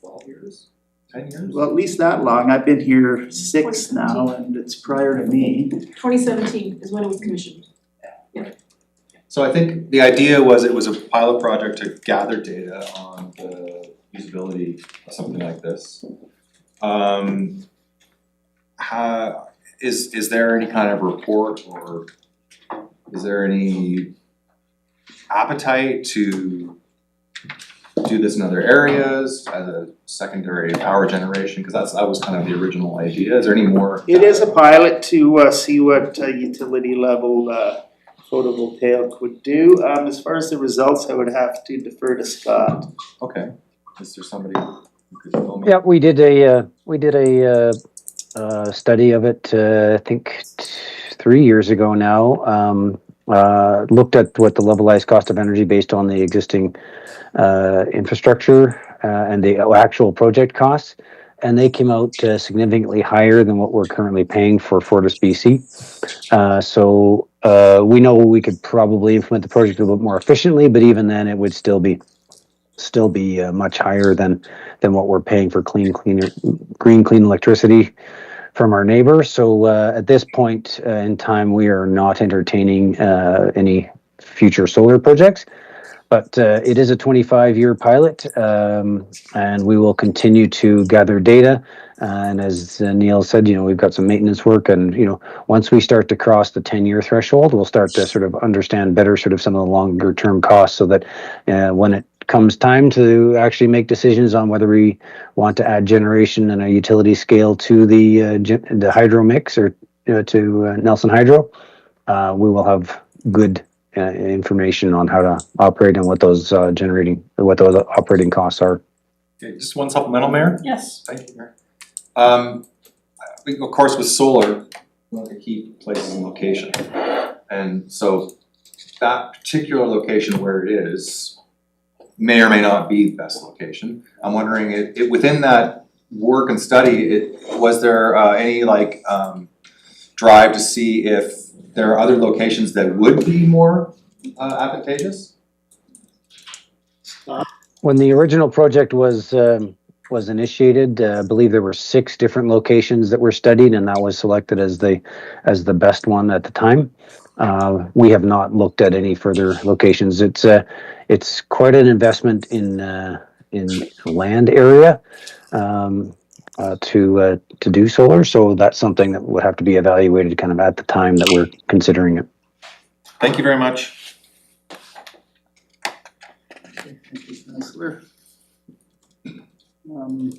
12 years? 10 years? Well, at least that long. I've been here 6 now, and it's prior to me. 2017 is when it was commissioned. So I think the idea was it was a pilot project to gather data on the usability of something like this. Is there any kind of report or is there any appetite to do this in other areas as a secondary power generation? Because that was kind of the original idea. Is there any more? It is a pilot to see what utility level photovoltaic would do. As far as the results, I would have to defer to Scott. Okay. Is there somebody who could tell me? Yeah, we did a study of it, I think 3 years ago now. Looked at what the levelized cost of energy based on the existing infrastructure and the actual project costs, and they came out significantly higher than what we're currently paying for Fortis BC. So we know we could probably implement the project a little bit more efficiently, but even then it would still be much higher than what we're paying for clean electricity from our neighbors. So at this point in time, we are not entertaining any future solar projects, but it is a 25-year pilot, and we will continue to gather data. And as Neil said, we've got some maintenance work, and once we start to cross the 10-year threshold, we'll start to sort of understand better sort of some of the longer term costs, so that when it comes time to actually make decisions on whether we want to add generation and a utility scale to the hydro mix or to Nelson Hydro, we will have good information on how to operate and what those operating costs are. Okay, just one supplemental, Mayor? Yes. Thank you, Mayor. Of course, with solar, one of the key places in location. And so that particular location where it is may or may not be the best location. I'm wondering, within that work and study, was there any drive to see if there are other locations that would be more advantageous? When the original project was initiated, I believe there were 6 different locations that were studied, and that was selected as the best one at the time. We have not looked at any further locations. It's quite an investment in land area to do solar, so that's something that would have to be evaluated kind of at the time that we're considering it. Thank you very much. Thank you, Councillor.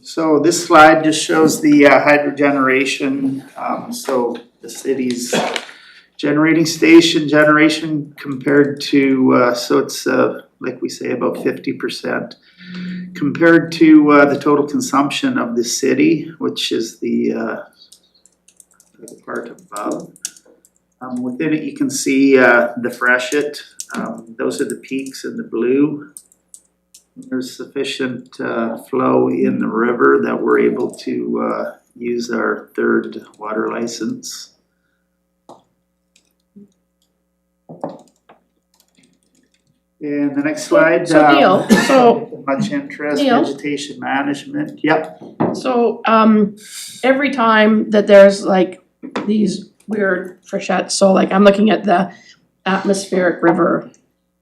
So this slide just shows the hydro generation. So the city's generating station generation compared to, so it's like we say about 50% compared to the total consumption of the city, which is the part above. Within it you can see the freshet. Those are the peaks in the blue. There's sufficient flow in the river that we're able to use our 3rd water license. And the next slide. So Neil, Much interest, Neil? vegetation management, yep. So, every time that there's like these weird freshets, so like I'm looking at the atmospheric river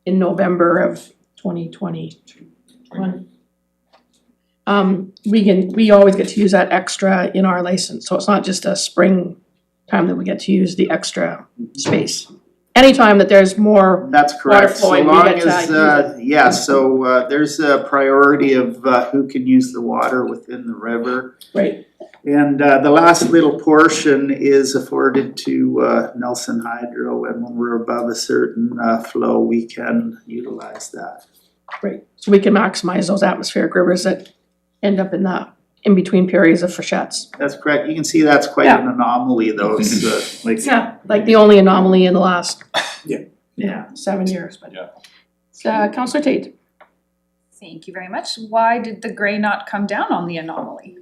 in November of 2021. We always get to use that extra in our license, so it's not just a spring time that we get to use the extra space. Anytime that there's more That's water correct, so flowing, we long get to as, use it. yeah, so there's a priority of who can use the water within the river. Right. And the last little portion is afforded to Nelson Hydro, and when we're above a certain flow, we can utilize that. Right, so we can maximize those atmospheric rivers that end up in the in-between periods of freshets. That's correct, you can see that's quite an anomaly, those, like. Yeah, like the only anomaly in the last. Yeah. 7 years, but. Yeah. Councillor Tate. Thank you very much. Why did the gray not come down on the anomaly?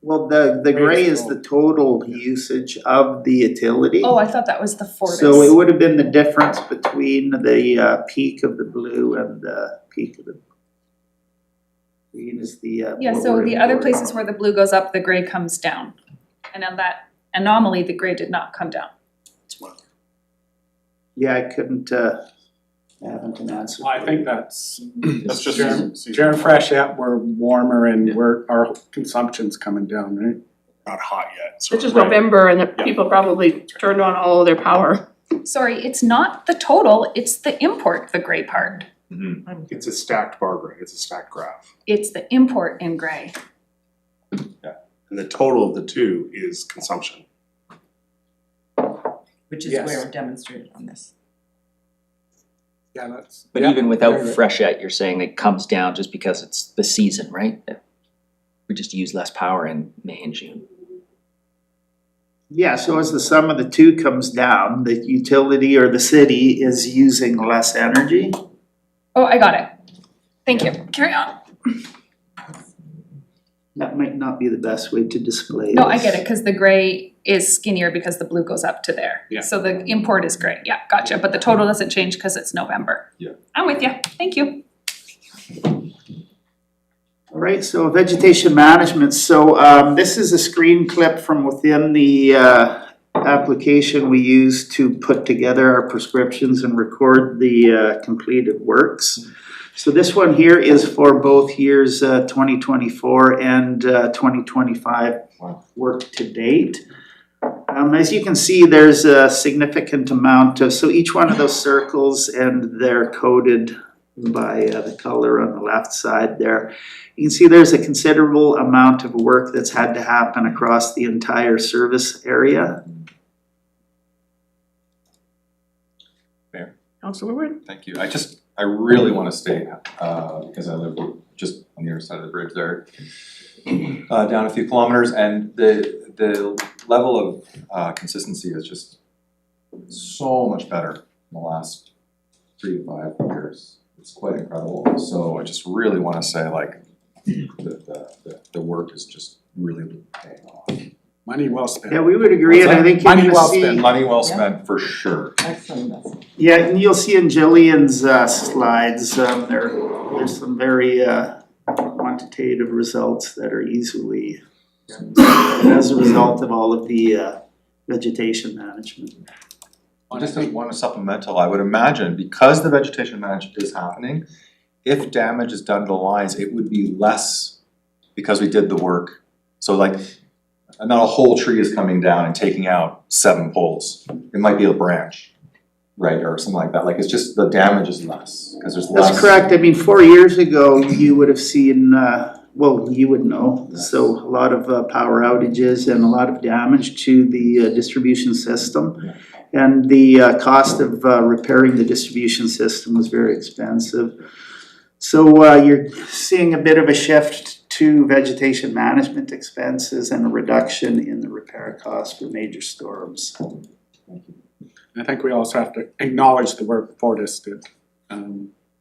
Well, the gray is the total usage of the utility. Oh, I thought that was the Fortis. So it would have been the difference between the peak of the blue and the peak of the green is the. Yeah, so the other places where the blue goes up, the gray comes down. And on that anomaly, the gray did not come down. Yeah, I couldn't, I haven't an answer. Well, I think that's just during freshet, we're warmer and our consumption's coming down, right? Not hot yet, so. It's just November and the people probably turned on all of their power. Sorry, it's not the total, it's the import, the gray part. It's a stacked bar graph, it's a stacked graph. It's the import in gray. And the total of the two is consumption. Which is Yes. where demonstrated on this. Yeah, that's. But even without freshet, you're saying it comes down just because it's the season, right? We just use less power in May and June. Yeah, so as the sum of the two comes down, the utility or the city is using less energy. Oh, I got it. Thank you. Carry on. That might not be the best way to display No, I this. get it, cause the gray is skinnier because the blue goes up to there. Yeah. So the import is gray. Yeah, gotcha. But the total doesn't change because it's November. Yeah. I'm with you. Thank you. All right, so vegetation management, so this is a screen clip from within the application we use to put together our prescriptions and record the completed works. So this one here is for both years 2024 and 2025 work to date. As you can see, there's a significant amount of, so each one of those circles, and they're coded by the color on the left side there. You can see there's a considerable amount of work that's had to happen across the entire service area. Councillor Woodward? Thank you. I really wanna state, because I live just on the other side of the bridge there, down a few kilometers, and the level of consistency is just so much better in the last 3 to 5 years. It's quite incredible. So I just really wanna say like, the work is just really paying off. Money well spent. Yeah, we would agree, and I think you're Money gonna well see. spent, money well spent for sure. Excellent investment. Yeah, and you'll see in Jillian's slides, there's some very quantitative results that are easily as a result of all of the vegetation management. Just as one supplemental, I would imagine, because the vegetation management is happening, if damage is done to the lines, it would be less because we did the work. So like, not a whole tree is coming down and taking out 7 poles. It might be a branch, right, or something like that. Like, it's just the damage is less, because there's less. That's correct. I mean, 4 years ago, you would have seen, well, you would know. So a lot of power outages and a lot of damage to the distribution system. And the cost of repairing the distribution system was very expensive. So you're seeing a bit of a shift to vegetation management expenses and a reduction in the repair costs for major storms. I think we also have to acknowledge the work Fortis did,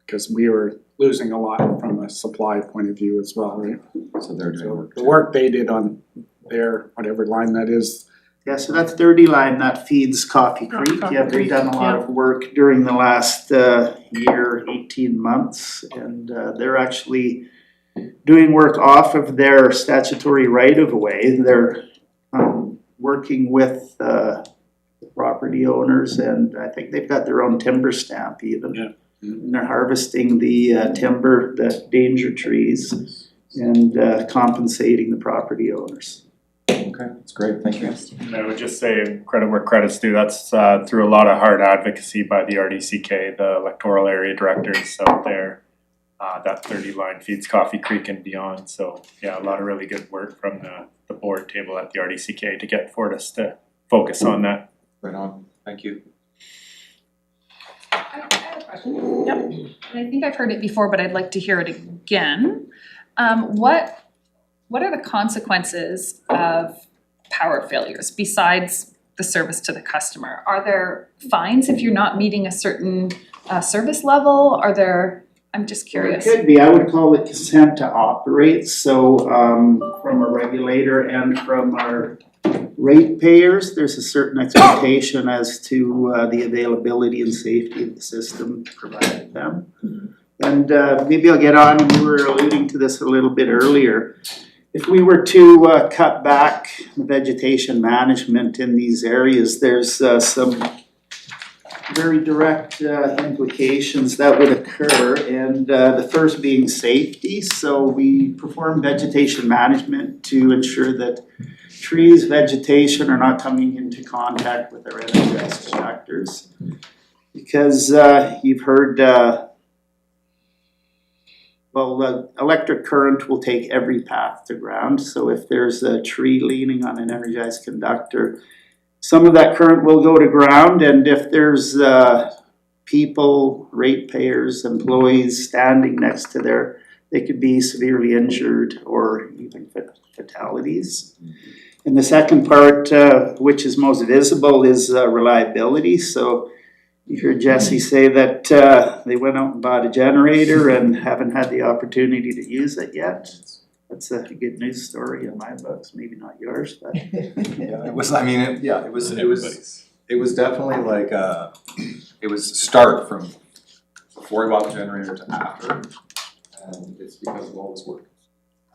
because we were losing a lot from a supply point of view as well, right? So they're doing work. The work they did on their, whatever line that is. Yeah, so that 30 line that feeds Coffee Creek. Yeah, they've done a lot of work during the last year, 18 months. And they're actually doing work off of their statutory right of way. They're working with property owners, and I think they've got their own timber stamp even. Yeah. And they're harvesting the timber, the danger trees, and compensating the property owners. Okay, that's great, thank you. And I would just say credit where credit's due, that's through a lot of hard advocacy by the RDCK, the electoral area directors out there. That 30 line feeds Coffee Creek and beyond, so yeah, a lot of really good work from the board table at the RDCK to get Fortis to focus on that. Right on, thank you. I have a question. Yep. And I think I've heard it before, but I'd like to hear it again. What are the consequences of power failures besides the service to the customer? Are there fines if you're not meeting a certain service level? Are there, I'm just curious. It could be, I would call it consent to operate, so from a regulator and from our ratepayers, there's a certain expectation as to the availability and safety of the system provided them. And maybe I'll get on, we were alluding to this a little bit earlier. If we were to cut back the vegetation management in these areas, there's some very direct implications that would occur, and the first being safety. So we perform vegetation management to ensure that trees, vegetation are not coming into contact with our energized conductors. Because you've heard, well, electric current will take every path to ground. So if there's a tree leaning on an energized conductor, some of that current will go to ground, and if there's people, ratepayers, employees standing next to there, they could be severely injured or even fatalities. And the second part, which is most visible, is reliability. So you heard Jesse say that they went out and bought a generator and haven't had the opportunity to use it yet. That's a good news story in my books, maybe not yours, but. Yeah, it was, I mean, it was definitely like, it was a start from before we bought the generator to after, and it's because of all this work.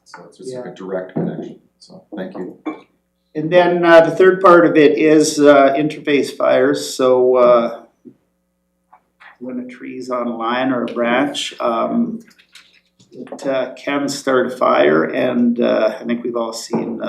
So it's just like a direct connection, so thank you. And then the third part of it is interface fires, so when a tree's on a line or a branch, it can start a fire, and I think we've all seen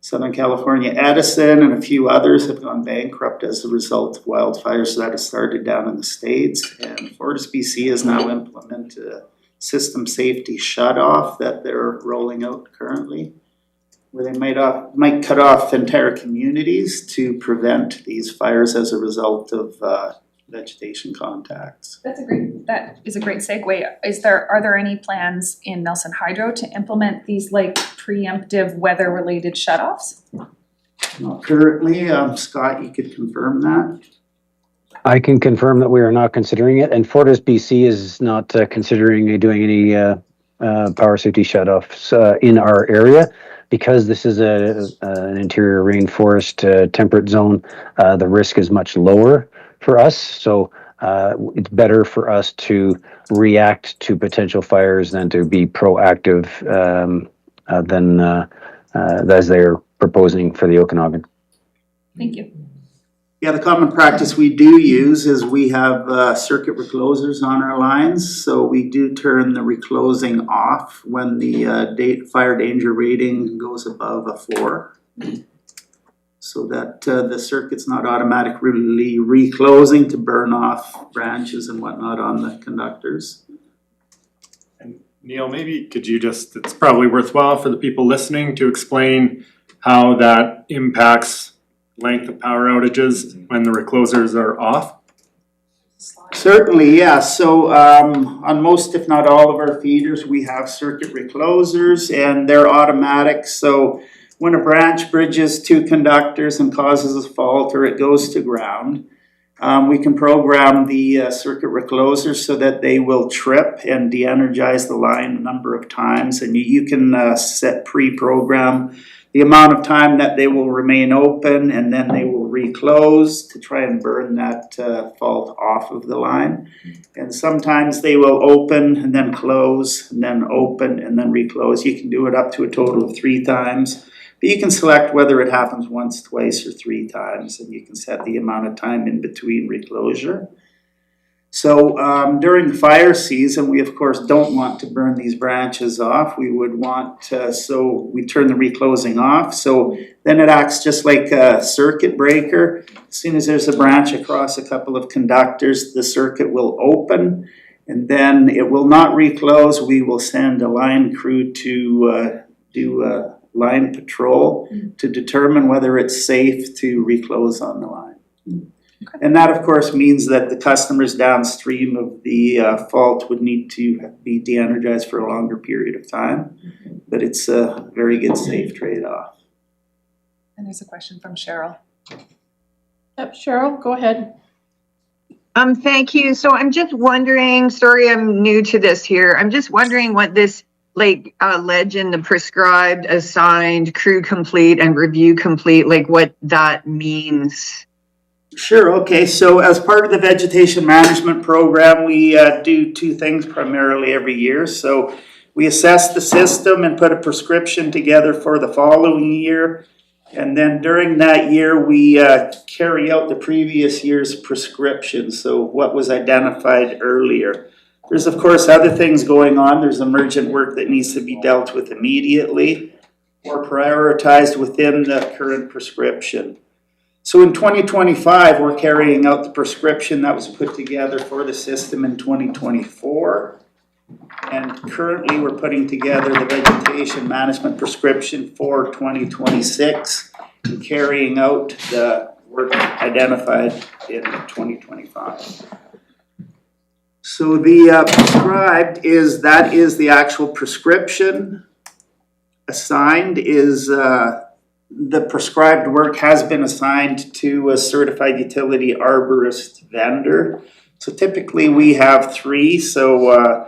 Southern California Edison and a few others have gone bankrupt as a result of wildfires that have started down in the States. And Fortis BC has now implemented a system safety shutoff that they're rolling out currently, where they might cut off entire communities to prevent these fires as a result of vegetation contacts. That is a great segue. Are there any plans in Nelson Hydro to implement these like preemptive weather-related shutoffs? Not currently, Scott, you could confirm that? I can confirm that we are not considering it, and Fortis BC is not considering doing any power safety shutoffs in our area. Because this is an interior rainforest temperate zone, the risk is much lower for us. So it's better for us to react to potential fires than to be proactive than as they're proposing for the Okanagan. Thank you. Yeah, the common practice we do use is we have circuit reclosers on our lines. So we do turn the reclosing off when the fire danger rating goes above a 4. So that the circuit's not automatically reclosing to burn off branches and whatnot on the conductors. And Neil, maybe could you just, it's probably worthwhile for the people listening to explain how that impacts length of power outages when the reclosers are off? Certainly, yeah. So on most, if not all of our feeders, we have circuit reclosers and they're automatic. So when a branch bridges 2 conductors and causes a fault or it goes to ground, we can program the circuit reclosers so that they will trip and de-energize the line a number of times. And you can set pre-program the amount of time that they will remain open, and then they will reclose to try and burn that fault off of the line. And sometimes they will open and then close and then open and then reclose. You can do it up to a total of 3 times. But you can select whether it happens once, twice, or 3 times, and you can set the amount of time in between reclosure. So during the fire season, we of course don't want to burn these branches off. We would want so we turn the reclosing off. So then it acts just like a circuit breaker. As soon as there's a branch across a couple of conductors, the circuit will open, and then it will not reclose. We will send a line crew to do a line patrol to determine whether it's safe to reclose on the line. And that, of course, means that the customers downstream of the fault would need to be de-energized for a longer period of time. But it's a very good, safe trade-off. And there's a question from Cheryl. Yep, Cheryl, go ahead. Thank you. So I'm just wondering, sorry, I'm new to this here. I'm just wondering what this legend, the prescribed, assigned, crew complete, and review complete, like what that means. Sure, okay. So as part of the vegetation management program, we do 2 things primarily every year. So we assess the system and put a prescription together for the following year. And then during that year, we carry out the previous year's prescription. So what was identified earlier. There's of course other things going on. There's emergent work that needs to be dealt with immediately or prioritized within the current prescription. So in 2025, we're carrying out the prescription that was put together for the system in 2024. And currently we're putting together the vegetation management prescription for 2026 and carrying out the work identified in 2025. So the prescribed is the actual prescription. Assigned is the prescribed work has been assigned to a certified utility arborist vendor. So typically we have 3. So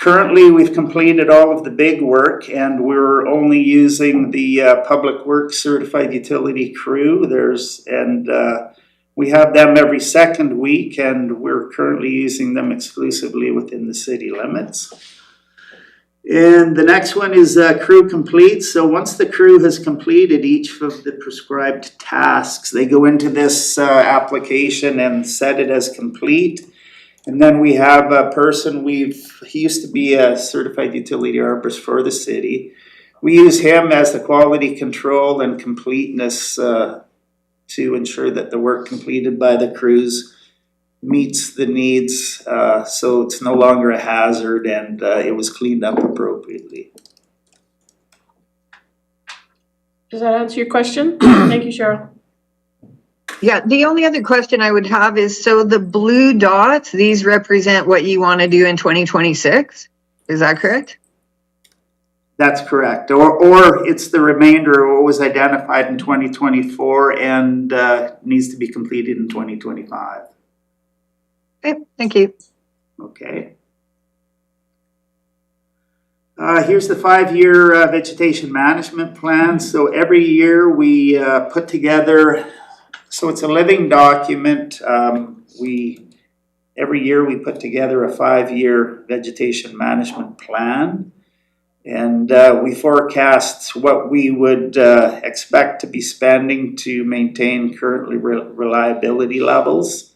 currently we've completed all of the big work and we're only using the public works certified utility crew. We have them every 2nd week and we're currently using them exclusively within the city limits. And the next one is crew complete. So once the crew has completed each of the prescribed tasks, they go into this application and set it as complete. And then we have a person, he used to be a certified utility arborist for the city. We use him as the quality control and completeness to ensure that the work completed by the crews meets the needs, so it's no longer a hazard and it was cleaned up appropriately. Does that answer your question? Thank you, Cheryl. Yeah, the only other question I would have is, so the blue dots, these represent what you want to do in 2026? Is that correct? That's correct, or it's the remainder of what was identified in 2024 and needs to be completed in 2025. Okay, thank you. Okay. Here's the 5-year vegetation management plan. So every year we put together, so it's a living document. Every year we put together a 5-year vegetation management plan. And we forecast what we would expect to be spending to maintain currently reliability levels.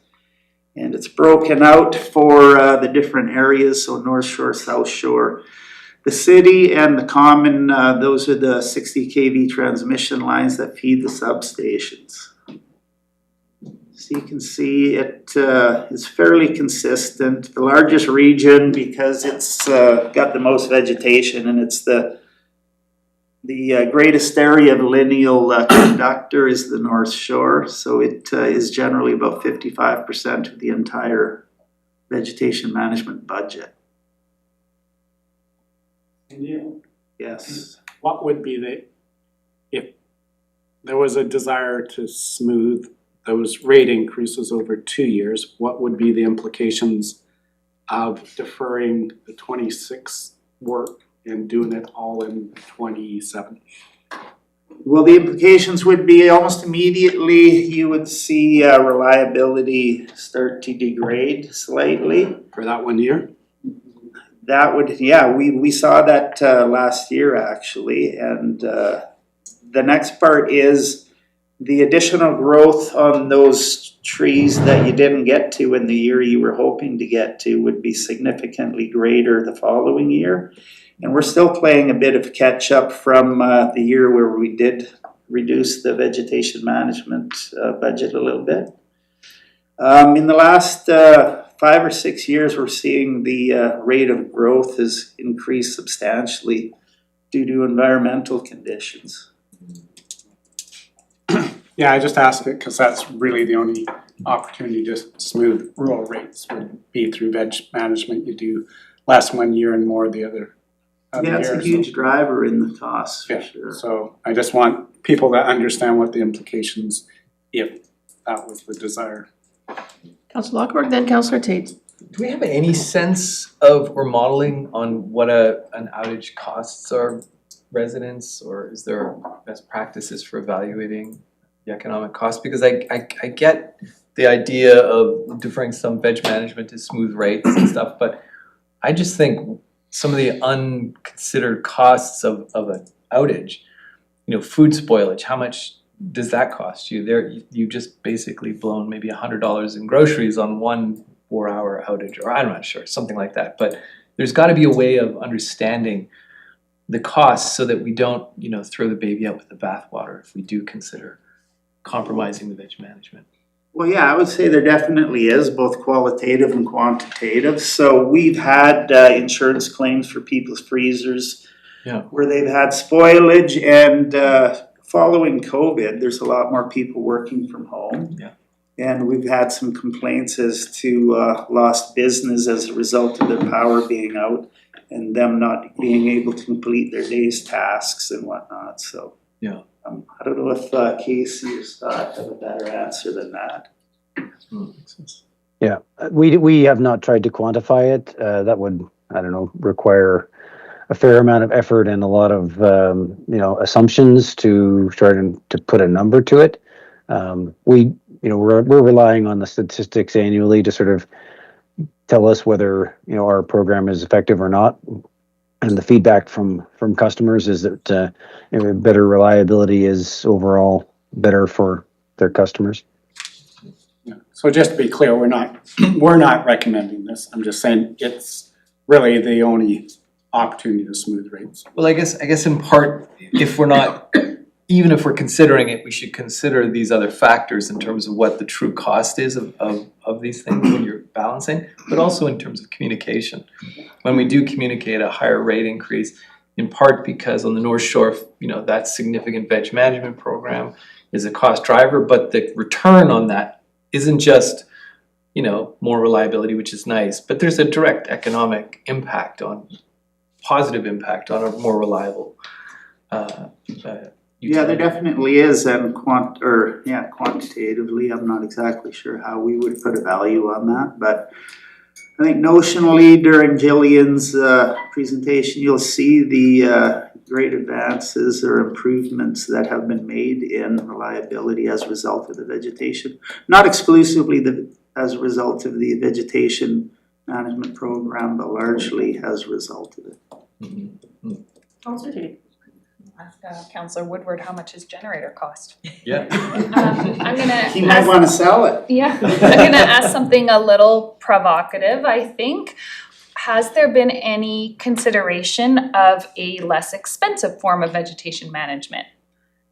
And it's broken out for the different areas, so North Shore, South Shore. The city and the common, those are the 60 kV transmission lines that feed the substations. So you can see it is fairly consistent. The largest region, because it's got the most vegetation, and it's the greatest area of lineal conductor, is the North Shore. So it is generally about 55% of the entire vegetation management budget. Yes. What would be if there was a desire to smooth those rate increases over 2 years, what would be the implications of deferring the 26 work and doing it all in 27? Well, the implications would be almost immediately you would see reliability start to degrade slightly. For that 1 year? That would, yeah, we saw that last year actually. And the next part is the additional growth on those trees that you didn't get to in the year you were hoping to get to would be significantly greater the following year. And we're still playing a bit of catch up from the year where we did reduce the vegetation management budget a little bit. In the last 5 or 6 years, we're seeing the rate of growth has increased substantially due to environmental conditions. Yeah, I just asked it because that's really the only opportunity to smooth rural rates would be through veg management. You do less 1 year and more the other Yeah, it's a year, huge so. driver in the costs for Yeah, sure. so I just want people to understand what the implications, if that was the desire. Councillor Lockhart, then Councillor Tate. Do we have any sense of or modeling on what an outage costs our residents, or is there best practices for evaluating the economic cost? Because I get the idea of deferring some veg management to smooth rates and stuff, but I just think some of the unconsidered costs of an outage, food spoilage, how much does that cost you? You just basically blown maybe $100 in groceries on 1 4-hour outage, or I'm not sure, something like that. But there's got to be a way of understanding the costs so that we don't, throw the baby out with the bathwater if we do consider compromising the veg management. Well, yeah, I would say there definitely is, both qualitative and quantitative. So we've had insurance claims for people's freezers where they've had spoilage, and following COVID, there's a lot more people working from home. Yeah. And we've had some complaints as to lost business as a result of their power being out and them not being able to complete their day's tasks and whatnot. So yeah. I don't know if Casey or Scott have a better answer than that. Makes sense. Yeah, we have not tried to quantify it. That would, require a fair amount of effort and a lot of, assumptions to try to put a number to it. We're relying on the statistics annually to sort of tell us whether, our program is effective or not. And the feedback from customers is that better reliability is overall better for their customers. Yeah. So just to be clear, we're not recommending this. I'm just saying it's really the only opportunity to smooth rates. Well, I guess in part, even if we're considering it, we should consider these other factors in terms of what the true cost is of these things when you're balancing, but also in terms of communication. When we do communicate a higher rate increase, in part because on the North Shore, that significant veg management program is a cost driver, but the return on that isn't just, more reliability, which is nice, but there's a direct economic positive impact on a more reliable Yeah, there definitely is, and quantitatively, I'm not exactly sure how we would put a value on that, but I think notionally during Jillian's presentation, you'll see the great advances or improvements that have been made in reliability as a result of the vegetation. Not exclusively as a result of the vegetation management program, but largely as a result of it. Councillor Judy. Ask Councillor Woodward how much his generator cost. Yeah. I'm gonna He might wanna sell it. Yeah, I'm gonna ask something a little provocative, I think. Has there been any consideration of a less expensive form of vegetation management?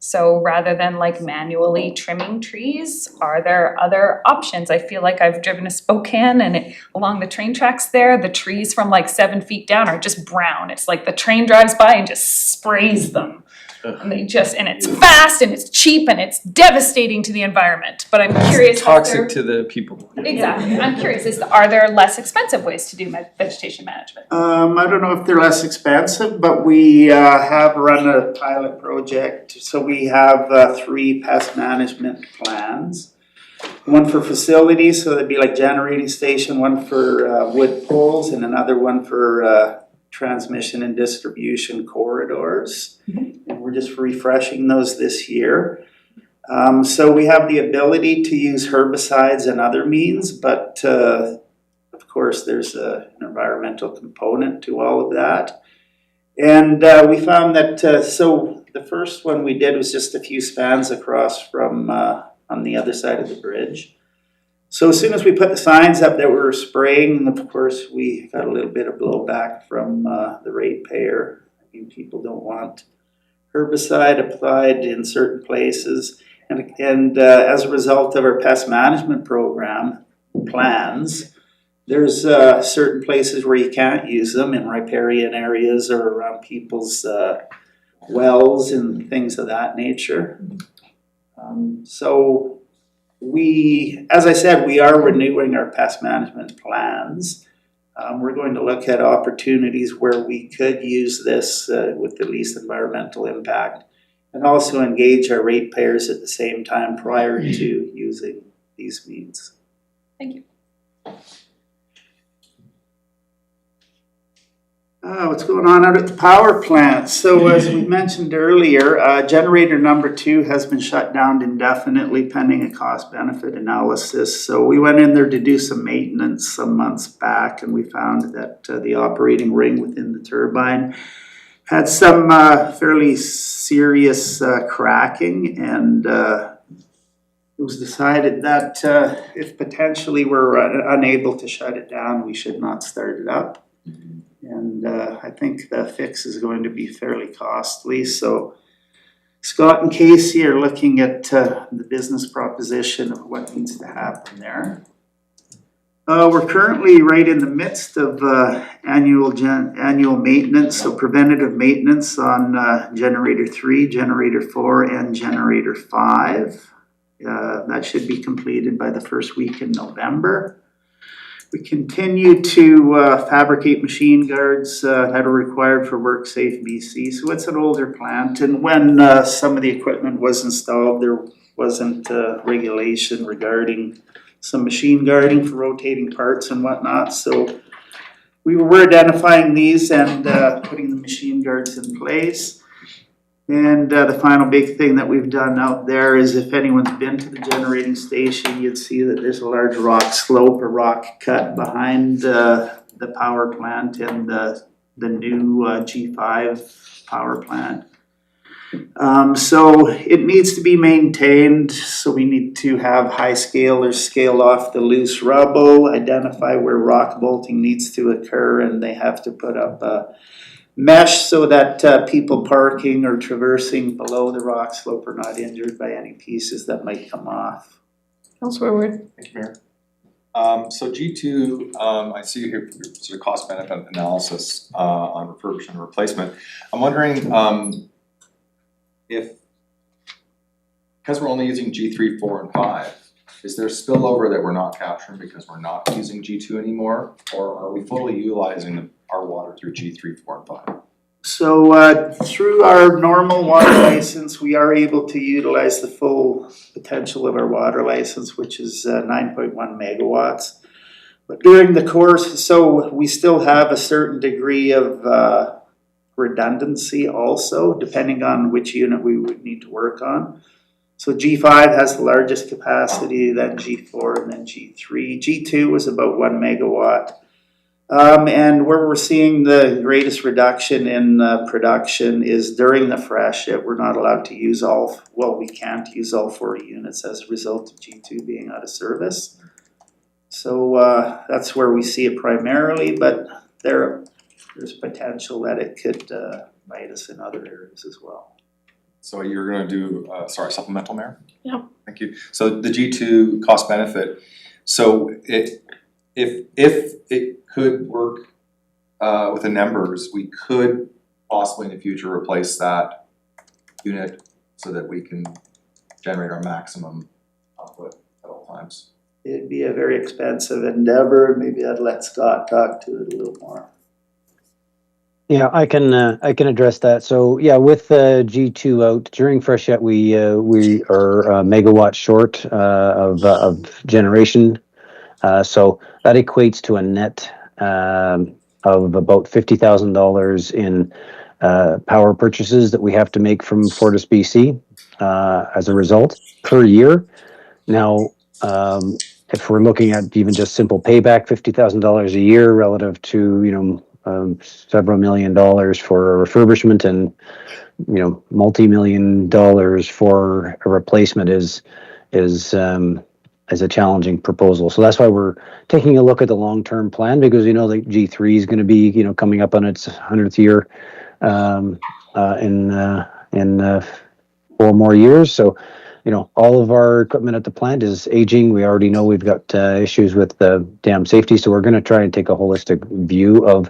So rather than like manually trimming trees, are there other options? I feel like I've driven to Spokane and along the train tracks there, the trees from like 7 feet down are just brown. It's like the train drives by and just sprays them. And and it's fast and it's cheap and it's devastating to the environment, but I'm curious. Toxic to the people. Exactly, I'm curious, are there less expensive ways to do vegetation management? I don't know if they're less expensive, but we have run a pilot project. So we have 3 pest management plans. One for facilities, so that'd be like generating station, one for wood poles, and another one for transmission and distribution corridors. And we're just refreshing those this year. So we have the ability to use herbicides and other means, but of course there's an environmental component to all of that. And we found that, so the first one we did was just a few spans across from on the other side of the bridge. So as soon as we put the signs up that we were spraying, of course, we got a little bit of blowback from the ratepayer. I mean, people don't want herbicide applied in certain places. And as a result of our pest management program plans, there's certain places where you can't use them in riparian areas or around people's wells and things of that nature. So as I said, we are renewing our pest management plans. We're going to look at opportunities where we could use this with the least environmental impact and also engage our ratepayers at the same time prior to using these means. Thank you. What's going on out at the power plant? So as we mentioned earlier, generator number 2 has been shut down indefinitely pending a cost benefit analysis. So we went in there to do some maintenance some months back, and we found that the operating ring within the turbine had some fairly serious cracking, and it was decided that if potentially we're unable to shut it down, we should not start it up. And I think the fix is going to be fairly costly. So Scott and Casey are looking at the business proposition of what needs to happen there. We're currently right in the midst of annual maintenance, so preventative maintenance on generator 3, generator 4, and generator 5. That should be completed by the first week in November. We continue to fabricate machine guards that are required for WorkSafe BC. So it's an older plant, and when some of the equipment was installed, there wasn't regulation regarding some machine guarding for rotating parts and whatnot. So we were identifying these and putting the machine guards in place. And the final big thing that we've done out there is, if anyone's been to the generating station, you'd see that there's a large rock slope or rock cut behind the power plant and the new G5 power plant. So it needs to be maintained. So we need to have high scale or scale off the loose rubble, identify where rock bolting needs to occur, and they have to put up a mesh so that people parking or traversing below the rock slope are not injured by any pieces that might come off. Councillor Wood. Thank you, Mayor. So G2, I see here sort of cost benefit analysis on refurbishment and replacement. I'm wondering if, because we're only using G3, 4, and 5, is there spillover that we're not capturing because we're not using G2 anymore? Or are we fully utilizing our water through G3, 4, and 5? So through our normal water license, we are able to utilize the full potential of our water license, which is 9.1 megawatts. But during the course, so we still have a certain degree of redundancy also, depending on which unit we would need to work on. So G5 has the largest capacity, then G4, and then G3. G2 was about 1 megawatt. And where we're seeing the greatest reduction in production is during the freshet. We're not allowed to use we can't use all 4 units as a result of G2 being out of service. So that's where we see it primarily, but there's potential that it could bite us in other areas as well. So you're gonna do, supplemental, Mayor? Yeah. Thank you. So the G2 cost benefit, so if it could work with the numbers, we could possibly in the future replace that unit so that we can generate our maximum output at all times. It'd be a very expensive endeavor. Maybe I'd let Scott talk to it a little more. Yeah, I can address that. So yeah, with G2 out during freshet, we are megawatt short of generation. So that equates to a net of about $50,000 in power purchases that we have to make from Fortis BC as a result per year. Now, if we're looking at even just simple payback, $50,000 a year relative to several $1 million for a refurbishment and multi-million dollars for a replacement is a challenging proposal. So that's why we're taking a look at the long-term plan, because the G3 is going to be coming up on its 100th year in 4 more years. So all of our equipment at the plant is aging. We already know we've got issues with the dam safety, so we're going to try and take a holistic view of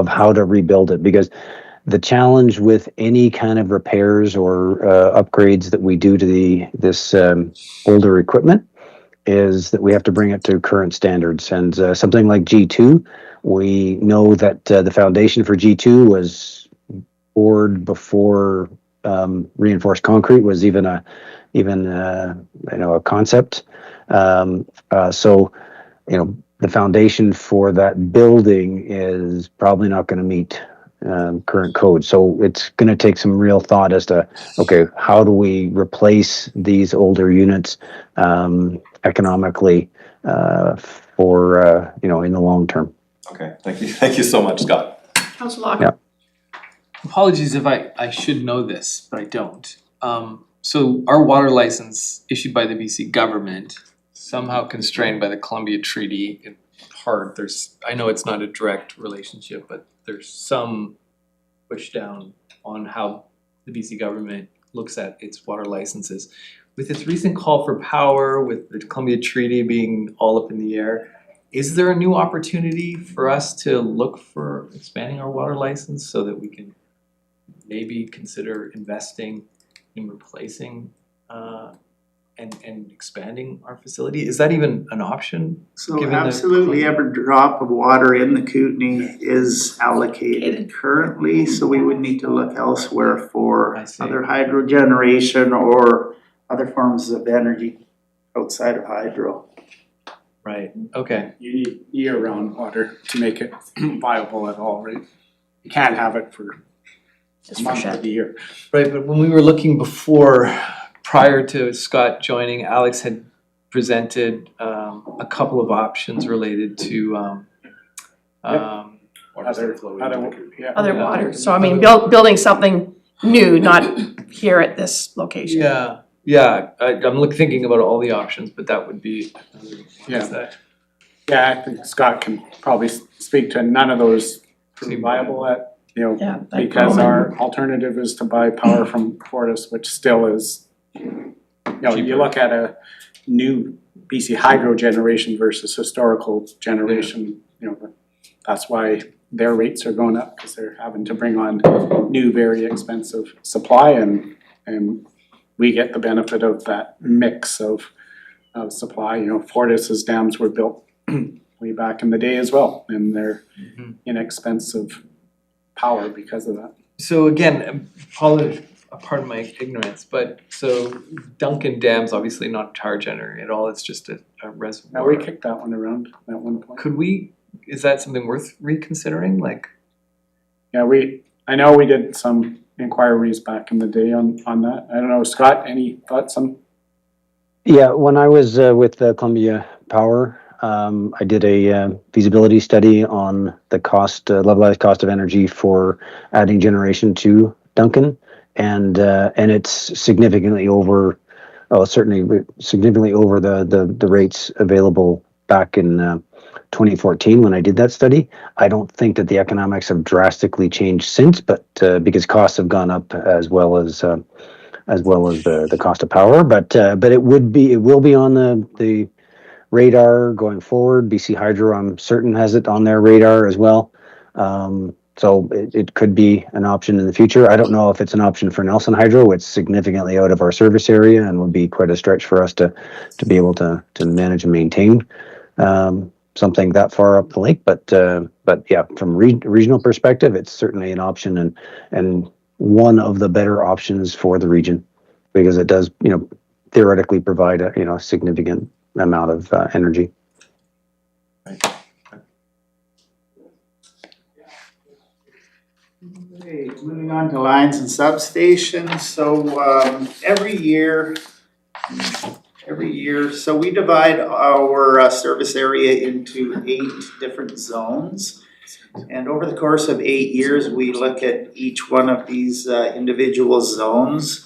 how to rebuild it, because the challenge with any kind of repairs or upgrades that we do to this older equipment is that we have to bring it to current standards. And something like G2, we know that the foundation for G2 was poured before reinforced concrete was even a concept. So the foundation for that building is probably not going to meet current code. So it's going to take some real thought as to, okay, how do we replace these older units economically for in the long term. Okay, thank you so much, Scott. Councillor Lock. Yeah. Apologies if I should know this, but I don't. So our water license issued by the BC government, somehow constrained by the Columbia Treaty in part. I know it's not a direct relationship, but there's some push down on how the BC government looks at its water licenses. With its recent call for power, with the Columbia Treaty being all up in the air, is there a new opportunity for us to look for expanding our water license so that we can maybe consider investing in replacing and expanding our facility? Is that even an option? So absolutely every drop of water in the Kootenay is allocated currently, so we would need to look elsewhere for other hydro generation or other forms of energy outside of hydro. Right, okay. You need year-round water to make it viable at all, right? You can't have it for a month of the year. Right, but when we were looking before, prior to Scott joining, Alex had presented a couple of options related to Other water. So I mean, building something new, not here at this location. Yeah, I'm thinking about all the options, but that would be another one. Yeah, I think Scott can probably speak to none of those pretty viable at, because our alternative is to buy power from Fortis, which still is, you look at new BC Hydro generation versus historical generation, you know, that's why their rates are going up, because they're having to bring on new, very expensive supply, and we get the benefit of that mix of supply. You know, Fortis's dams were built way back in the day as well, and they're inexpensive power because of that. So again, pardon my ignorance, but so Duncan Dam's obviously not tar generating at all, it's just a reservoir. Now, we kicked that one around at one point. Could we, is that something worth reconsidering, like? Yeah, I know we did some inquiries back in the day on that. I don't know, Scott, any thoughts on? Yeah, when I was with Columbia Power, I did a feasibility study on the cost, levelized cost of energy for adding generation to Duncan, and it's significantly over, certainly significantly over the rates available back in 2014 when I did that study. I don't think that the economics have drastically changed since, but because costs have gone up as well as the cost of power, but it will be on the radar going forward. BC Hydro, I'm certain, has it on their radar as well. So it could be an option in the future. I don't know if it's an option for Nelson Hydro. It's significantly out of our service area and would be quite a stretch for us to be able to manage and maintain something that far up the lake. But yeah, from regional perspective, it's certainly an option and one of the better options for the region, because it does, you know, theoretically provide a significant amount of energy. Okay, moving on to lines and substations. So every year, so we divide our service area into 8 different zones. And over the course of 8 years, we look at each one of these individual zones.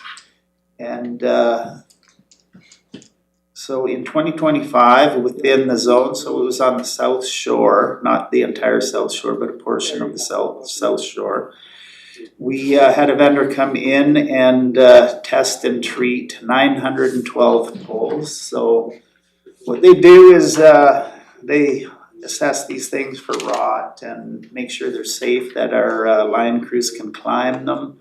And so in 2025, within the zone, so it was on the South Shore, not the entire South Shore, but a portion of the South Shore. We had a vendor come in and test and treat 912 poles. So what they do is they assess these things for rot and make sure they're safe, that our line crews can climb them.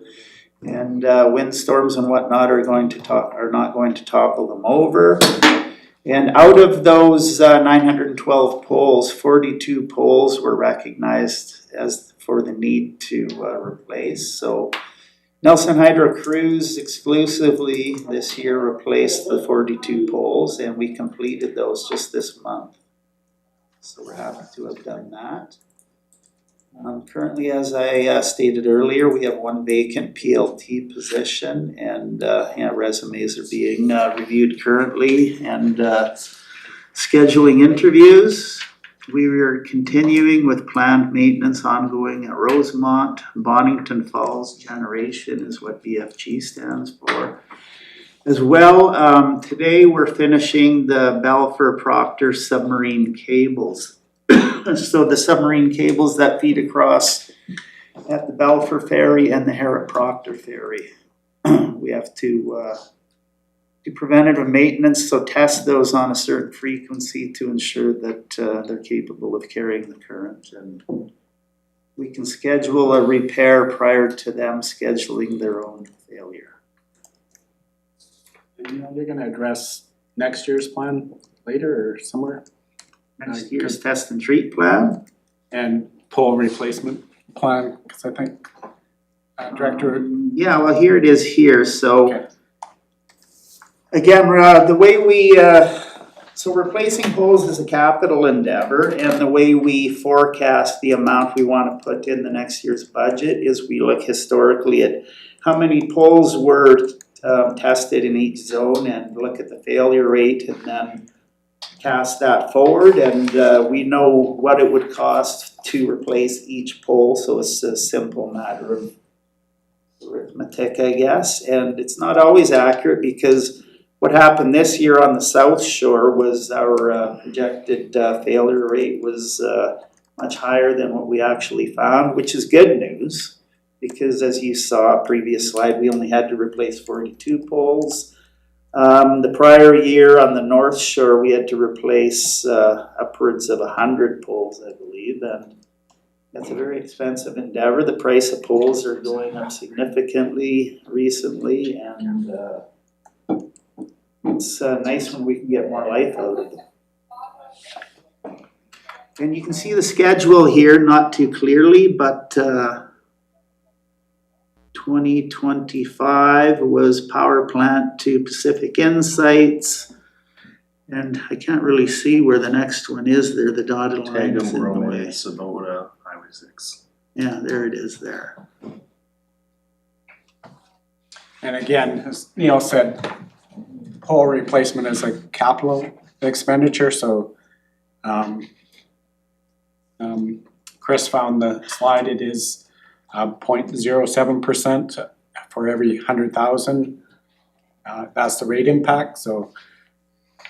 And windstorms and whatnot are not going to topple them over. And out of those 912 poles, 42 poles were recognized as for the need to replace. So Nelson Hydro crews exclusively this year replaced the 42 poles, and we completed those just this month. So we're happy to have done that. Currently, as I stated earlier, we have 1 vacant PLT position, and resumes are being reviewed currently and scheduling interviews. We are continuing with planned maintenance ongoing at Rosemont. Bonington Falls Generation is what BFG stands for. As well, today we're finishing the Balfour Proctor submarine cables. So the submarine cables that feed across at the Balfour Ferry and the Harrop Proctor Ferry. We have to do preventative maintenance, so test those on a certain frequency to ensure that they're capable of carrying the current. And we can schedule a repair prior to them scheduling their own failure. And, you're gonna address next year's plan later or somewhere? Next year's test and treat plan. And pole replacement plan, because I think Director. Yeah, well, here it is here. So Okay. again, the way we so replacing poles is a capital endeavor, and the way we forecast the amount we want to put in the next year's budget is we look historically at how many poles were tested in each zone and look at the failure rate, and then cast that forward, and we know what it would cost to replace each pole, so it's a simple matter of arithmetic, I guess. And it's not always accurate, because what happened this year on the South Shore was our projected failure rate was much higher than what we actually found, which is good news, because as you saw previous slide, we only had to replace 42 poles. The prior year on the North Shore, we had to replace upwards of 100 poles, I believe, and that's a very expensive endeavor. The price of poles are going up significantly recently, and it's nice when we can get more life out of them. And you can see the schedule here, not too clearly, but 2025 was power plant to Pacific Insights. And I can't really see where the next one is there, the dotted line is in the way. Sabota, Highway 6. Yeah, there it is there. And again, as Neil said, pole replacement is a capital expenditure, so Chris found the slide, it is 0.07% for every 100,000. That's the rate impact, so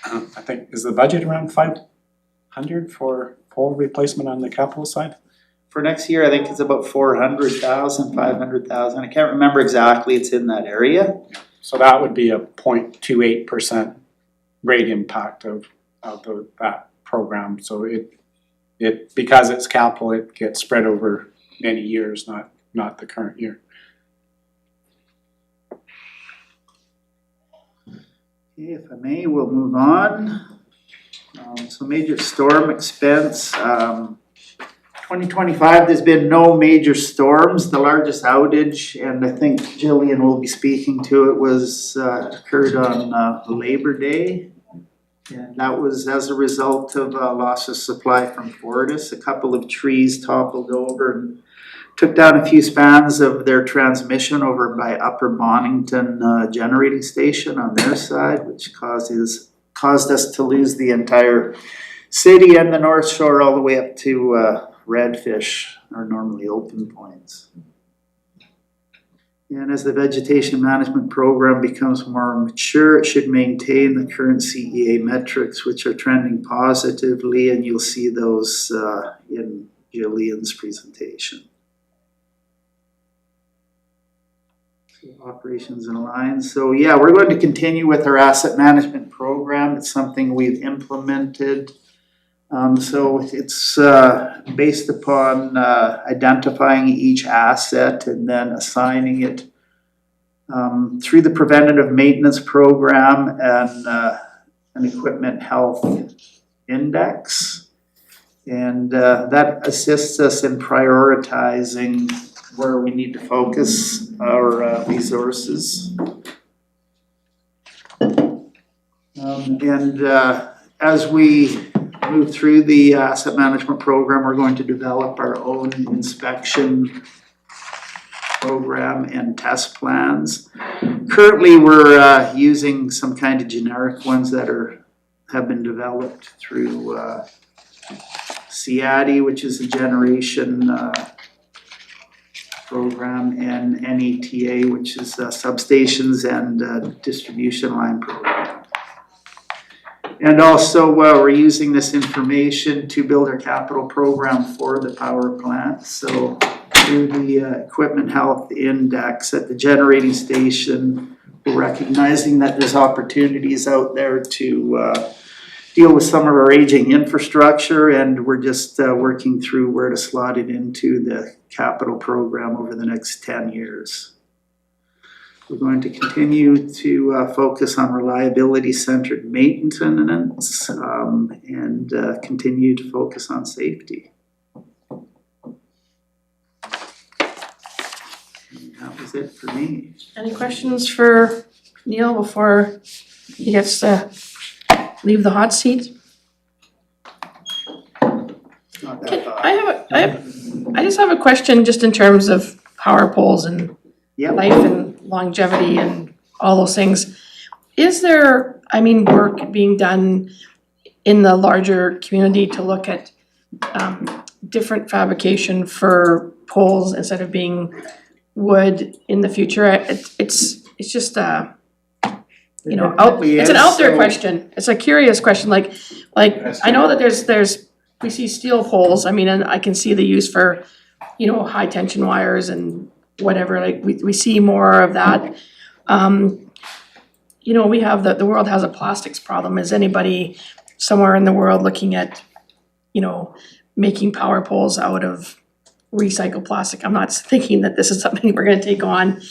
I think, is the budget around 500 for pole replacement on the capital side? For next year, I think it's about 400,000, 500,000. I can't remember exactly, it's in that area. So that would be a 0.28% rate impact of that program, so it because it's capital, it gets spread over many years, not the current year. Okay, if I may, we'll move on. So major storm expense. 2025, there's been no major storms. The largest outage, and I think Jillian will be speaking to it, was occurred on Labor Day. And that was as a result of loss of supply from Fortis. A couple of trees toppled over and took down a few spans of their transmission over by Upper Bonington generating station on their side, which caused us to lose the entire city and the North Shore all the way up to Redfish, our normally open points. And as the vegetation management program becomes more mature, it should maintain the current CEA metrics, which are trending positively, and you'll see those in Jillian's presentation. Operations and lines. So yeah, we're going to continue with our asset management program. It's something we've implemented. So it's based upon identifying each asset and then assigning it through the preventative maintenance program and an equipment health index. And that assists us in prioritizing where we need to focus our resources. As we move through the asset management program, we're going to develop our own inspection program and test plans. Currently, we're using some kind of generic ones that have been developed through CIADI, which is a generation program, and NETA, which is substations and distribution line program. And also, we're using this information to build our capital program for the power plant. So through the equipment health index at the generating station, we're recognizing that there's opportunities out there to deal with some of our aging infrastructure, and we're just working through where to slot it into the capital program over the next 10 years. We're going to continue to focus on reliability-centered maintenance and continue to focus on safety. And that was it for me. Any questions for Neil before he gets to leave the hot seat? Not that thought. I just have a question just in terms of power poles and Yep. life and longevity and all those things. Is there, work being done in the larger community to look at different fabrication for poles instead of being wood in the future? It's just it's an out there question. It's a curious question. Like I know that there's we see steel poles. And I can see the use for high tension wires and whatever. Like we see more of that. you know, we have the world has a plastics problem. Is anybody somewhere in the world looking at, you know, making power poles out of recycled plastic? I'm not thinking that this is something we're gonna take on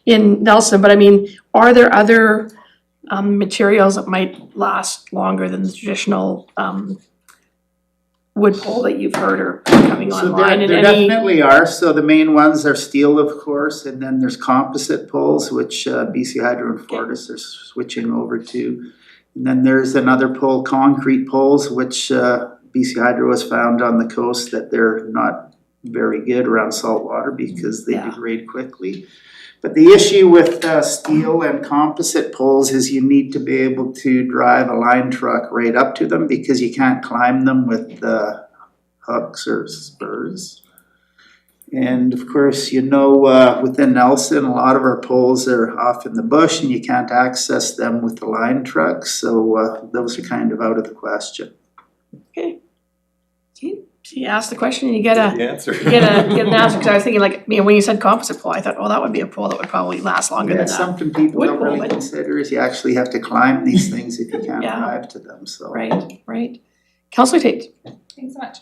in Nelson, but I mean, are there other materials that might last longer than the traditional wood pole that you've heard are coming online, and There any? definitely are, so the main ones are steel, of course, and then there's composite poles, which BC Hydro and Fortis are switching over to. And then there's another pole, concrete poles, which BC Hydro has found on the coast that they're not very good around salt water because they degrade quickly. But the issue with steel and composite poles is you need to be able to drive a line truck right up to them because you can't climb them with hooks or spurs. And of course, you know, within Nelson, a lot of our poles are off in the bush and you can't access them with the line trucks. So those are kind of out of the question. Okay. So you asked the question and you get The answer. get an answer, because I was thinking like, you know, when you said composite pole, I thought, oh, that would be a pole that would probably last longer Yeah, than that. something people wood don't pole, really but- consider is you actually have to climb these things if you can't Yeah. drive to them, so. Right. Councillor Tate. Thanks so much.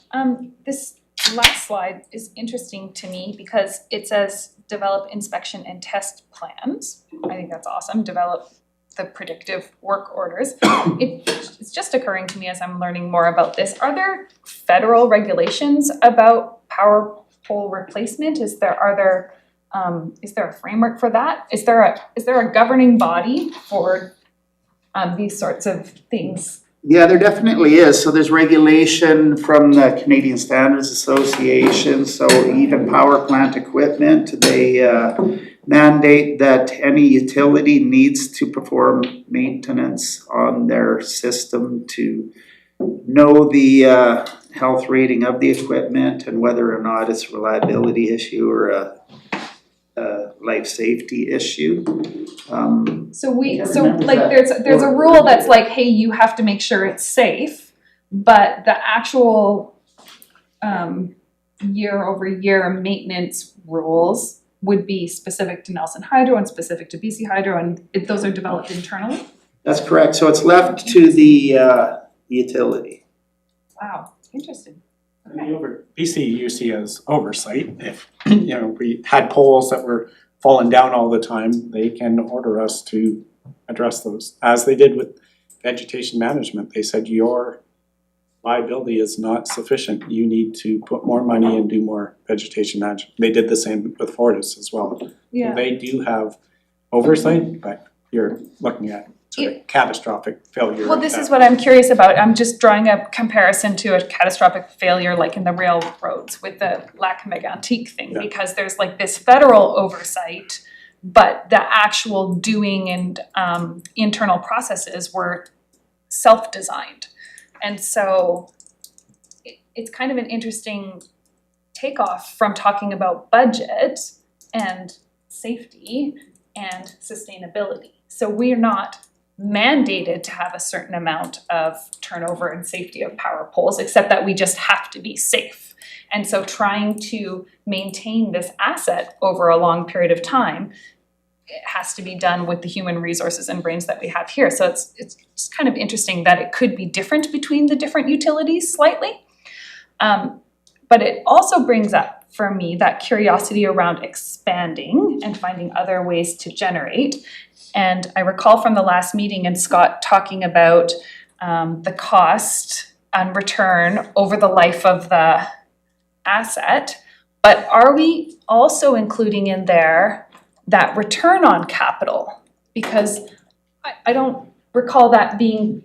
This last slide is interesting to me because it says develop inspection and test plans. I think that's awesome, develop the predictive work orders. It's just occurring to me as I'm learning more about this. Are there federal regulations about power pole replacement? Is there a framework for that? Is there a governing body for these sorts of things? Yeah, there definitely is. So there's regulation from the Canadian Standards Association. So even power plant equipment, they mandate that any utility needs to perform maintenance on their system to know the health rating of the equipment and whether or not it's a reliability issue or a life safety issue. So there's a rule that's like, hey, you have to make sure it's safe, but the actual year over year maintenance rules would be specific to Nelson Hydro and specific to BC Hydro, and those are developed internally? That's correct. So it's left to the utility. Wow, interesting. BCUC has oversight. If, you know, we had poles that were falling down all the time, they can order us to address those. As they did with vegetation management, they said your liability is not sufficient. You need to put more money and do more vegetation management. They did the same with Fortis as well. Yeah. So they do have oversight, but you're looking at sort of catastrophic failure. Well, this is what I'm curious about. I'm just drawing a comparison to a catastrophic failure like in the railroads with the Lac Mégantic thing, because there's like this federal oversight, but the actual doing and internal processes were self-designed. And so it's kind of an interesting takeoff from talking about budget and safety and sustainability. So we're not mandated to have a certain amount of turnover and safety of power poles, except that we just have to be safe. And so trying to maintain this asset over a long period of time, it has to be done with the human resources and brains that we have here. So it's kind of interesting that it could be different between the different utilities slightly. But it also brings up for me that curiosity around expanding and finding other ways to generate. And I recall from the last meeting and Scott talking about the cost and return over the life of the asset. But are we also including in there that return on capital? Because I don't recall that being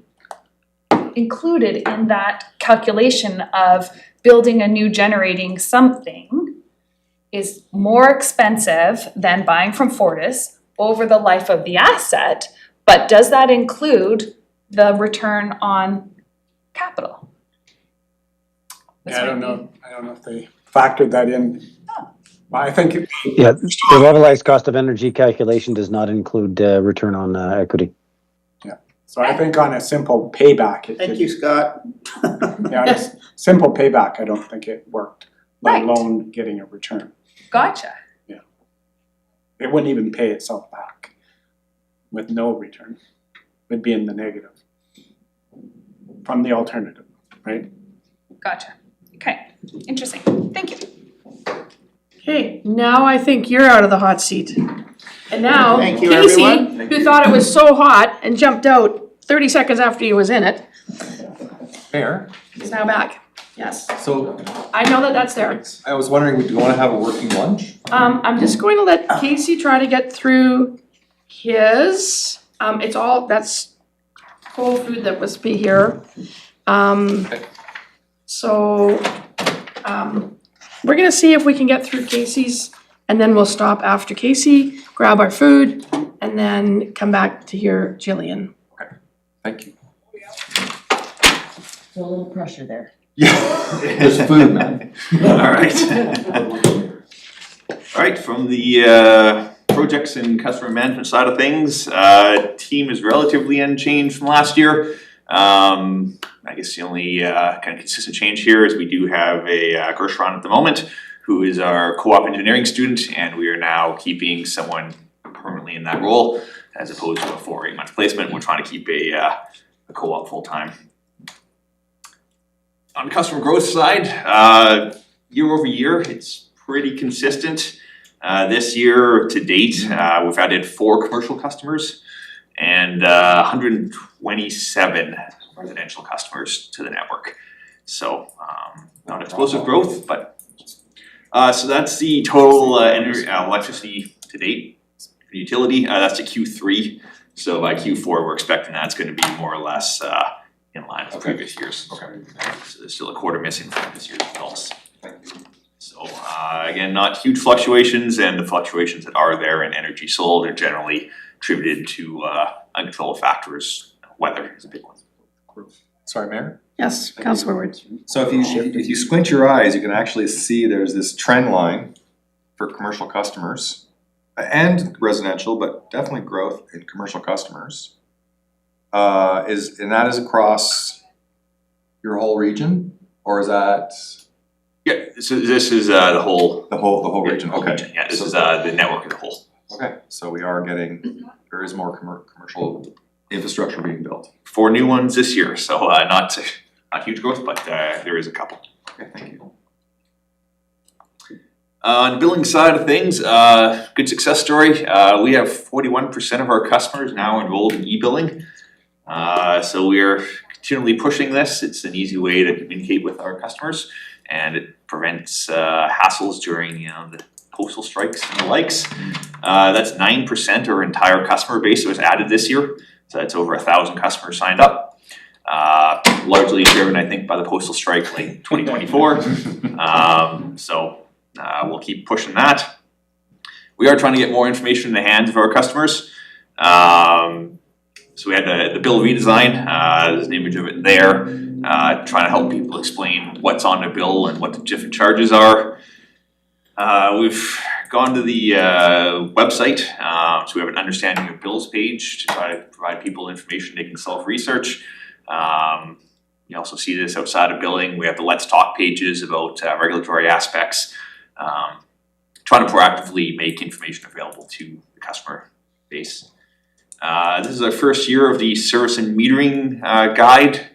included in that calculation of building a new generating something is more expensive than buying from Fortis over the life of the asset, but does that include the return on capital? Yeah, I don't know if they factored that in. I think Yeah, the levelized cost of energy calculation does not include return on equity. Yeah, so I think on a simple payback, Thank you, Scott. Yeah, just simple payback, I don't think it worked, let alone getting a return. Gotcha. Yeah, it wouldn't even pay itself back with no return. would be in the negative from the alternative, right? Gotcha. Okay, interesting. Thank you. Okay, now I think you're out of the hot seat. And now Thank you, Casey, everyone. who thought it was so hot and jumped out 30 seconds after he was in it, Mayor, is now back. Yes, so I know that that's there. I was wondering, do you wanna have a working lunch? I'm just going to let Casey try to get through his, it's all, that's whole food that must be here. So, we're gonna see if we can get through Casey's, and then we'll stop after Casey, grab our food, and then come back to hear Jillian. Thank you. So a little pressure there. Yeah, there's food, man. Alright, from the projects and customer management side of things, team is relatively unchanged from last year. I guess the only kind of consistent change here is we do have a Gershon at the moment, who is our co-op engineering student, and we are now keeping someone permanently in that role as opposed to a 4 or 8 month placement. We're trying to keep a co-op full-time. On the customer growth side, year over year, it's pretty consistent. This year to date, we've added 4 commercial customers and 127 residential customers to the network. So not explosive growth, but so that's the total electricity to date for utility. That's the Q3. So by Q4, we're expecting that's going to be more or less in line with previous years. Okay. So there's still a quarter missing from this year's results. So again, not huge fluctuations, and the fluctuations that are there in energy sold are generally attributed to uncontrolled factors. Weather is a big one. Sorry, Mayor? Yes, Councilor Ward. So if you squint your eyes, you can actually see there's this trend line for commercial customers and residential, but definitely growth in commercial customers. And that is across your whole region, or is that? Yeah, so this is the whole region, okay. Yeah, this is the network as a whole. Okay, so we are there is more commercial infrastructure being built. 4 new ones this year, so not huge growth, but there is a couple. Okay, thank you. On the billing side of things, good success story. We have 41% of our customers now enrolled in e-billing. So we are continually pushing this. It's an easy way to communicate with our customers, and it prevents hassles during the postal strikes and the likes. That's 9% of our entire customer base that was added this year. So that's over 1,000 customers signed up. Largely driven, I think, by the postal strike late 2024. So we'll keep pushing that. We are trying to get more information in the hands of our customers. So we had the bill redesign, there's an image of it there, trying to help people explain what's on the bill and what the different charges are. We've gone to the website, so we have an understanding of bills page to try to provide people information they can self-research. You also see this outside of billing. We have the Let's Talk pages about regulatory aspects, trying to proactively make information available to the customer base. This is our first year of the service and metering guide,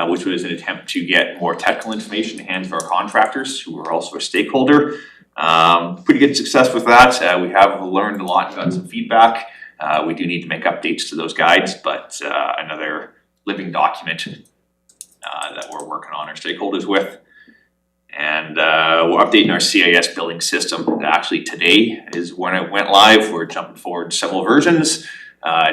which was an attempt to get more technical information in the hands of our contractors, who are also a stakeholder. Pretty good success with that. We have learned a lot and gotten some feedback. We do need to make updates to those guides, but another living document that we're working on our stakeholders with. And we're updating our CIS billing system. Actually, today is when it went live. We're jumping forward several versions,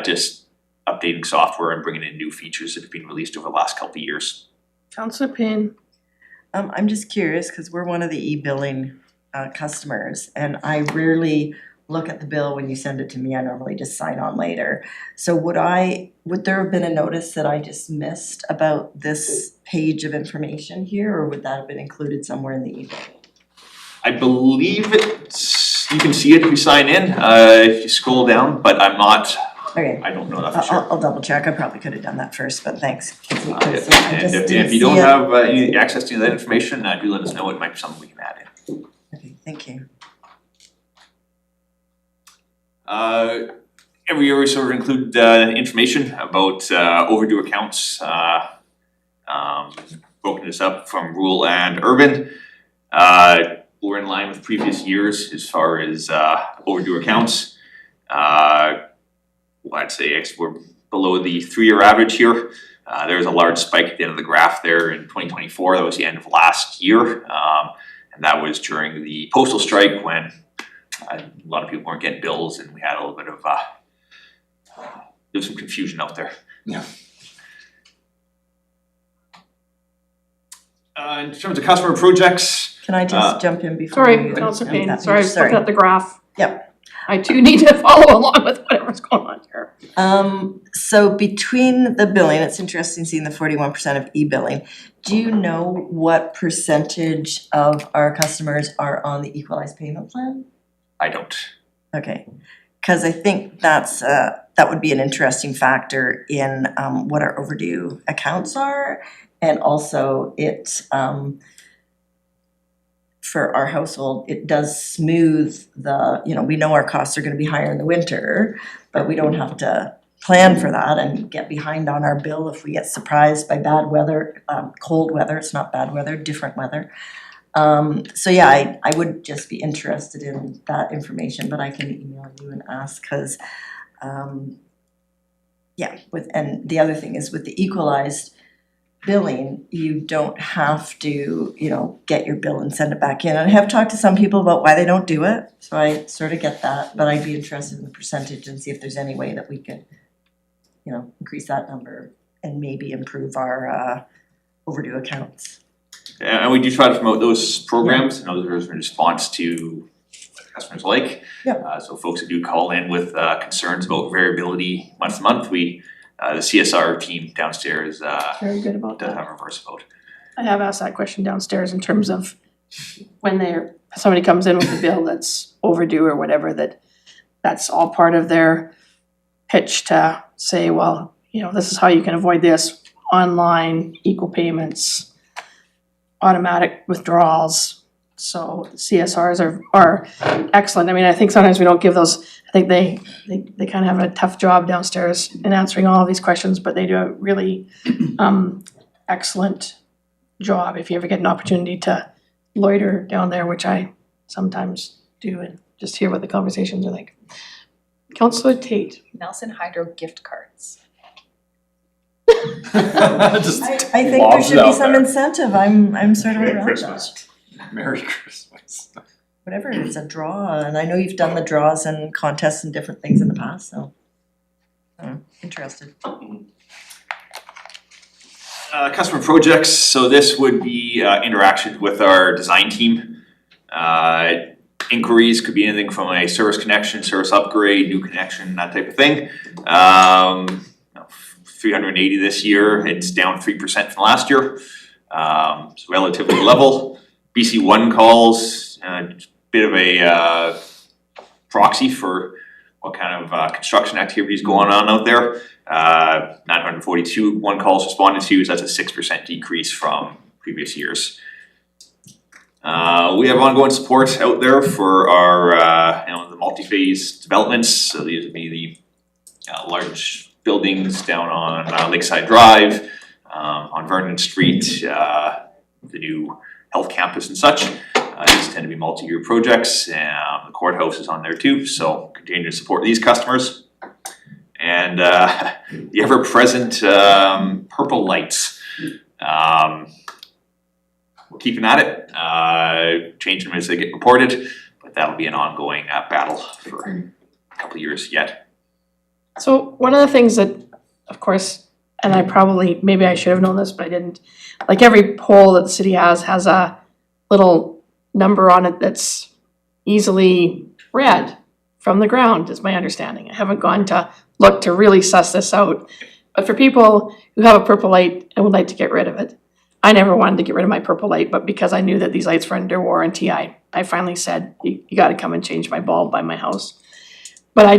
just updating software and bringing in new features that have been released over the last couple of years. Councilor Payne. I'm just curious, cause we're one of the e-billing customers, and I rarely look at the bill when you send it to me. I normally just sign on later. So would there have been a notice that I just missed about this page of information here, or would that have been included somewhere in the e-bill? I believe you can see it if you sign in, if you scroll down, but I'm not. Okay. I don't know that for sure. I'll double check. I probably could have done that first, but thanks. And if you don't have any access to that information, do let us know. It might be something we can add in. Okay, thank you. every year we sort of include information about overdue accounts, broken this up from rural and urban. We're in line with previous years as far as overdue accounts. I'd say we're below the 3-year average here. There was a large spike at the end of the graph there in 2024. That was the end of last year. And that was during the postal strike when a lot of people weren't getting bills and we had a little bit of, there was some confusion out there. Yeah. In terms of customer projects. Can I just jump in before Sorry, you? Councillor end Payne, that? sorry, I was looking at the graph. Yep. I too need to follow along with whatever's going on here. So between the billing, it's interesting seeing the 41% of e-billing. Do you know what percentage of our customers are on the equalized payment plan? I don't. Okay, cause I think that would be an interesting factor in what our overdue accounts are. And also it, for our household, it does smooth the, we know our costs are gonna be higher in the winter, but we don't have to plan for that and get behind on our bill if we get surprised by bad weather, cold weather, it's not bad weather, different weather. So yeah, I would just be interested in that information, but I can email you and ask, cause yeah, and the other thing is with the equalized billing, you don't have to, get your bill and send it back in. And I have talked to some people about why they don't do it, so I sort of get that, but I'd be interested in the percentage and see if there's any way that we could, increase that number and maybe improve our overdue accounts. And we do try to promote those programs, and those are in response to what customers like. Yep. So folks who do call in with concerns about variability month to month, we the CSR team downstairs Very good about does that. have a reverse vote. I have asked that question downstairs in terms of when somebody comes in with a bill that's overdue or whatever, that's all part of their pitch to say, well, this is how you can avoid this: online, equal payments, automatic withdrawals. So CSRs are excellent. I mean, I think sometimes we don't give those, I think they kind of have a tough job downstairs in answering all of these questions, but they do a really excellent job if you ever get an opportunity to loiter down there, which I sometimes do, and just hear what the conversations are like. Councillor Tate. Nelson Hydro gift cards. Just I think there should be some incentive, I'm sort of around that. Merry Christmas. Whatever, it's a draw, and I know you've done the draws and contests and different things in the past, so interested. Customer projects, so this would be interaction with our design team. Inquiries could be anything from a service connection, service upgrade, new connection, that type of thing. 380 this year, it's down 3% from last year. It's relatively level. BC1 calls, bit of a proxy for what kind of construction activities going on out there. 942 one calls responded to, so that's a 6% decrease from previous years. We have ongoing support out there for our the multi-phase developments. So these would be the large buildings down on Lakeside Drive, on Vernon Street, the new health campus and such. These tend to be multi-year projects, and the courthouse is on there too, so continue to support these customers. And the ever-present purple lights. We're keeping at it, changing them as they get reported, but that'll be an ongoing battle for a couple of years yet. So one of the things that, of course, and maybe I should have known this, but I didn't, like every pole that the city has a little number on it that's easily read from the ground, is my understanding. I haven't gone to look to really suss this out. But for people who have a purple light and would like to get rid of it, I never wanted to get rid of my purple light, but because I knew that these lights were under warranty, I finally said, you gotta come and change my bulb by my house. But I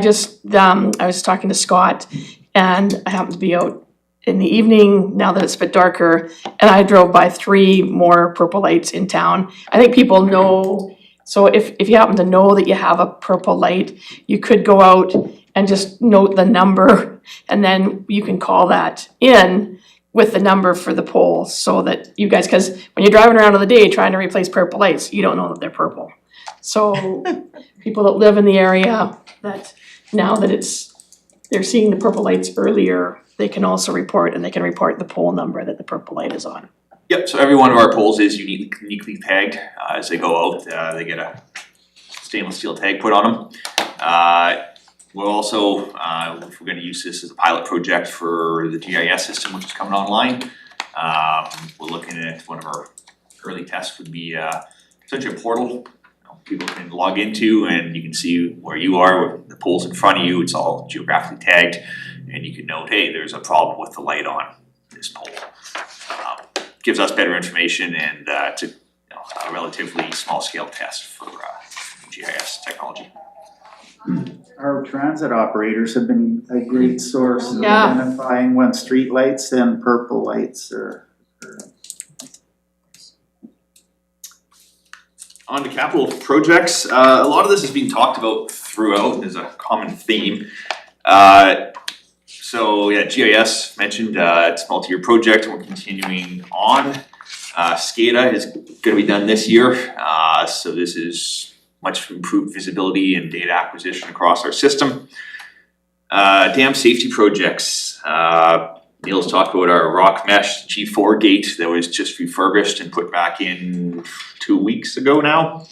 was talking to Scott, and I happened to be out in the evening, now that it's a bit darker, and I drove by 3 more purple lights in town. I think people know, so if you happen to know that you have a purple light, you could go out and just note the number, and then you can call that in with the number for the poles, so that you guys, cause when you're driving around in the day trying to replace purple lights, you don't know that they're purple. So people that live in the area, that now that they're seeing the purple lights earlier, they can also report, and they can report the pole number that the purple light is on. Yep, so every one of our poles is uniquely tagged. As they go out, they get a stainless steel tag put on them. We'll also, if we're gonna use this as a pilot project for the GIS system, which is coming online, we're looking at one of our early tests would be essentially a portal people can log into, and you can see where you are, with the poles in front of you. It's all geographically tagged, and you can note, hey, there's a problem with the light on this pole. Gives us better information, and it's a relatively small scale test for GIS technology. Our transit operators have been a great source of Yeah. identifying when street lights and purple lights are. On to capital projects, a lot of this is being talked about throughout, there's a common theme. So yeah, GIS mentioned, it's a multi-year project, and we're continuing on. SCADA is gonna be done this year, so this is much improved visibility and data acquisition across our system. Dam safety projects, Neil's talked about our rock mesh G4 gate that was just refurbished and put back in 2 weeks ago now.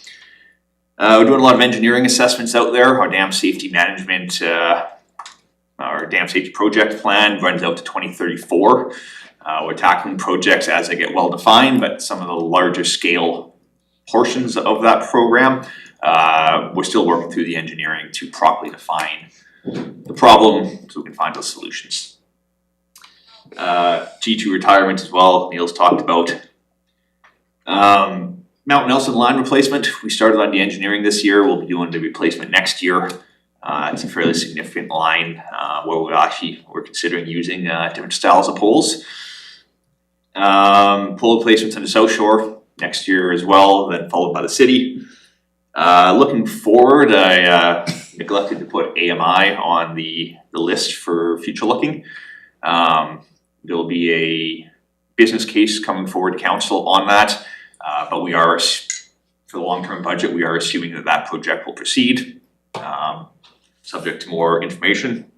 We're doing a lot of engineering assessments out there. Our dam safety management, our dam safety project plan runs out to 2034. We're tackling projects as they get well defined, but some of the larger scale portions of that program, we're still working through the engineering to properly define the problem so we can find those solutions. G2 retirement as well, Neil's talked about. Mount Nelson line replacement, we started on the engineering this year, we'll be doing the replacement next year. It's a fairly significant line where we're considering using different styles of poles. Pole replacements on the South Shore next year as well, then followed by the city. Looking forward, I neglected to put AMI on the list for future looking. There'll be a business case coming forward to council on that, but we are, for the long-term budget, we are assuming that that project will proceed, subject to more information.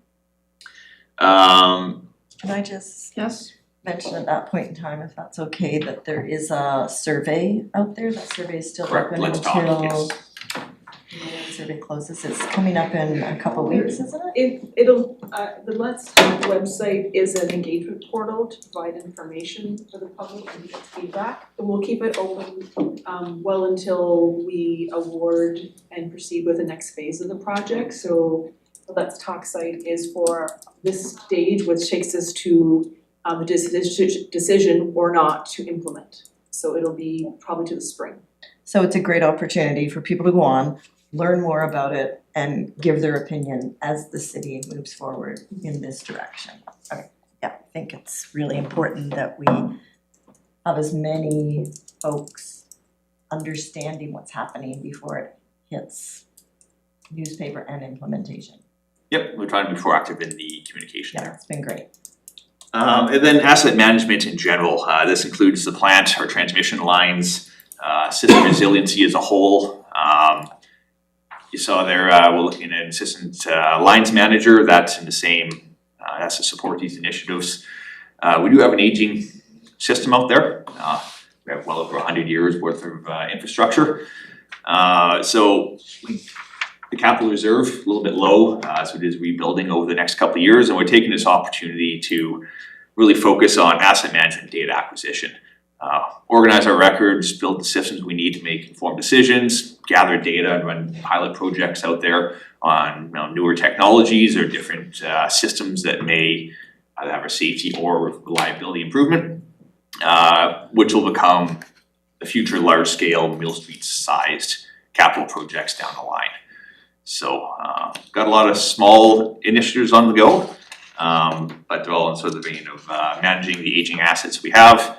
Can I just Yes. mention at that point in time, if that's okay, that there is a survey out there, that survey is still Correct, open let's until talk, yes. the survey closes, it's coming up in a couple weeks, isn't it? It'll, the Let's Talk website is an engagement portal to provide information for the public and get feedback. And we'll keep it open, well until we award and proceed with the next phase of the project. So the Let's Talk site is for this stage, which takes us to the decision or not to implement. So it'll be probably to the spring. So it's a great opportunity for people to go on, learn more about it, and give their opinion as the city moves forward in this direction. Okay, yeah, I think it's really important that we have as many folks understanding what's happening before it hits newspaper and implementation. Yep, we're trying to be proactive in the communication there. Yeah, it's been great. And then asset management in general, this includes the plant, our transmission lines, system resiliency as a whole. You saw there, we're looking at an assistant lines manager, that's in the same, that's to support these initiatives. We do have an aging system out there. We have well over 100 years worth of infrastructure. So the capital reserve, a little bit low, so it is rebuilding over the next couple of years, and we're taking this opportunity to really focus on asset management, data acquisition. Organize our records, build the systems we need to make informed decisions, gather data and run pilot projects out there on newer technologies or different systems that may either have a safety or reliability improvement, which will become the future large-scale Mill Street-sized capital projects down the line. So got a lot of small initiatives on the go, but they're all in sort of the vein of managing the aging assets we have.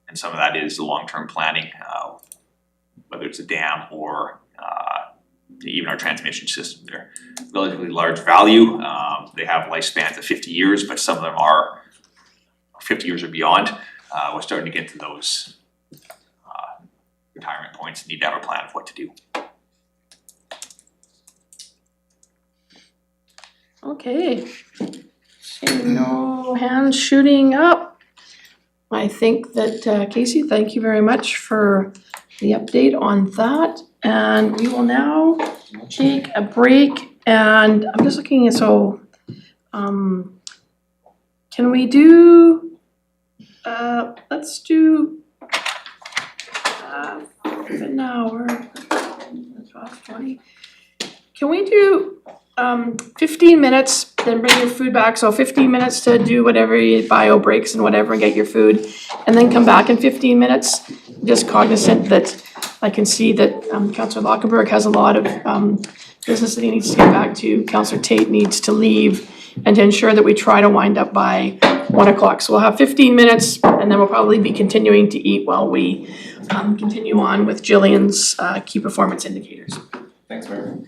And some of that is the long-term planning, whether it's a dam or even our transmission system. They're relatively large value. They have lifespans of 50 years, but some of them are 50 years or beyond. We're starting to get to those retirement points and need to have a plan of what to do. Okay. Seeing no hands shooting up. I think that, Casey, thank you very much for the update on that. And we will now take a break, and I'm just looking at, so, can we do, let's do, an hour, 12:20. Can we do, 15 minutes, then bring your food back, so 15 minutes to do whatever, you bio breaks and whatever, and get your food, and then come back in 15 minutes? Just cognizant that I can see that Councillor Lockenberg has a lot of business that he needs to get back to. Councillor Tate needs to leave, and to ensure that we try to wind up by 1 o'clock. So we'll have 15 minutes, and then we'll probably be continuing to eat while we continue on with Jillian's key performance indicators. Thanks, Mayor.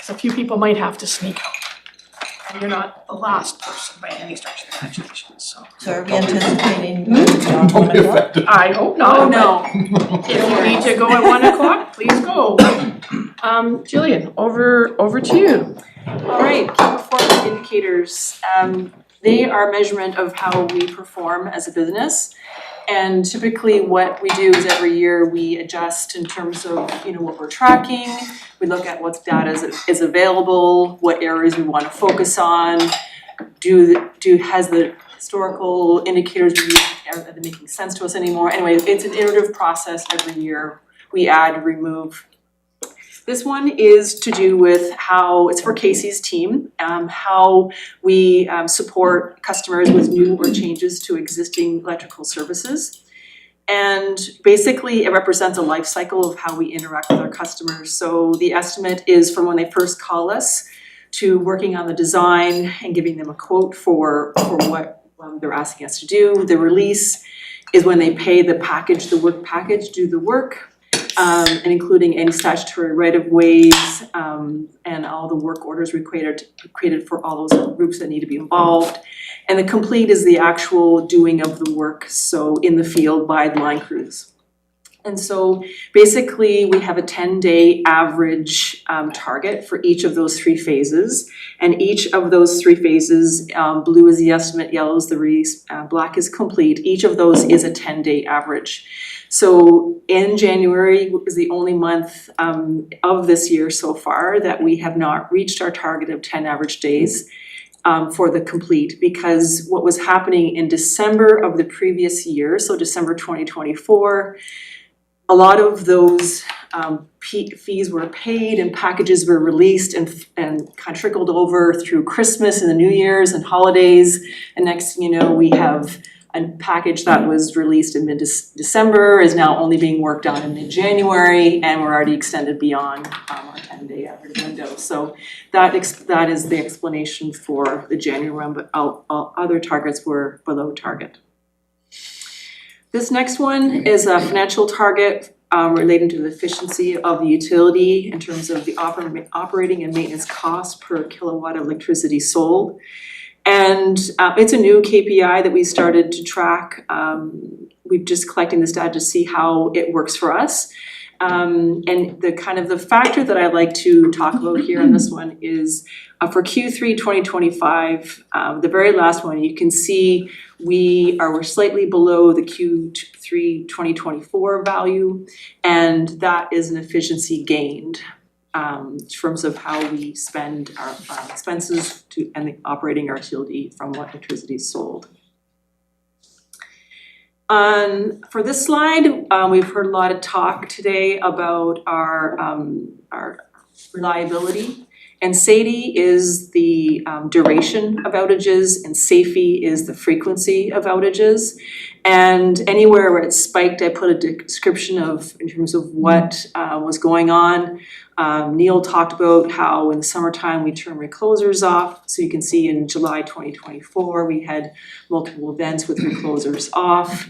So a few people might have to sneak out. And you're not the last person by any stretch of the imagination, so. So are we anticipating beyond 1 o'clock? I hope not, Oh, no. but if you need to go at 1 o'clock, please go. Jillian, over to you. All right, key performance indicators. They are a measurement of how we perform as a business. And typically what we do is every year we adjust in terms of, what we're tracking. We look at what data is available, what areas we want to focus on. Has the historical indicators are they making sense to us anymore? Anyway, it's an iterative process every year. We add, remove. This one is to do with it's for Casey's team, how we support customers with new or changes to existing electrical services. And basically it represents a life cycle of how we interact with our customers. So the estimate is from when they first call us to working on the design and giving them a quote for what they're asking us to do. The release is when they pay the work package, do the work. And including any statutory right-of-ways, and all the work orders created for all those groups that need to be involved. And the complete is the actual doing of the work, so in the field by the line crews. And so basically we have a 10-day average target for each of those 3 phases. And each of those 3 phases, blue is the estimate, yellow is the release, black is complete. Each of those is a 10-day average. So in January is the only month of this year so far that we have not reached our target of 10 average days for the complete, because what was happening in December of the previous year, so December 2024, a lot of those fees were paid and packages were released and kind of trickled over through Christmas and the New Year's and holidays. And next thing you know, we have a package that was released in mid-December is now only being worked on in mid-January, and we're already extended beyond our 10-day average window. So that is the explanation for the January one, but all other targets were below target. This next one is a financial target relating to the efficiency of the utility in terms of the operating and maintenance cost per kilowatt of electricity sold. And it's a new KPI that we started to track. We're just collecting this data to see how it works for us. And the factor that I'd like to talk about here on this one is for Q3 2025, the very last one, you can see we're slightly below the Q3 2024 value, and that is an efficiency gained. In terms of how we spend our expenses and operating our utility from what electricity is sold. For this slide, we've heard a lot of talk today about our reliability. And SAIDI is the duration of outages, and SAFE is the frequency of outages. And anywhere where it's spiked, I put a description in terms of what was going on. Neil talked about how in the summertime we turn reclosers off. So you can see in July 2024, we had multiple events with reclosers off.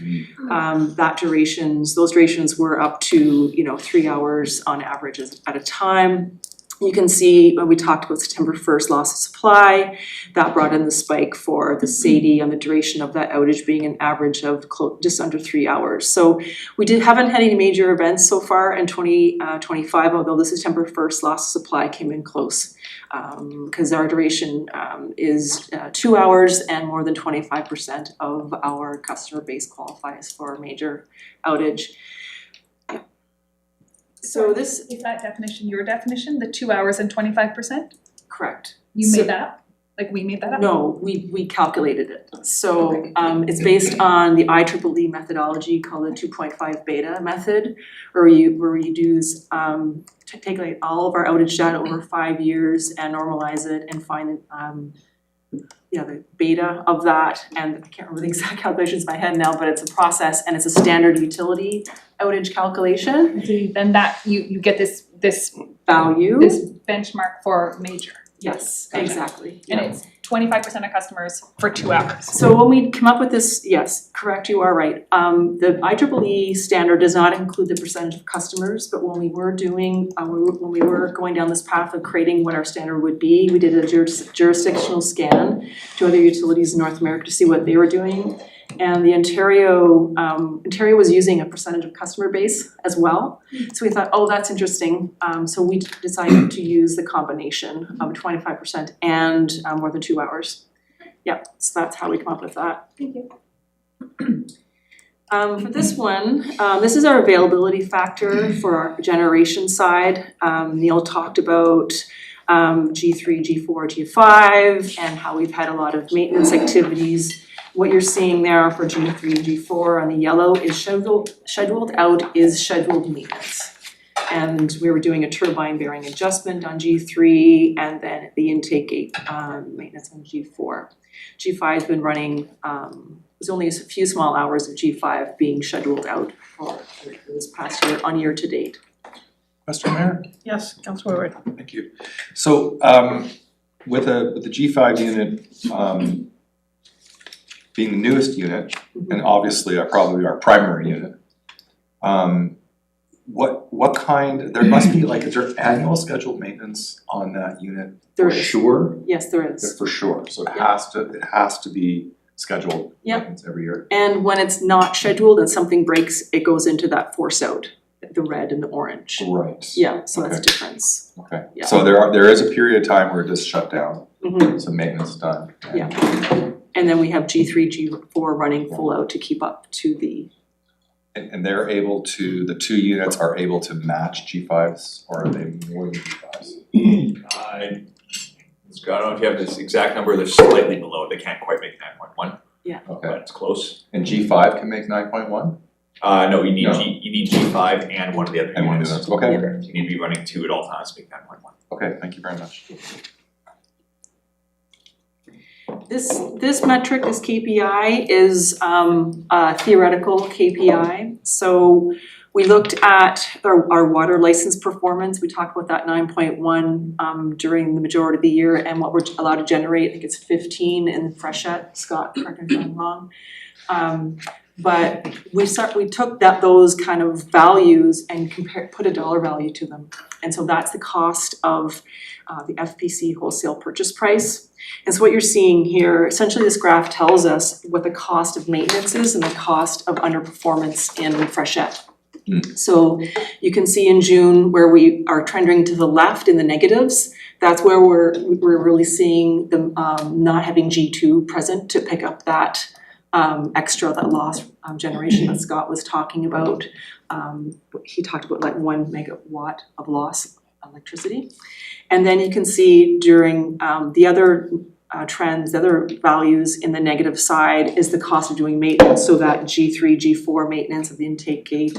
Those durations were up to 3 hours on average at a time. You can see when we talked about September 1st loss of supply, that brought in the spike for the SAIDI on the duration of that outage being an average of just under 3 hours. So we haven't had any major events so far in 2025, although the September 1st loss of supply came in close because our duration is 2 hours and more than 25% of our customer base qualifies for a major outage. So this is that definition your definition, the 2 hours and 25%? Correct. You made that up? Like we made that up? No, we calculated it. So it's based on the IEEE methodology called the 2.5 beta method, where we use take like all of our outage data over 5 years and normalize it and find the beta of that. And I can't remember the exact calculations in my head now, but it's a process and it's a standard utility outage calculation. So then that you get this value, this benchmark for major. Yes, Gotcha. exactly. And Yeah. it's 25% of customers for 2 hours. So when we come up with this, yes, correct, you are right. The IEEE standard does not include the percentage of customers, but when we were doing, when we were going down this path of creating what our standard would be, we did a jurisdictional scan to other utilities in North America to see what they were doing. And the Ontario was using a percentage of customer base as well. So we thought, oh, that's interesting. So we decided to use the combination of 25% and more than 2 hours. Yeah, so that's how we come up with that. Thank you. For this one, this is our availability factor for our generation side. Neil talked about G3, G4, G5, and how we've had a lot of maintenance activities. What you're seeing there for G3, G4 on the yellow is scheduled out is scheduled maintenance. And we were doing a turbine bearing adjustment on G3 and then the intake gate maintenance on G4. G5 has been running, there's only a few small hours of G5 being scheduled out for this past year, on year to date. Question, Mayor? Yes, Councilor Ward. Thank you. So, with the G5 unit, being the newest unit, and obviously probably our primary unit, what kind, there must be like, is there annual scheduled maintenance on that unit? There For is. sure? Yes, there is. For sure, so it has to be scheduled maintenance every year. And when it's not scheduled and something breaks, it goes into that force out, the red and the orange. Right. Yeah, so that's Okay. a difference. Okay, Yeah. so there is a period of time where it just shut down, Mhm. so maintenance is done. Yeah. And then we have G3, G4 running full out to keep up to the, And they're able to, the two units are able to match G5s, or are they more than G5s? Scott, I don't know if you have this exact number, they're slightly below, they can't quite make 9.1, yeah. Okay, but it's close. and G5 can make 9.1? No, you need No. you need G5 and one of the other And one of units. the others, okay. Correct. You need to be running two at all times to make 9.1. Okay, thank you very much. This metric, this KPI is a theoretical KPI. So we looked at our water license performance. We talked about that 9.1 during the majority of the year and what we're allowed to generate. I think it's 15 in Frechette. Scott, correct me if I'm wrong. But we took those kind of values and put a dollar value to them. And so that's the cost of the FPC wholesale purchase price. And so what you're seeing here, essentially this graph tells us what the cost of maintenance is and the cost of underperformance in Frechette. So you can see in June where we are trending to the left in the negatives. That's where we're really seeing the not having G2 present to pick up that extra, that loss generation that Scott was talking about. He talked about like 1 megawatt of loss electricity. And then you can see during the other trends, the other values in the negative side is the cost of doing maintenance. So that G3, G4 maintenance of the intake gate,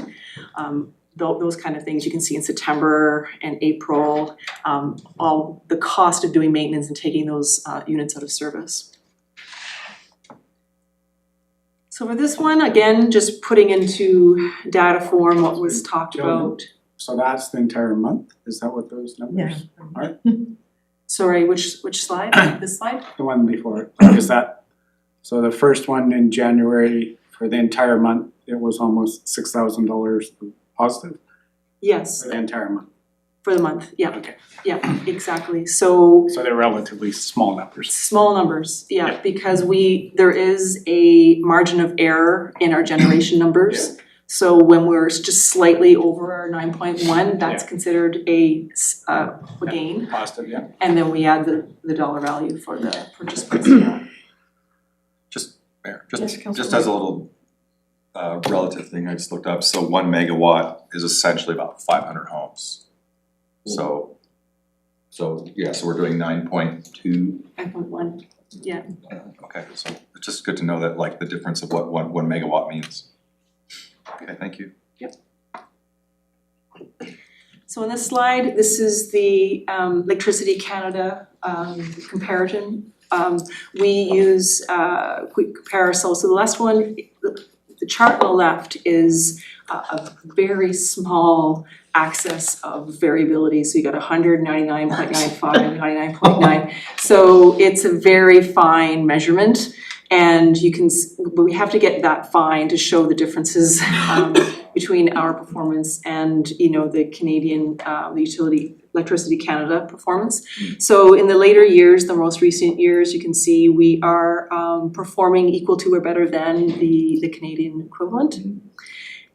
those kind of things you can see in September and April, all the cost of doing maintenance and taking those units out of service. So for this one, again, just putting into data form what was talked about. So that's the entire month? Is that what those numbers are? Sorry, which slide? This slide? The one before, is that, so the first one in January for the entire month, it was almost $6,000 positive Yes, for the entire month? for the month, yeah, Okay. yeah, exactly. So So they're relatively small numbers. small numbers, yeah, because there is a margin of error in our generation numbers. So when we're just slightly over our 9.1, that's considered a gain. Positive, yeah. And then we add the dollar value for the purchase price. Just, Mayor, Yes, just Councilor. as a little relative thing, I just looked up, so 1 megawatt is essentially about 500 homes. So yeah, so we're doing 9.2. 9.1, yeah. Okay, so it's just good to know that, like, the difference of what 1 megawatt means. Okay, thank you. Yep. So on this slide, this is the Electricity Canada comparison. We compare ourselves to the last one. the chart on the left is a very small axis of variability, so you got 100, 99.95, 99.9. So it's a very fine measurement, and you can, but we have to get that fine to show the differences between our performance and, you know, the Canadian, the utility, Electricity Canada performance. So in the later years, the most recent years, you can see we are performing equal to or better than the Canadian equivalent.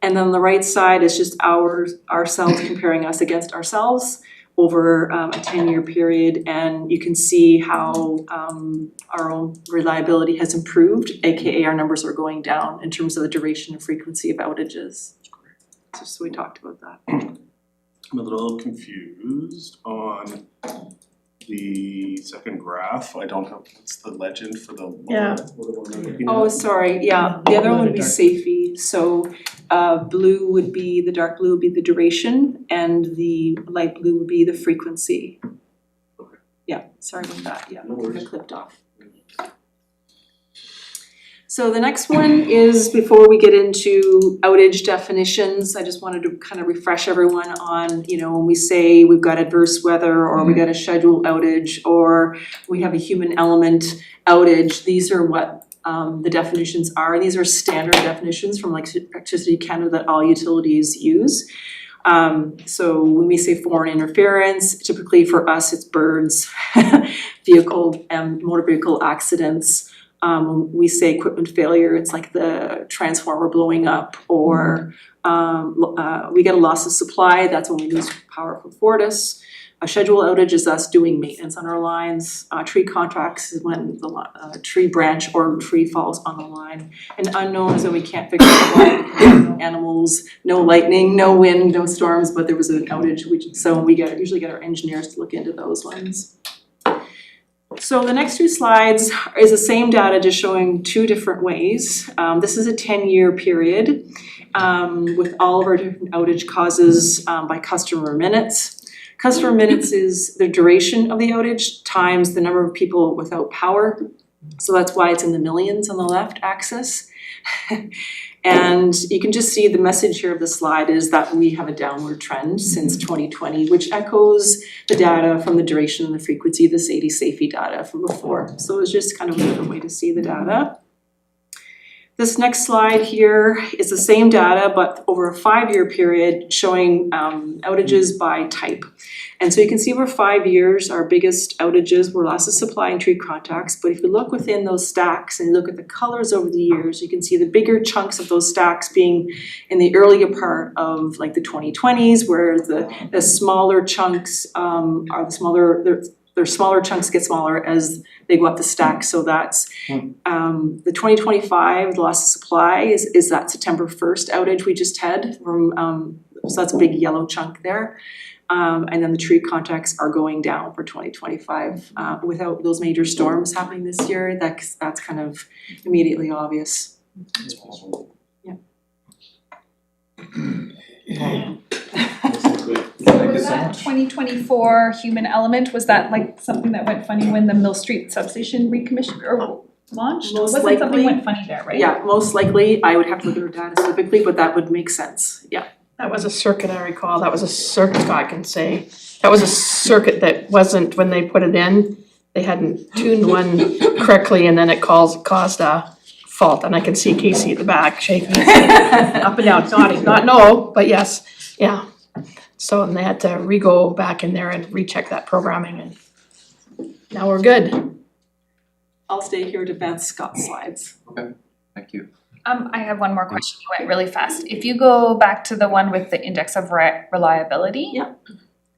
And then on the right side is just ourselves comparing us against ourselves over a 10-year period, and you can see how our own reliability has improved, aka our numbers are going down in terms of the duration and frequency of outages. So we talked about that. I'm a little confused on the second graph. I don't have, what's the legend for the lower, Yeah. what am I looking at? Oh, sorry, yeah, the other one would be safety, so blue would be, the dark blue would be the duration, and the light blue would be the frequency. Yeah, sorry about that, yeah, it clipped off. So the next one is, before we get into outage definitions, I just wanted to kind of refresh everyone on, you know, when we say we've got adverse weather, or we got a scheduled outage, or we have a human element outage, these are what the definitions are. These are standard definitions from Electricity Canada that all utilities use. So when we say foreign interference, typically for us it's birds, vehicle and motor vehicle accidents. When we say equipment failure, it's like the transformer blowing up, or we get a loss of supply, that's when we lose power from Fortis. A schedule outage is us doing maintenance on our lines. Tree contracts is when the tree branch or tree falls on the line. And unknown is when we can't figure out why, no animals, no lightning, no wind, no storms, but there was an outage, so we usually get our engineers to look into those ones. So the next two slides is the same data, just showing two different ways. This is a 10-year period with all of our different outage causes by customer minutes. Customer minutes is the duration of the outage times the number of people without power. So that's why it's in the millions on the left axis. And you can just see the message here of the slide is that we have a downward trend since 2020, which echoes the data from the duration and the frequency, the SAIDI safety data from before. So it's just kind of a different way to see the data. This next slide here is the same data, but over a 5-year period, showing outages by type. And so you can see over 5 years, our biggest outages were loss of supply and tree contacts. But if you look within those stacks and look at the colors over the years, you can see the bigger chunks of those stacks being in the earlier part of like the 2020s, where the smaller chunks are the smaller, their smaller chunks get smaller as they go up the stack. So that's the 2025, the loss of supply is that September 1st outage we just had from, so that's a big yellow chunk there. And then the tree contacts are going down for 2025 without those major storms happening this year. That's kind of immediately obvious. Yeah. So was that 2024 human element, was that like something that went funny when the Mill Street substation recommissioned or launched? Most Wasn't likely, something went funny there, right? Yeah, most likely, I would have to look at our data specifically, but that would make sense, yeah. That was a circuit, I recall, that was a circuit, I can say. That was a circuit that wasn't, when they put it in, they hadn't tuned one correctly, and then it caused a fault. And I can see Casey at the back shaking his head up and down, nodding, not no, but yes, yeah. So, and they had to re-go back in there and recheck that programming, and now we're good. I'll stay here to advance Scott's slides. Okay, thank you. I have one more question, you went really fast. If you go back to the one with the index of reliability. Yeah.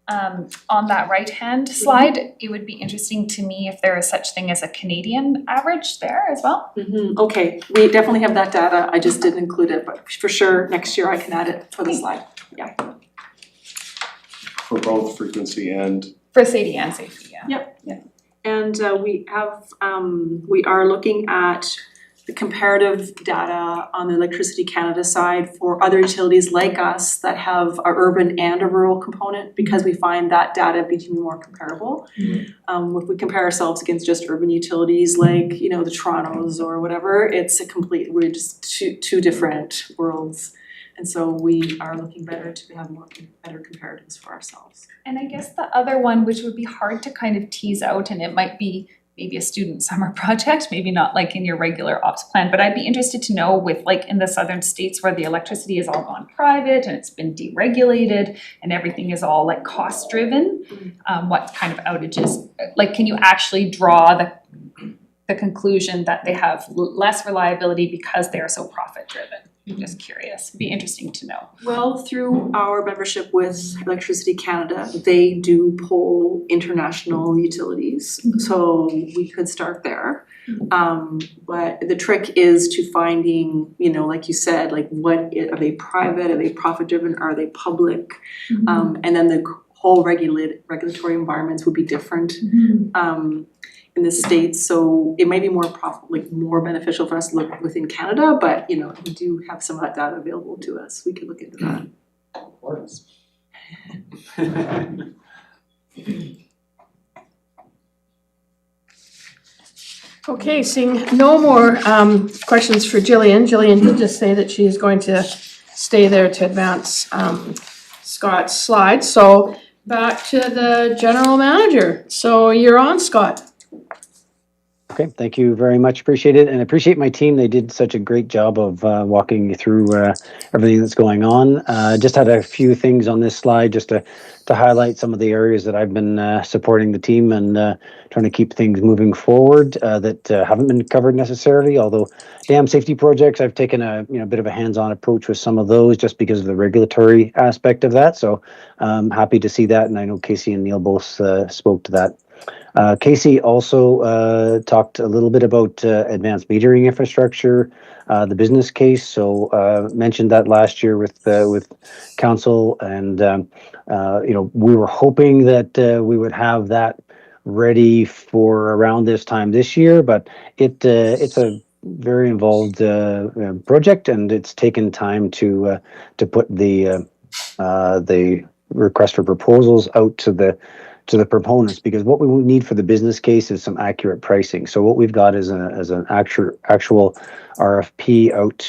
On that right-hand slide, it would be interesting to me if there is such thing as a Canadian average there as well. Okay, we definitely have that data, I just didn't include it, but for sure, next year I can add it for the slide, yeah. For both frequency and. For SAIDI and safety, yeah. Yep. Yeah. And we have, we are looking at the comparative data on the Electricity Canada side for other utilities like us that have a urban and a rural component, because we find that data be more comparable. If we compare ourselves against just urban utilities like, you know, the Torontos or whatever, we're just two different worlds. And so we are looking better to have better comparatives for ourselves. And I guess the other one, which would be hard to kind of tease out, and it might be maybe a student summer project, maybe not like in your regular ops plan, but I'd be interested to know with like in the southern states where the electricity has all gone private and it's been deregulated and everything is all like cost driven, what kind of outages, like can you actually draw the conclusion that they have less reliability because they are so profit driven? I'm just curious, it'd be interesting to know. Well, through our membership with Electricity Canada, they do poll international utilities, so we could start there. But the trick is to finding, you know, like you said, like are they private, are they profit driven, are they public? And then the whole regulatory environments would be different. In the States, so it might be more beneficial for us to look within Canada, but you know, we do have some of that data available to us. We could look into that. Of course. Okay, seeing no more questions for Jillian. Jillian did just say that she is going to stay there to advance Scott's slides. So back to the general manager. So you're on, Scott. Okay, thank you very much. Appreciate it, and appreciate my team. They did such a great job of walking you through everything that's going on. Just had a few things on this slide just to highlight some of the areas that I've been supporting the team and trying to keep things moving forward that haven't been covered necessarily. Although dam safety projects, I've taken a bit of a hands-on approach with some of those just because of the regulatory aspect of that. So happy to see that, and I know Casey and Neil both spoke to that. Casey also talked a little bit about advanced metering infrastructure, the business case. So mentioned that last year with council, and we were hoping that we would have that ready for around this time this year, but it's a very involved project, and it's taken time to put the request for proposals out to the proponents, because what we need for the business case is some accurate pricing. So what we've got is an actual RFP out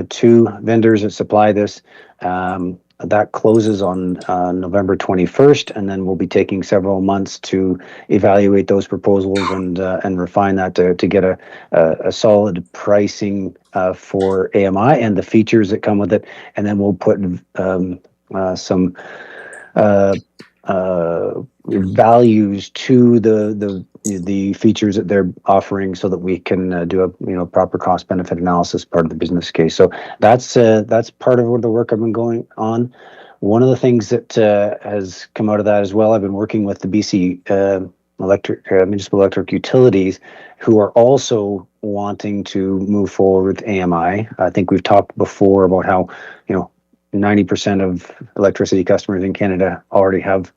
to vendors that supply this. That closes on November 21st, and then we'll be taking several months to evaluate those proposals and refine that to get a solid pricing for AMI and the features that come with it, and then we'll put some values to the features that they're offering, so that we can do a proper cost benefit analysis part of the business case. So that's part of the work I've been going on. One of the things that has come out of that as well, I've been working with the BC municipal electric utilities, who are also wanting to move forward with AMI. I think we've talked before about how 90% of electricity customers in Canada already have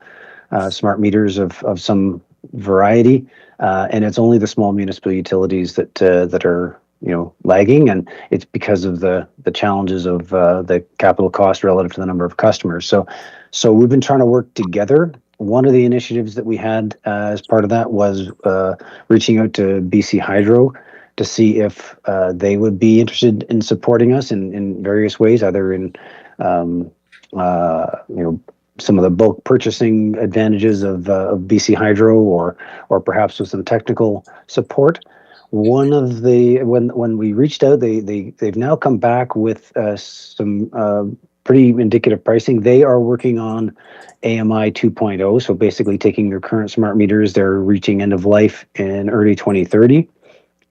smart meters of some variety, and it's only the small municipal utilities that are lagging, and it's because of the challenges of the capital cost relative to the number of customers. So we've been trying to work together. One of the initiatives that we had as part of that was reaching out to BC Hydro to see if they would be interested in supporting us in various ways, either in some of the bulk purchasing advantages of BC Hydro, or perhaps with some technical support. One of the when we reached out, they've now come back with some pretty indicative pricing. They are working on AMI 2.0, so basically taking their current smart meters, they're reaching end of life in early 2030,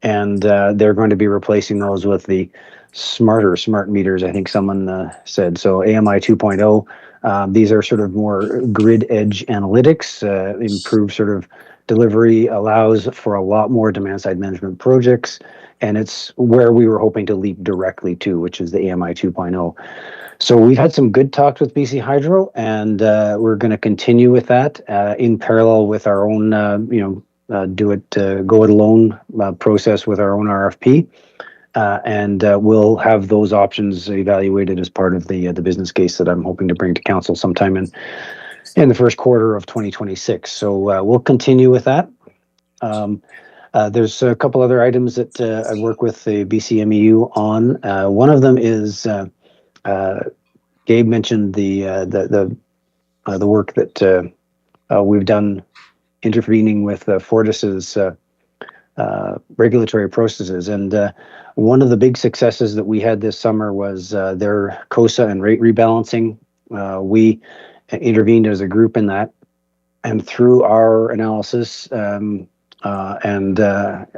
and they're going to be replacing those with the smarter smart meters, I think someone said. So AMI 2.0, these are sort of more grid edge analytics, improved sort of delivery, allows for a lot more demand side management projects, and it's where we were hoping to leap directly to, which is the AMI 2.0. So we've had some good talks with BC Hydro, and we're going to continue with that in parallel with our own, go it alone process with our own RFP. And we'll have those options evaluated as part of the business case that I'm hoping to bring to council sometime in the first quarter of 2026. So we'll continue with that. There's a couple other items that I work with the BCMEU on. One of them is Gabe mentioned the work that we've done intervening with Fortis's regulatory processes, and one of the big successes that we had this summer was their COSA and rate rebalancing. We intervened as a group in that, and through our analysis and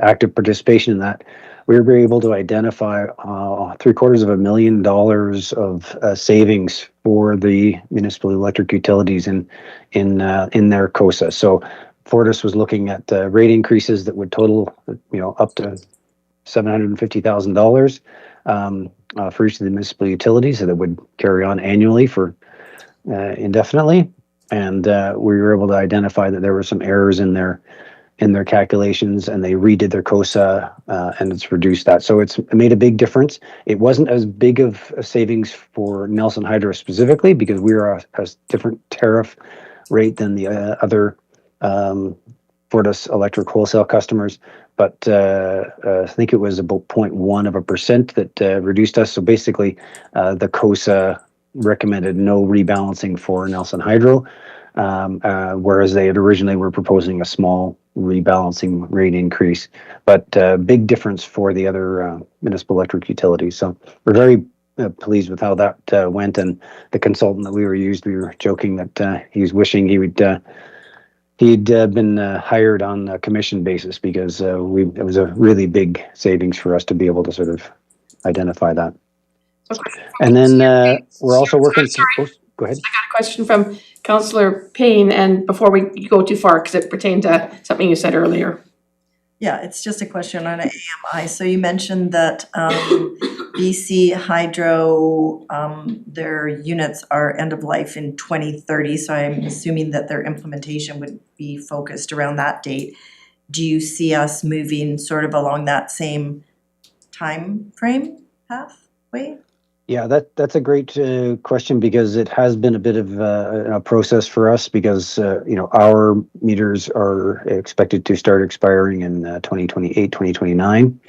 active participation in that, we were able to identify $750,000 of savings for the municipal electric utilities in their COSA. So Fortis was looking at rate increases that would total, up to $750,000 for each of the municipal utilities that would carry on annually for indefinitely. And we were able to identify that there were some errors in their calculations, and they redid their COSA, and it's reduced that. So it's made a big difference. It wasn't as big of a savings for Nelson Hydro specifically because we are a different tariff rate than the other Fortis electric wholesale customers. But I think it was about 0.1% that reduced us. So basically, the COSA recommended no rebalancing for Nelson Hydro, whereas they had originally were proposing a small rebalancing rate increase, but big difference for the other municipal electric utilities. So we're very pleased with how that went, and the consultant that we were joking that he was wishing he'd been hired on a commission basis because it was a really big savings for us to be able to sort of identify that. And then we're also working. Go ahead. I got a question from Councillor Payne, and before we go too far, because it pertained to something you said earlier. Yeah, it's just a question on AMI. So you mentioned that BC Hydro, their units are end of life in 2030, so I'm assuming that their implementation would be focused around that date. Do you see us moving sort of along that same time frame pathway? Yeah, that's a great question because it has been a bit of a process for us because our meters are expected to start expiring in 2028, 2029.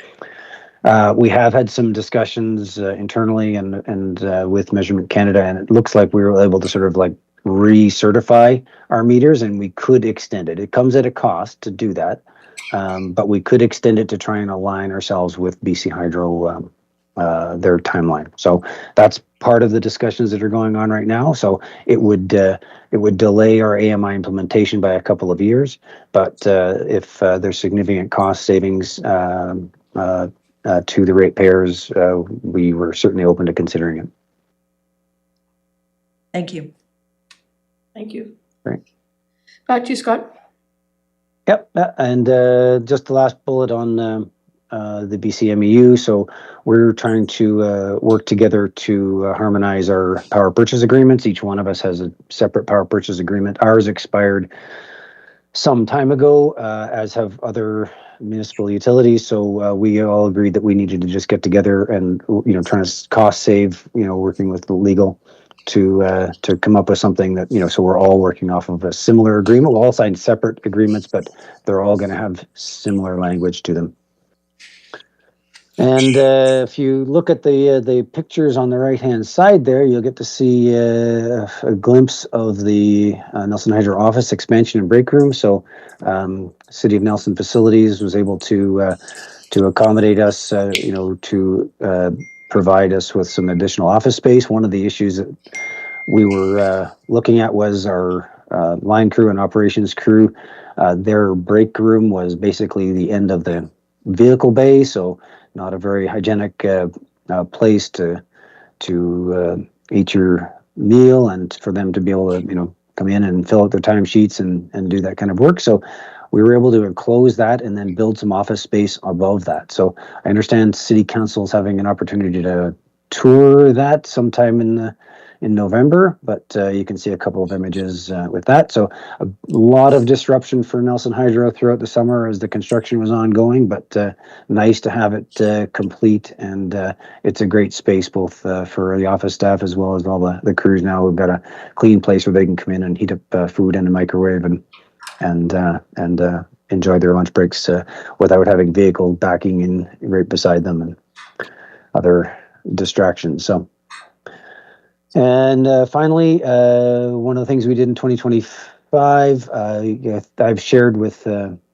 We have had some discussions internally and with Measurement Canada, and it looks like we were able to sort of like recertify our meters, and we could extend it. It comes at a cost to do that, but we could extend it to try and align ourselves with BC Hydro. Their timeline. So that's part of the discussions that are going on right now. So it would delay our AMI implementation by a couple of years, but if there's significant cost savings to the ratepayers, we were certainly open to considering it. Thank you. Thank you. Right. Back to you, Scott. Yep, and just the last bullet on the BCMEU. So we're trying to work together to harmonize our power purchase agreements. Each one of us has a separate power purchase agreement. Ours expired some time ago, as have other municipal utilities. So we all agreed that we needed to just get together and trying to cost save. Working with the legal to come up with something that so we're all working off of a similar agreement. We'll all sign separate agreements, but they're all going to have similar language to them. And if you look at the pictures on the right-hand side there, you'll get to see a glimpse of the Nelson Hydro office expansion and break room. So City of Nelson Facilities was able to accommodate us, to provide us with some additional office space. One of the issues that we were looking at was our line crew and operations crew. Their break room was basically the end of the vehicle bay, so not a very hygienic place to eat your meal and for them to be able to come in and fill out their timesheets and do that kind of work. So we were able to enclose that and then build some office space above that. So I understand City Council is having an opportunity to tour that sometime in in November, but you can see a couple of images with that. So a lot of disruption for Nelson Hydro throughout the summer as the construction was ongoing, but nice to have it complete, and it's a great space both for the office staff as well as all the crews now. We've got a clean place where they can come in and heat up food in the microwave and enjoy their lunch breaks without having vehicles backing in right beside them and other distractions. So, and finally, one of the things we did in 2025, I've shared with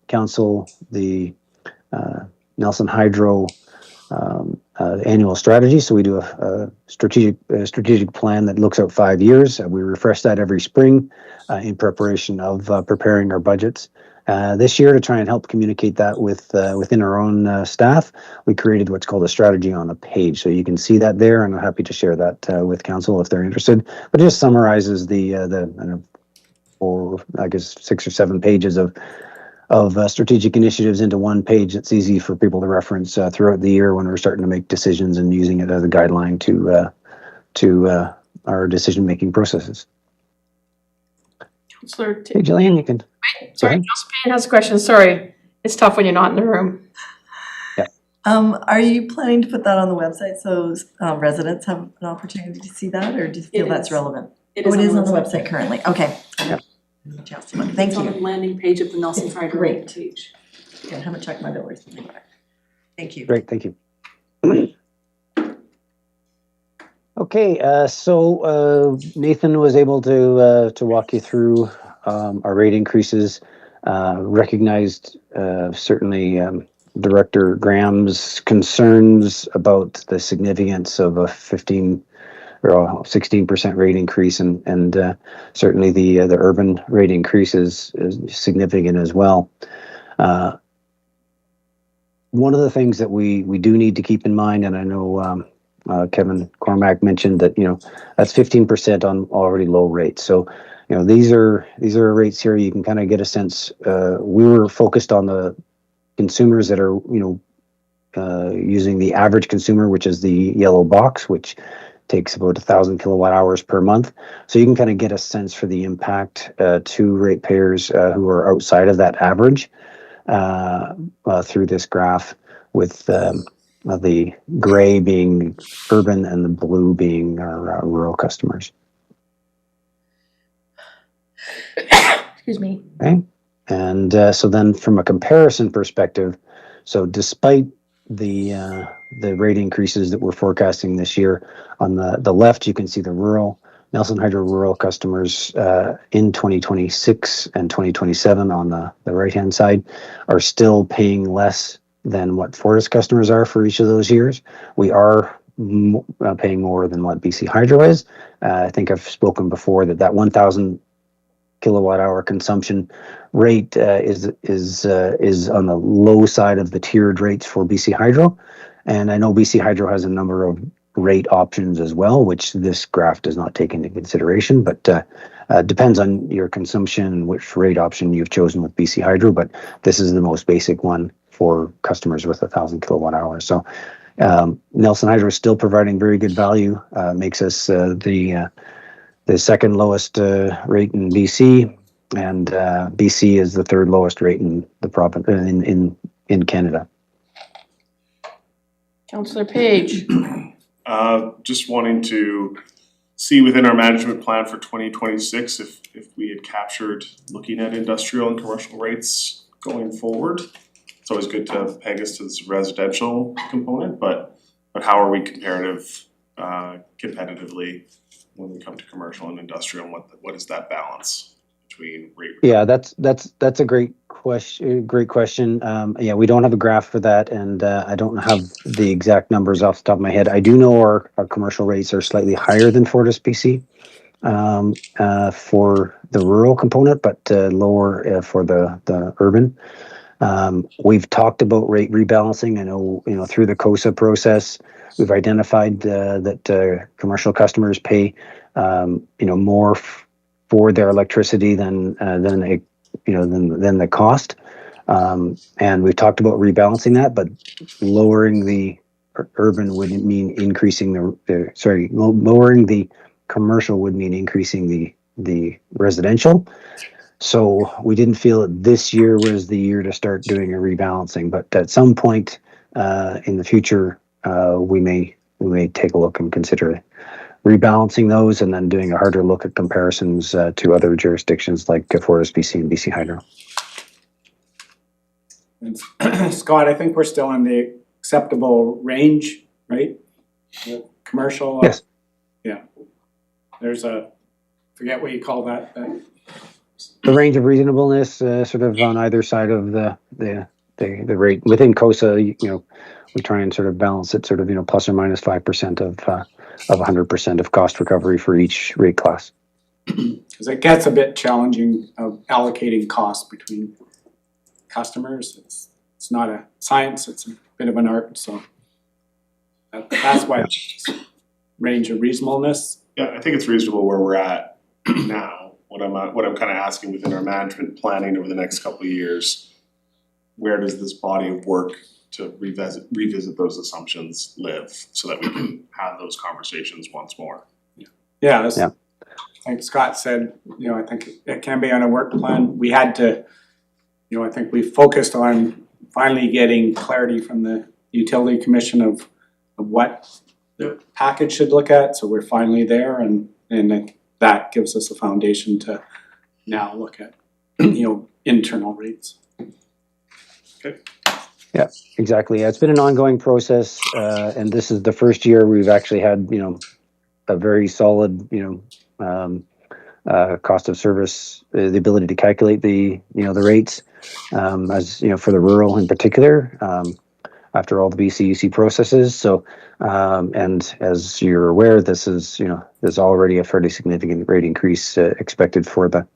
council the Nelson Hydro annual strategy. So we do a strategic plan that looks out 5 years. We refresh that every spring in preparation of preparing our budgets. This year, to try and help communicate that within our own staff, we created what's called a strategy on a page. So you can see that there, and I'm happy to share that with council if they're interested. But it just summarizes the 6 or 7 pages of strategic initiatives into one page that's easy for people to reference throughout the year when we're starting to make decisions and using it as a guideline to our decision-making processes. Councillor Hey, Jillian, you can. Sorry, Councillor Payne has a question. Sorry, it's tough when you're not in the room. Are you planning to put that on the website so residents have an opportunity to see that, or do you feel that's relevant? It is on the website currently, okay. Yep. Thank It's on you. the landing page of the Nelson Hydro Great. page. Okay, I haven't checked my bill recently. Thank you. Great, thank you. Okay, so Nathan was able to walk you through our rate increases. Recognized certainly Director Graham's concerns about the significance of a 15 or 16% rate increase, and certainly the urban rate increase is significant as well. One of the things that we do need to keep in mind, and I know Kevin Cormack mentioned that, that's 15% on already low rates. So, these are rates here. You can kind of get a sense. We were focused on the consumers that are, using the average consumer, which is the yellow box, which takes about 1,000 kilowatt hours per month. So you can kind of get a sense for the impact to ratepayers who are outside of that average through this graph, with the gray being urban and the blue being our rural customers. Excuse me. Okay, and so then from a comparison perspective, so despite the rate increases that we're forecasting this year, on the left you can see the rural Nelson Hydro rural customers in 2026 and 2027 on the right hand side are still paying less than what Fortis customers are for each of those years. We are paying more than what BC Hydro is. I think I've spoken before that 1,000 kilowatt hour consumption rate is on the low side of the tiered rates for BC Hydro, and I know BC Hydro has a number of rate options as well, which this graph does not take into consideration, but depends on your consumption and which rate option you've chosen with BC Hydro, but this is the most basic one for customers with 1,000 kilowatt hours. So Nelson Hydro is still providing very good value, makes us the second lowest rate in BC, and BC is the third lowest rate in the province in Canada. Councillor Page. Just wanting to see within our management plan for 2026 if we had captured looking at industrial and commercial rates going forward. It's always good to peg us to this residential component, but how are we competitively when we come to commercial and industrial, and what is that balance between rate? Yeah, that's a great question. Yeah, we don't have a graph for that, and I don't have the exact numbers off the top of my head. I do know our commercial rates are slightly higher than Fortis BC for the rural component, but lower for the urban. We've talked about rate rebalancing. I know, through the COSA process, we've identified that commercial customers pay, more for their electricity than the cost. And we've talked about rebalancing that, but lowering the urban wouldn't mean increasing lowering the commercial would mean increasing the residential. So we didn't feel that this year was the year to start doing a rebalancing, but at some point in the future, we may take a look and consider rebalancing those and then doing a harder look at comparisons to other jurisdictions like Fortis BC and BC Hydro. And Scott, I think we're still in the acceptable range, right? The commercial. Yes. Yeah. There's forget what you call that. The range of reasonableness, sort of on either side of the rate within COSA. You know, we try and sort of balance it, sort of, you know, plus or minus 5% of 100% of cost recovery for each rate class. Because it gets a bit challenging of allocating costs between customers. It's not a science, it's a bit of an art, so that's why it's range of reasonableness. Yeah, I think it's reasonable where we're at now. What I'm kind of asking within our management planning over the next couple of years, where does this body of work to revisit those assumptions live so that we can have those conversations once more? Yeah. Like Scott said, you know, I think it can be on a work plan. We had to, you know, I think we focused on finally getting clarity from the Utility Commission of what the package should look at. So we're finally there, and that gives us a foundation to now look at, you know, internal rates. Okay. Yeah, exactly. Yeah, it's been an ongoing process, and this is the first year we've actually had, you know, a very solid, you know, cost of service, the ability to calculate the, you know, the rates, as you know, for the rural in particular, after all the BCUC processes. So, and as you're aware, this is, you know, there's already a fairly significant rate increase expected for the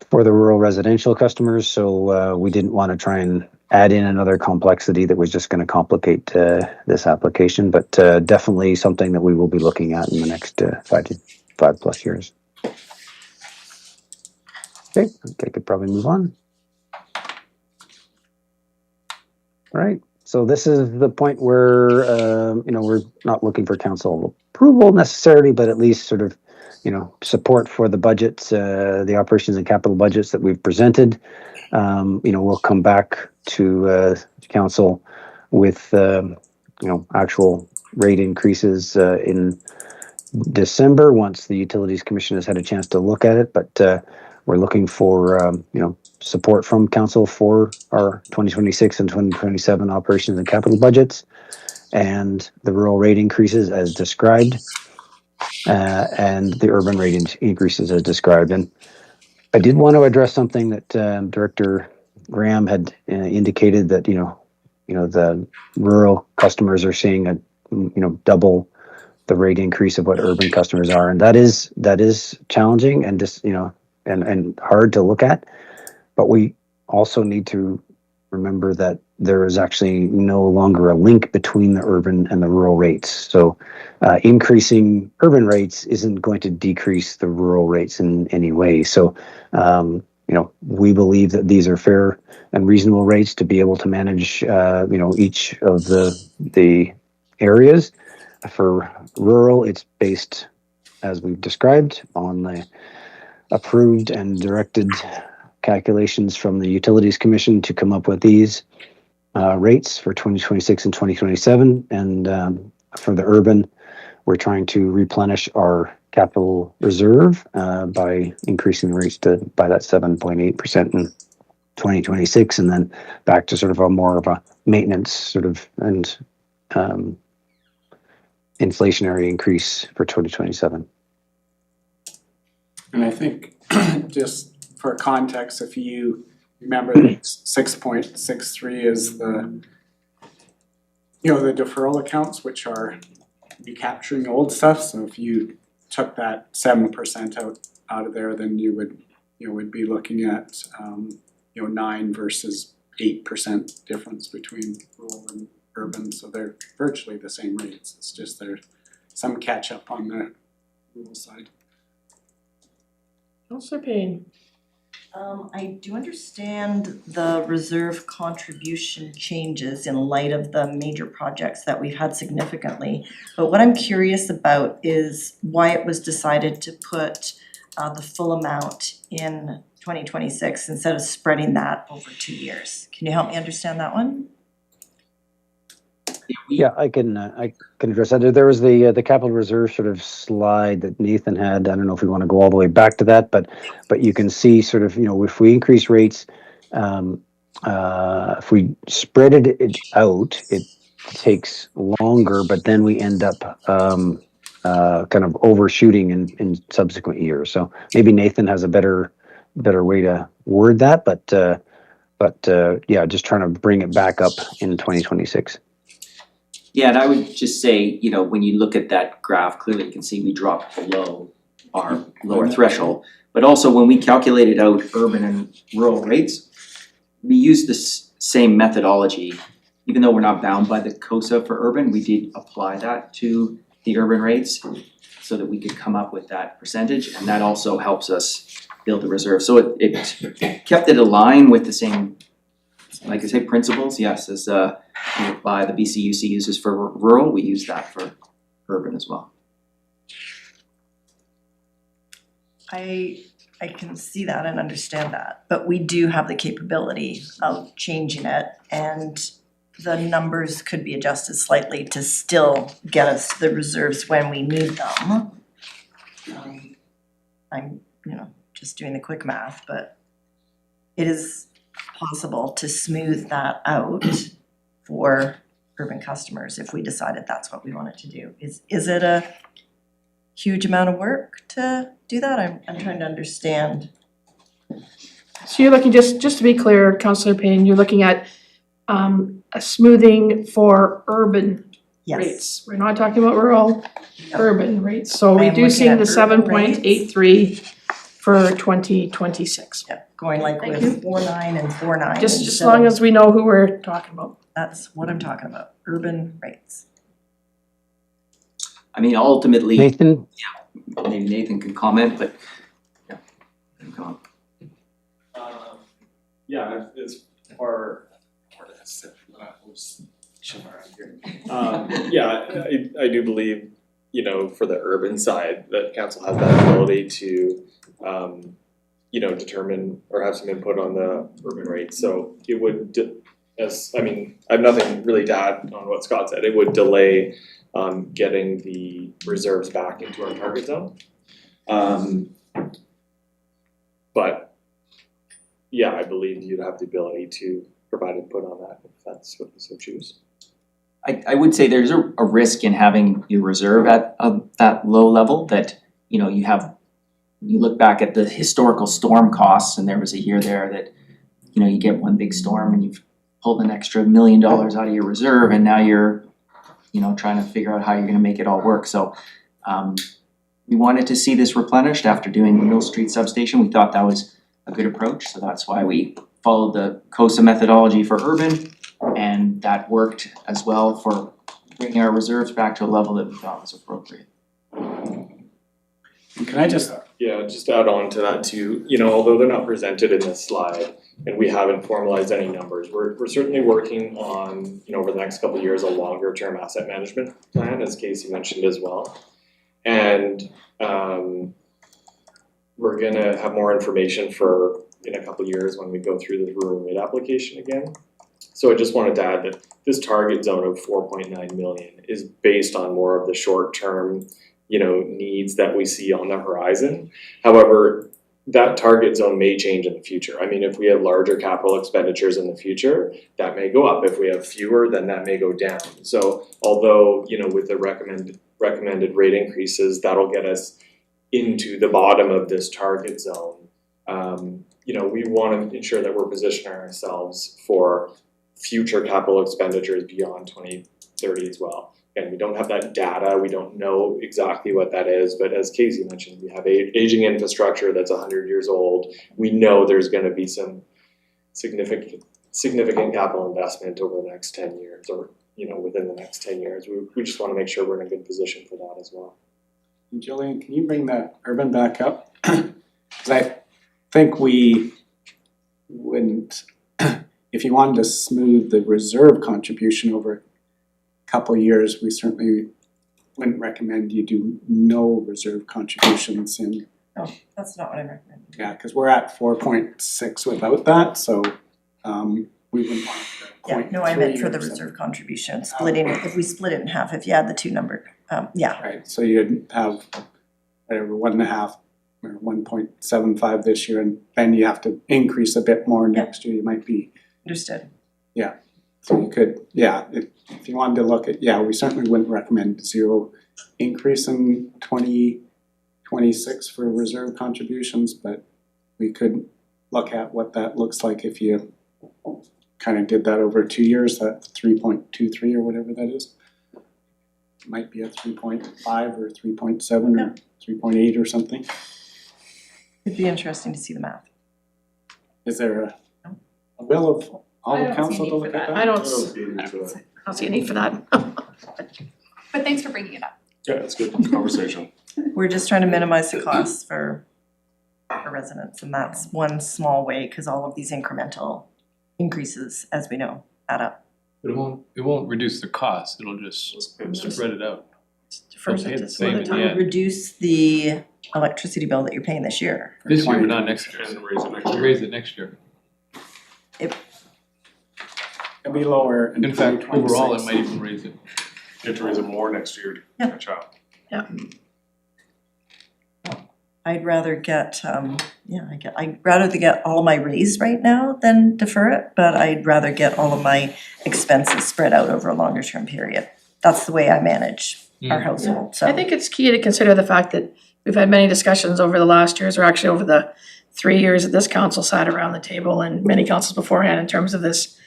rural residential customers. So we didn't want to try and add in another complexity that was just going to complicate this application, but definitely something that we will be looking at in the next 5 plus years. Okay, I could probably move on. All right, so this is the point where, you know, we're not looking for council approval necessarily, but at least sort of, you know, support for the budgets, the operations and capital budgets that we've presented. You know, we'll come back to council with, you know, actual rate increases in December once the Utilities Commission has had a chance to look at it, but we're looking for, you know, support from council for our 2026 and 2027 operations and capital budgets and the rural rate increases as described, and the urban rate increases as described. And I did want to address something that Director Graham had indicated, that, you know, the rural customers are seeing a, you know, double the rate increase of what urban customers are, and that is challenging and just, you know, and hard to look at. But we also need to remember that there is actually no longer a link between the urban and the rural rates. So increasing urban rates isn't going to decrease the rural rates in any way. So, you know, we believe that these are fair and reasonable rates to be able to manage, you know, each of the areas. For rural, it's based, as we've described, on the approved and directed calculations from the Utilities Commission to come up with these rates for 2026 and 2027. And for the urban, we're trying to replenish our capital reserve by increasing the rates by that 7.8% in 2026, and then back to sort of a more of a maintenance sort of and inflationary increase for 2027. And I think just for context, if you remember, 6.63 is the, you know, the deferral accounts, which are recapturing old stuff. So if you took that 7% out of there, then you would be looking at, you know, 9 versus 8% difference between rural and urban. So they're virtually the same rates. It's just there's some catch up on the rural side. Councillor Payne. I do understand the reserve contribution changes in light of the major projects that we've had significantly. But what I'm curious about is why it was decided to put the full amount in 2026 instead of spreading that over 2 years. Can you help me understand that one? Yeah, I can address that. There was the capital reserve sort of slide that Nathan had. I don't know if we want to go all the way back to that, but you can see sort of, if we increase rates, if we spread it out, it takes longer, but then we end up kind of overshooting in subsequent years. So maybe Nathan has a better way to word that, but yeah, just trying to bring it back up in 2026. Yeah, and I would just say, when you look at that graph, clearly you can see we dropped below our lower threshold. But also when we calculated out urban and rural rates, we used the same methodology. Even though we're not bound by the COSA for urban, we did apply that to the urban rates so that we could come up with that percentage, and that also helps us build the reserve. So it kept it aligned with the same, like I say, principles, yes, as we apply the BCUC uses for rural, we use that for urban as well. I can see that and understand that, but we do have the capability of changing it, and the numbers could be adjusted slightly to still get us the reserves when we need them. I'm, just doing the quick math, but it is possible to smooth that out for urban customers if we decided that's what we wanted to do. Is it a huge amount of work to do that? I'm trying to understand. So you're looking, just to be clear, Councillor Payne, you're looking at a smoothing for urban rates. We're not talking about rural, urban rates. So I am reducing looking the at urban 7.83 for 2026. Yeah, going like Thank with 4.9 and 4.9. Just as long as we know who we're talking about. That's what I'm talking about, urban rates. I mean, ultimately, Nathan? Yeah, maybe Nathan can comment, but yeah, go on. Yeah, as far as yeah, I do believe, for the urban side, that council has that ability to, determine or have some input on the urban rate. So it would, I have nothing really to add on what Scott said. It would delay getting the reserves back into our target zone. But yeah, I believe you'd have the ability to provide input on that if that's what you so choose. I would say there's a risk in having your reserve at that low level that, you look back at the historical storm costs, and there was a year there that, you get one big storm and you've pulled an extra $1 million out of your reserve, and now you're, trying to figure out how you're gonna make it all work. So we wanted to see this replenished after doing the Mill Street substation. We thought that was a good approach, so that's why we followed the COSA methodology for urban, and that worked as well for bringing our reserves back to a level that we thought was appropriate. Can I just add on to that too, although they're not presented in this slide and we haven't formalized any numbers, we're certainly working on, over the next couple of years, a longer term asset management plan, as Casey mentioned as well. And we're gonna have more information in a couple of years when we go through the rural rate application again. So I just wanted to add that this target zone of 4.9 million is based on more of the short term, needs that we see on the horizon. However, that target zone may change in the future. I mean, if we have larger capital expenditures in the future, that may go up. If we have fewer, then that may go down. So although, with the recommended rate increases, that'll get us into the bottom of this target zone. We want to ensure that we're positioning ourselves for future capital expenditures beyond 2030 as well. And we don't have that data, we don't know exactly what that is, but as Casey mentioned, we have aging infrastructure that's 100 years old. We know there's going to be some significant capital investment over the next 10 years, or within the next 10 years. We just want to make sure we're in a good position for that as well. Jillian, can you bring that urban back up? Because think we wouldn't, if you wanted to smooth the reserve contribution over a couple of years, we certainly wouldn't recommend you do no reserve contributions in. No, that's not what I recommend. Yeah, cause we're at 4.6 without that, so we wouldn't want to Yeah, no, I meant for the reserve contribution, splitting it, if we split it in half, if you add the two number, yeah. Right, so you'd have whatever 1.5 or 1.75 this year, and then you have to increase a bit more next year, you might be. Understood. Yeah, so you could, yeah, if you wanted to look at, yeah, we certainly wouldn't recommend zero increase in 2026 for reserve contributions, but we could look at what that looks like if you kind of did that over 2 years, that 3.23 or whatever that is. Might be a 3.5 or 3.7 or 3.8 or something. It'd be interesting to see the math. Is there a will of all the council to look at that? I don't see a need for that. But thanks for bringing it up. Yeah, it's good conversation. We're just trying to minimize the costs for residents, and that's one small way, cause all of these incremental increases, as we know, add up. But it won't reduce the cost, it'll just spread it out. Defers They'll it pay to the some other same in the time. end. Reduce the electricity bill that you're paying this year. This year, but not next year. And raise it next year. Raise it next year. It'll be lower in In fact, 2026. overall, it might even raise it. You have to raise it more next year to catch up. I'd rather get, I'd rather get all of my raise right now than defer it, but I'd rather get all of my expenses spread out over a longer term period. That's the way I manage our household, so. I think it's key to consider the fact that we've had many discussions over the last years, or actually over the 3 years that this council sat around the table and many councils beforehand in terms of this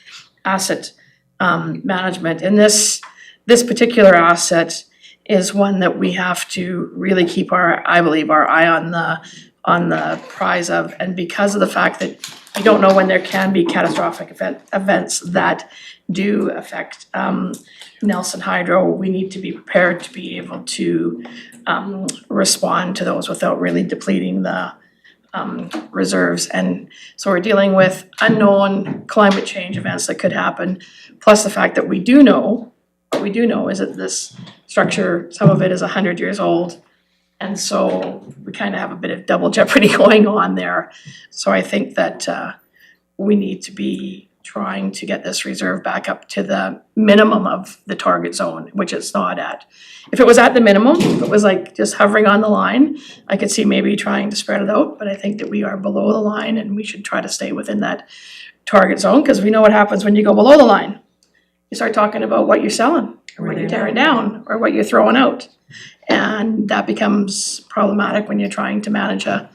asset management. And this particular asset is one that we have to really keep I believe, our eye on the prize of. And because of the fact that you don't know when there can be catastrophic events that do affect Nelson Hydro, we need to be prepared to be able to respond to those without really depleting the reserves. And so we're dealing with unknown climate change events that could happen, plus the fact that we do know is that this structure, some of it is 100 years old. And so we kind of have a bit of double jeopardy going on there. So I think that we need to be trying to get this reserve back up to the minimum of the target zone, which it's not at. If it was at the minimum, if it was like just hovering on the line, I could see maybe trying to spread it out, but I think that we are below the line and we should try to stay within that target zone, because we know what happens when you go below the line. You start talking about what you're selling, or what you're tearing down, or what you're throwing out. And that becomes problematic when you're trying to manage a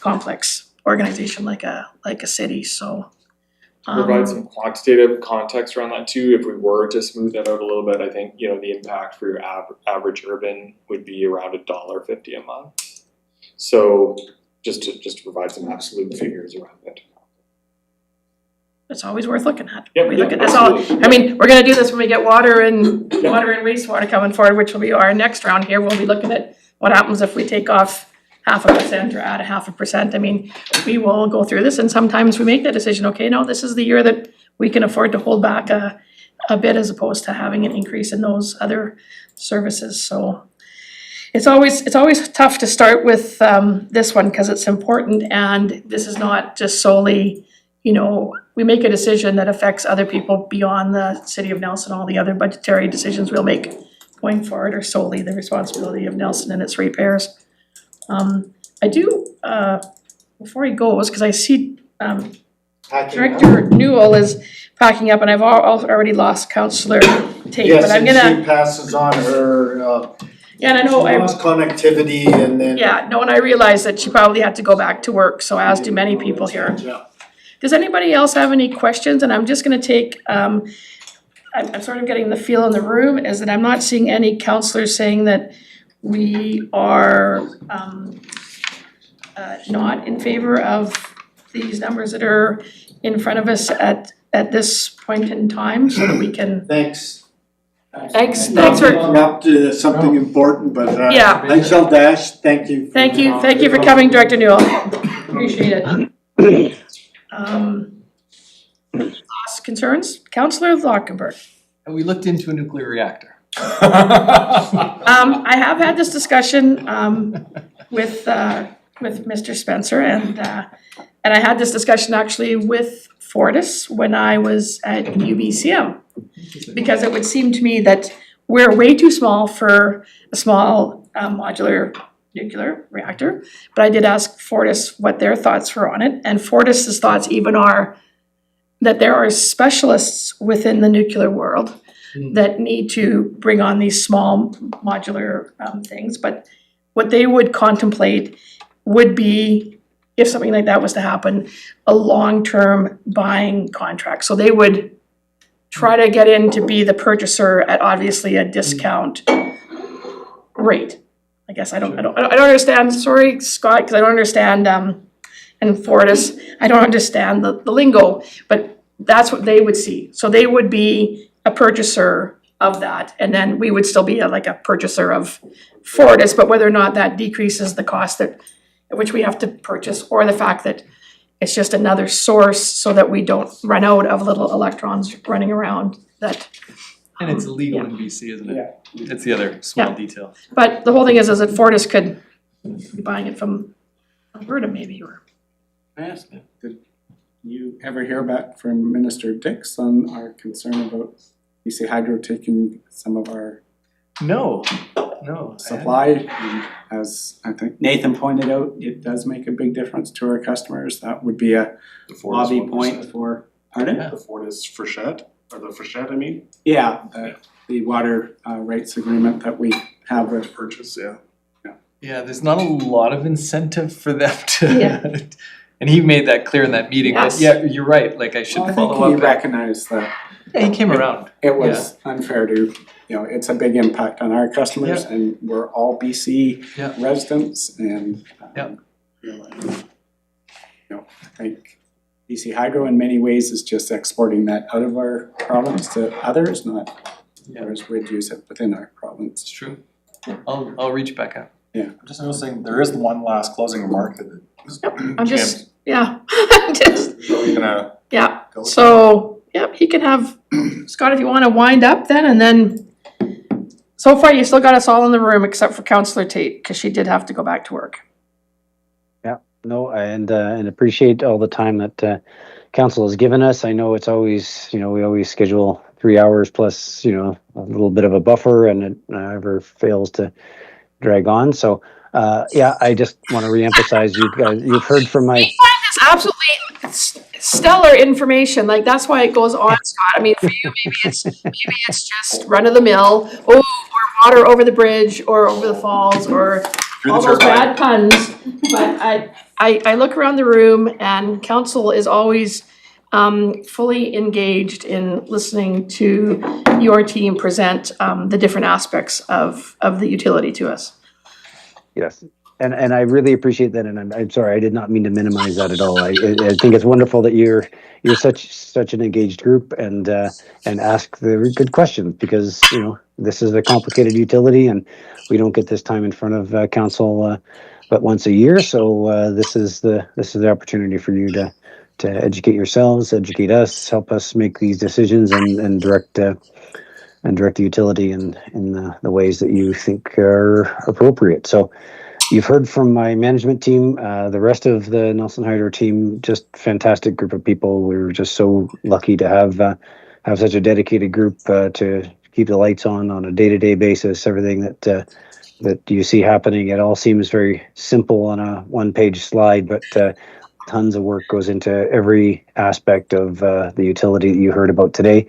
complex organization like a city, so. Provide some quantitative context around that too. If we were to smooth that out a little bit, I think, you know, the impact for your average urban would be around $1.50 a month. So just to provide some absolute figures around it. It's always worth looking at. Yep, We look at this all, I mean, we're gonna do this when we get water and wastewater coming forward, which will be our next round here. We'll be looking at what happens if we take off 0.5% or add 0.5%. I mean, we will go through this, and sometimes we make the decision, okay, no, this is the year that we can afford to hold back a bit as opposed to having an increase in those other services. So it's always tough to start with this one because it's important, and this is not just solely, you know, we make a decision that affects other people beyond the city of Nelson. All the other budgetary decisions we'll make going forward are solely the responsibility of Nelson and its ratepayers. I do, before he goes, because I see Director Newell is packing up, and I've already lost Councillor Tate, but I'm Yes, and gonna. she passes on her, Yeah, and I know she lost connectivity and then. Yeah, no, and I realized that she probably had to go back to work, so as do many people here. Does anybody else have any questions? And I'm just gonna take, I'm sort of getting the feel in the room is that I'm not seeing any councillors saying that we are not in favor of these numbers that are in front of us at this point in time, so that we can. Thanks. Thanks Not for. to interrupt something important, but Yeah. I shall dash, thank you. Thank you for coming, Director Newell. appreciate it. Thoughts, concerns? Councillor Lockenberg. We looked into a nuclear reactor. I have had this discussion with Mr. Spencer and I had this discussion actually with Fortis when I was at UBCM. Because it would seem to me that we're way too small for a small modular nuclear reactor. But I did ask Fortis what their thoughts were on it, and Fortis's thoughts even are that there are specialists within the nuclear world that need to bring on these small modular things. But what they would contemplate would be, if something like that was to happen, a long-term buying contract. So they would try to get in to be the purchaser at obviously a discount rate. I guess I don't understand, sorry, Scott, because I don't understand, and Fortis, I don't understand the lingo, but that's what they would see. So they would be a purchaser of that, and then we would still be like a purchaser of Fortis, but whether or not that decreases the cost at which we have to purchase, or the fact that it's just another source so that we don't run out of little electrons running around that. And it's illegal in BC, isn't it? Yeah. It's the other small detail. But the whole thing is that Fortis could be buying it from Alberta maybe, or. Yes, did you ever hear back from Minister Dix on our concern about BC Hydro taking some of our No. supply? And as I think Nathan pointed out, it does make a big difference to our customers. That would be a lobby point for, pardon? The Fortis Frechette, or the Frechette, I mean? Yeah, the water rates agreement that we have with Purchase, yeah. Yeah, there's not a lot of incentive for them to. Yeah. And he made that clear in that meeting. But Yes. yeah, you're right. Like I should I follow think he up. recognized that Yeah, he came around. it was unfair to, it's a big impact on our customers, and we're all BC Yeah. residents, and I think BC Hydro in many ways is just exporting that out of our province to others, not others would use it within our province. It's true. I'll reach back out. I'm just noticing there is one last closing remark that I'm just, just, you're gonna yeah, go with so, he can have, Scott, if you wanna wind up then, and then, so far you still got us all in the room except for Councillor Tate, cause she did have to go back to work. Yeah, no, and appreciate all the time that council has given us. I know it's always, we always schedule 3 hours plus, a little bit of a buffer, and it never fails to drag on. So, I just want to reemphasize, you guys, you've heard from my. We find this absolutely stellar information, like that's why it goes on, Scott. I mean, for you, maybe it's just run of the mill, or water over the bridge, or over the falls, or all those bad puns. But I look around the room, and council is always fully engaged in listening to your team present the different aspects of the utility to us. Yes, and I really appreciate that, and I'm sorry, I did not mean to minimize that at all. I think it's wonderful that you're such an engaged group and ask the good questions, because this is a complicated utility, and we don't get this time in front of council but once a year. So this is the opportunity for you to educate yourselves, educate us, help us make these decisions, and direct the utility in the ways that you think are appropriate. So you've heard from my management team, the rest of the Nelson Hydro team, just fantastic group of people. We were just so lucky to have such a dedicated group to keep the lights on a day-to-day basis. Everything that you see happening, it all seems very simple on a one-page slide, but tons of work goes into every aspect of the utility that you heard about today.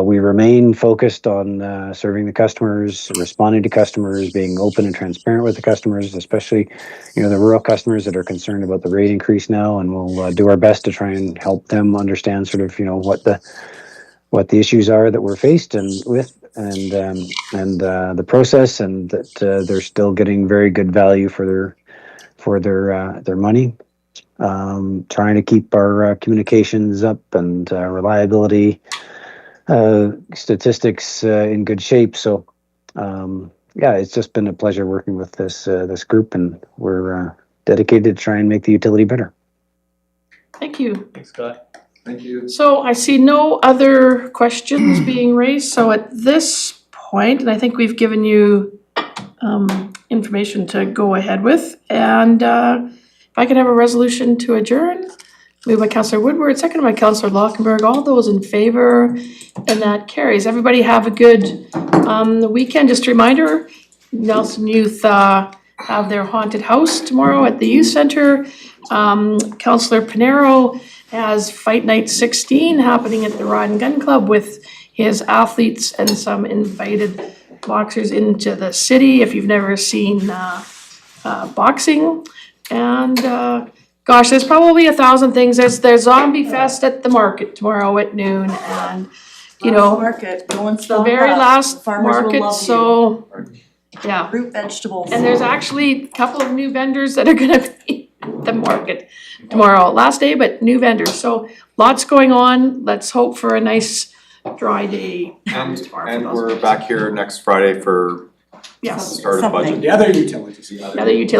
We remain focused on serving the customers, responding to customers, being open and transparent with the customers, especially the rural customers that are concerned about the rate increase now, and we'll do our best to try and help them understand sort of what the issues are that we're faced with, and the process, and that they're still getting very good value for their money. Trying to keep our communications up and reliability statistics in good shape. So it's just been a pleasure working with this group, and we're dedicated to try and make the utility better. Thank you. Thanks, Scott. Thank you. So I see no other questions being raised, so at this point, and I think we've given you information to go ahead with, and if I could have a resolution to adjourn, moved by Councillor Woodward, seconded by Councillor Lockenberg, all those in favor, and that carries. Everybody have a good weekend. Just a reminder, Nelson Youth have their haunted house tomorrow at the youth center. Councillor Pinero has Fight Night 16 happening at the Rod and Gun Club with his athletes and some invited boxers into the city if you've never seen boxing. And gosh, there's probably 1,000 things. There's Zombie Fest at the market tomorrow at noon, and you know, Market, go and the stock very up. last Farmers will market, love you. so yeah. Fruit, vegetables. And there's actually a couple of new vendors that are gonna be at the market tomorrow. Last day, but new vendors. So lots going on. Let's hope for a nice dry day. And tomorrow for those we're vendors. back here next Friday for Yes. start of budget. Something. The other utilities. The other utilities.